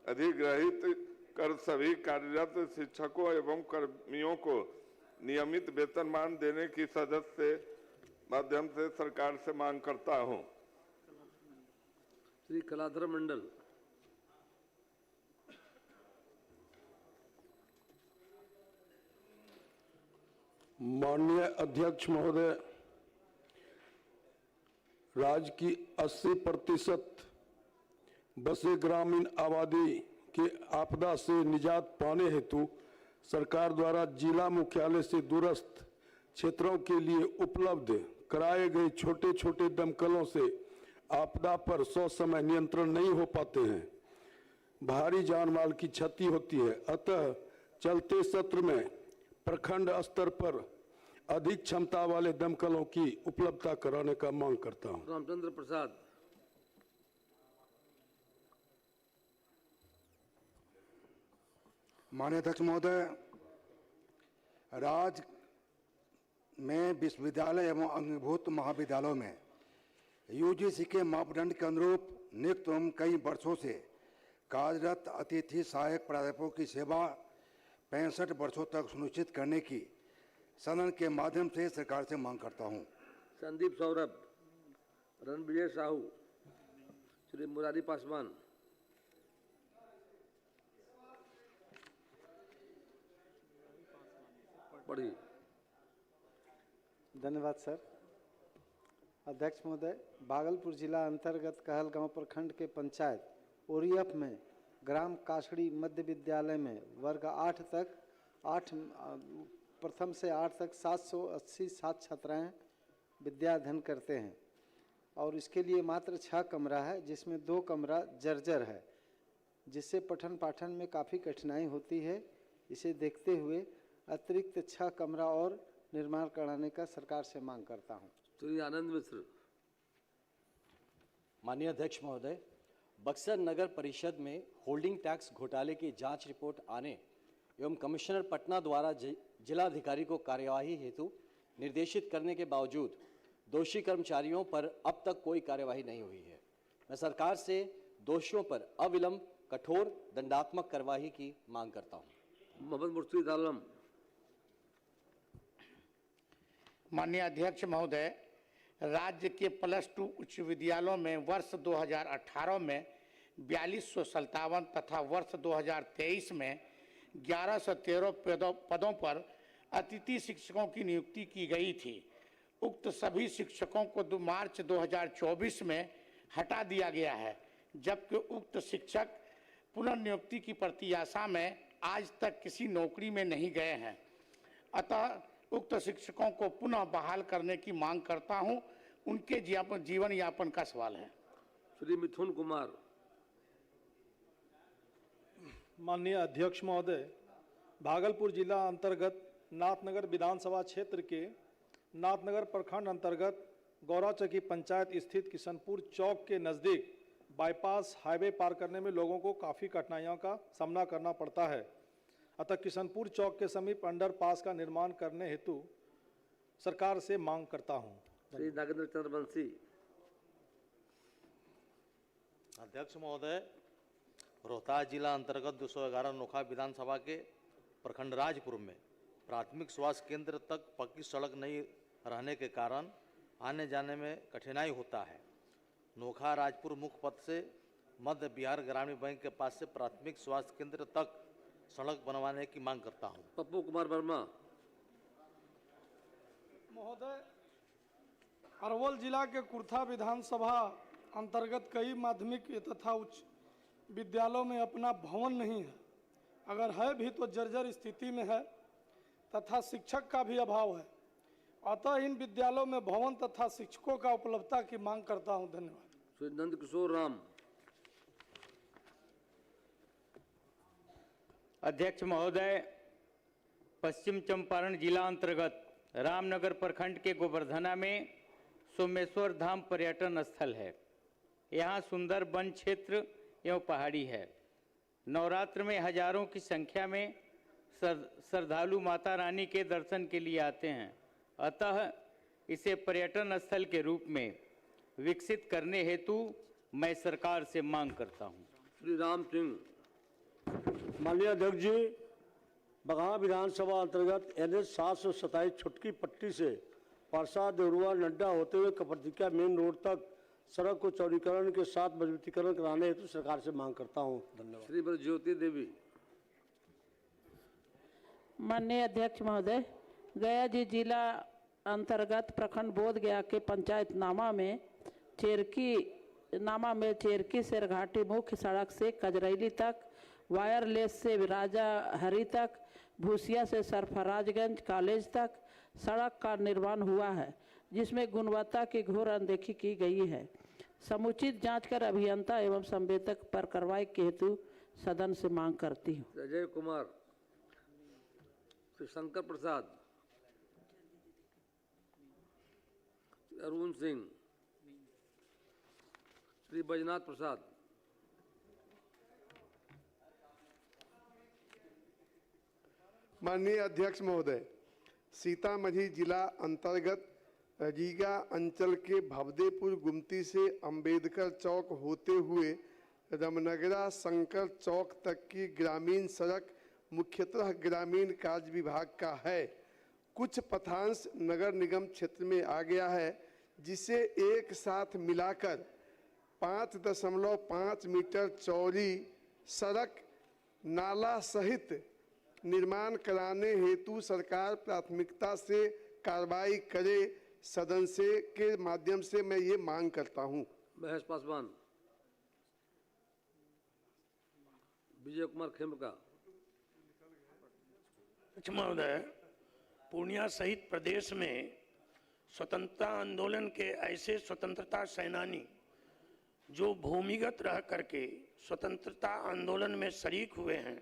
अधिग्रहित कर सभी कार्यरत शिक्षकों एवं कर्मियों को नियमित वेतनमान देने की सदस्य माध्यम से सरकार से मांग करता हूं। श्री कलाधर मंडल। माननीय अध्यक्ष महोदय, राज्य की 80% बसे ग्रामीण आबादी के आपदा से निजात पाने हेतु सरकार द्वारा जिला मुख्यालय से दूरस्थ क्षेत्रों के लिए उपलब्ध कराए गए छोटे छोटे दमकलों से आपदा पर समय नियंत्रण नहीं हो पाते हैं। भारी जान माल की क्षति होती है। अतः चलते सत्र में प्रखंड स्तर पर अधिक क्षमता वाले दमकलों की उपलब्धता कराने का मांग करता हूं। रामचंद्र प्रसाद। माननीय अध्यक्ष महोदय, राज्य में विश्वविद्यालय एवं अंगीभूत महाविद्यालयों में यूजीसी के मापदंड के अनुरूप नियुक्त एवं कई वर्षों से कार्यरत अतिथि सहायक प्राध्यापकों की सेवा 65 वर्षों तक सुनिश्चित करने की सदन के माध्यम से सरकार से मांग करता हूं। संदीप सौरभ, रणविजय साहू, श्री मुरारी पासवान। पढ़िए। धन्यवाद सर। अध्यक्ष महोदय, भागलपुर जिला अंतर्गत कहलगांव प्रखंड के पंचायत ओरियफ में ग्राम कासड़ी मध्य विद्यालय में वर्ग 8 तक प्रथम से 8 तक 780 छात्र छात्राएँ विद्या अध्ययन करते हैं और इसके लिए मात्र 6 कमरा है, जिसमें 2 कमरा जर्जर है, जिससे पठन पाठन में काफ़ी कठिनाई होती है। इसे देखते हुए अतिरिक्त 6 कमरा और निर्माण कराने का सरकार से मांग करता हूं। श्री आनंद मिश्र। माननीय अध्यक्ष महोदय, बक्सर नगर परिषद में होल्डिंग टैक्स घोटाले की जांच रिपोर्ट आने एवं कमिश्नर पटना द्वारा जिलाधिकारी को कार्यवाही हेतु निर्देशित करने के बावजूद दोषी कर्मचारियों पर अब तक कोई कार्यवाही नहीं हुई है। मैं सरकार से दोषियों पर अविलंब कठोर दंडात्मक कार्यवाही की मांग करता हूं। मोहम्मद मुर्शीद आलम। माननीय अध्यक्ष महोदय, राज्य के +2 उच्च विद्यालयों में वर्ष 2018 में 4257 तथा वर्ष 2023 में 1113 पदों पर अतिथि शिक्षकों की नियुक्ति की गई थी। उक्त सभी शिक्षकों को 2 मार्च 2024 में हटा दिया गया है, जबकि उक्त शिक्षक पुनर्नियुक्ति की प्रत्याशा में आज तक किसी नौकरी में नहीं गए हैं। अतः उक्त शिक्षकों को पुनः बहाल करने की मांग करता हूं। उनके जीवन यापन का सवाल है। श्री मिथुन कुमार। माननीय अध्यक्ष महोदय, भागलपुर जिला अंतर्गत नाथनगर विधानसभा क्षेत्र के नाथनगर प्रखंड अंतर्गत गौराचकी पंचायत स्थित किशनपुर चौक के नज़दीक बाईपास हाईवे पार करने में लोगों को काफ़ी कठिनाइयों का सामना करना पड़ता है। अतः किशनपुर चौक के समीप अंडरपास का निर्माण करने हेतु सरकार से मांग करता हूं। श्री नागेंद्र चंद्रवंशी। अध्यक्ष महोदय, रोहतास जिला अंतर्गत 211 नोखा विधानसभा के प्रखंड राजपुर में प्राथमिक स्वास्थ्य केंद्र तक पक्की सड़क नहीं रहने के कारण आने जाने में कठिनाई होता है। नोखा राजपुर मुख्य पथ से मध्य बिहार ग्रामीण बैंक के पास से प्राथमिक स्वास्थ्य केंद्र तक सड़क बनवाने की मांग करता हूं। पप्पू कुमार वर्मा। महोदय, अरवल जिला के कुर्था विधानसभा अंतर्गत कई माध्यमिक तथा उच्च विद्यालयों में अपना भवन नहीं है, अगर है भी तो जर्जर स्थिति में है तथा शिक्षक का भी अभाव है। अतः इन विद्यालयों में भवन तथा शिक्षकों का उपलब्धता की मांग करता हूं। धन्यवाद। श्री नंद किशोर राम। अध्यक्ष महोदय, पश्चिम चंपारण जिला अंतर्गत रामनगर प्रखंड के गोवर्धना में सोमेश्वर धाम पर्यटन स्थल है। यहाँ सुंदर वन क्षेत्र एवं पहाड़ी है। नवरात्र में हजारों की संख्या में श्रद्धालु माता रानी के दर्शन के लिए आते हैं। अतः इसे पर्यटन स्थल के रूप में विकसित करने हेतु मैं सरकार से मांग करता हूं। श्री राम सिंह। माननीय अध्यक्ष जी, बगहा विधानसभा अंतर्गत NH 727 छुटकी पट्टी से परसा देवरुआ नड्डा होते हुए कपरतिका मेन रोड तक सड़क को चौड़ीकरण के साथ मजबूतीकरण कराने हेतु सरकार से मांग करता हूं। धन्यवाद। श्री ज्योति देवी। माननीय अध्यक्ष महोदय, गया जी जिला अंतर्गत प्रखंड बोध गया के पंचायत नामा में चेरकी शेरघाटी मुख्य सड़क से कजरैली तक, वायरलेस से राजा हरी तक, भूसिया से सरफराजगंज कॉलेज तक सड़क का निर्माण हुआ है, जिसमें गुणवत्ता की घोर अनदेखी की गई है। समुचित जांच कर अभियंता एवं संवेदक पर कार्रवाई के हेतु सदन से मांग करती हूँ। अजय कुमार। श्री शंकर प्रसाद। अरुण सिंह। श्री बैजनाथ प्रसाद। माननीय अध्यक्ष महोदय, सीतामढ़ी जिला अंतर्गत रीगा अंचल के भवदेपुर गुमती से अंबेडकर चौक होते हुए रमनगरा शंकर चौक तक की ग्रामीण सड़क मुख्यतः ग्रामीण कार्य विभाग का है। कुछ पथांश नगर निगम क्षेत्र में आ गया है, जिसे एक साथ मिलाकर 5.5 मीटर चौड़ी सड़क नाला सहित निर्माण कराने हेतु सरकार प्राथमिकता से कार्रवाई करे। सदन से के माध्यम से मैं ये मांग करता हूं। महेश पासवान। विजय कुमार खेमका। महोदय, पूर्णिया सहित प्रदेश में स्वतंत्रता आंदोलन के ऐसे स्वतंत्रता सेनानी जो भूमिगत रह करके स्वतंत्रता आंदोलन में शरीक हुए हैं,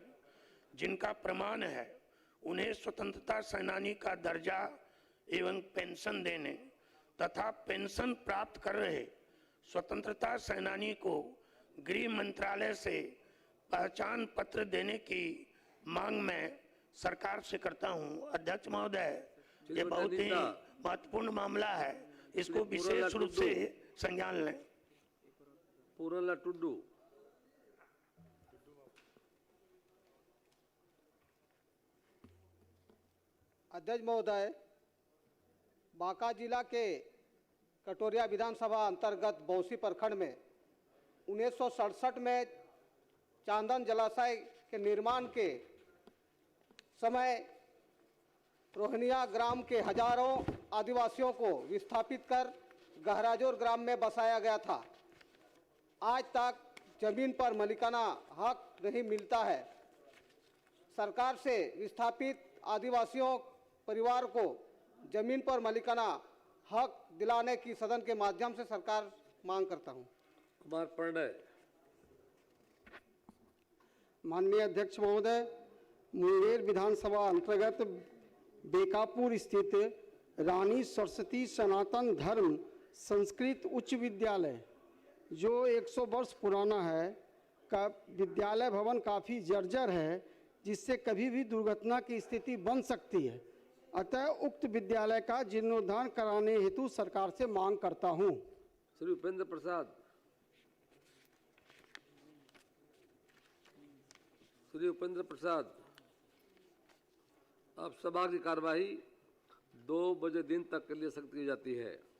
जिनका प्रमाण है, उन्हें स्वतंत्रता सेनानी का दर्जा एवं पेंशन देने तथा पेंशन प्राप्त कर रहे स्वतंत्रता सेनानी को गृह मंत्रालय से पहचान पत्र देने की मांग मैं सरकार से करता हूं। अध्यक्ष महोदय, ये बहुत ही महत्वपूर्ण मामला है, इसको विशेष रूप से संज्ञान लें। पूरनलाल टुड्डू। अध्यक्ष महोदय, बांका जिला के कटोरिया विधानसभा अंतर्गत बौंसी प्रखंड में 1967 में चांदन जलाशय के निर्माण के समय रोहनिया ग्राम के हजारों आदिवासियों को विस्थापित कर गहराजोर ग्राम में बसाया गया था। आज तक जमीन पर मालिकाना हक नहीं मिलता है। सरकार से विस्थापित आदिवासियों परिवार को जमीन पर मालिकाना हक दिलाने की सदन के माध्यम से सरकार मांग करता हूं। कुमार पांडे। माननीय अध्यक्ष महोदय, मुंगेर विधानसभा अंतर्गत बेकापुर स्थित रानी सरस्वती सनातन धर्म संस्कृत उच्च विद्यालय, जो 100 वर्ष पुराना है, का विद्यालय भवन काफ़ी जर्जर है, जिससे कभी भी दुर्घटना की स्थिति बन सकती है। अतः उक्त विद्यालय का जीर्णोद्धार कराने हेतु सरकार से मांग करता हूं। श्री उपेंद्र प्रसाद। श्री उपेंद्र प्रसाद, अब सभा की कार्यवाही 2 बजे दिन तक के लिए स्थगित की जाती है।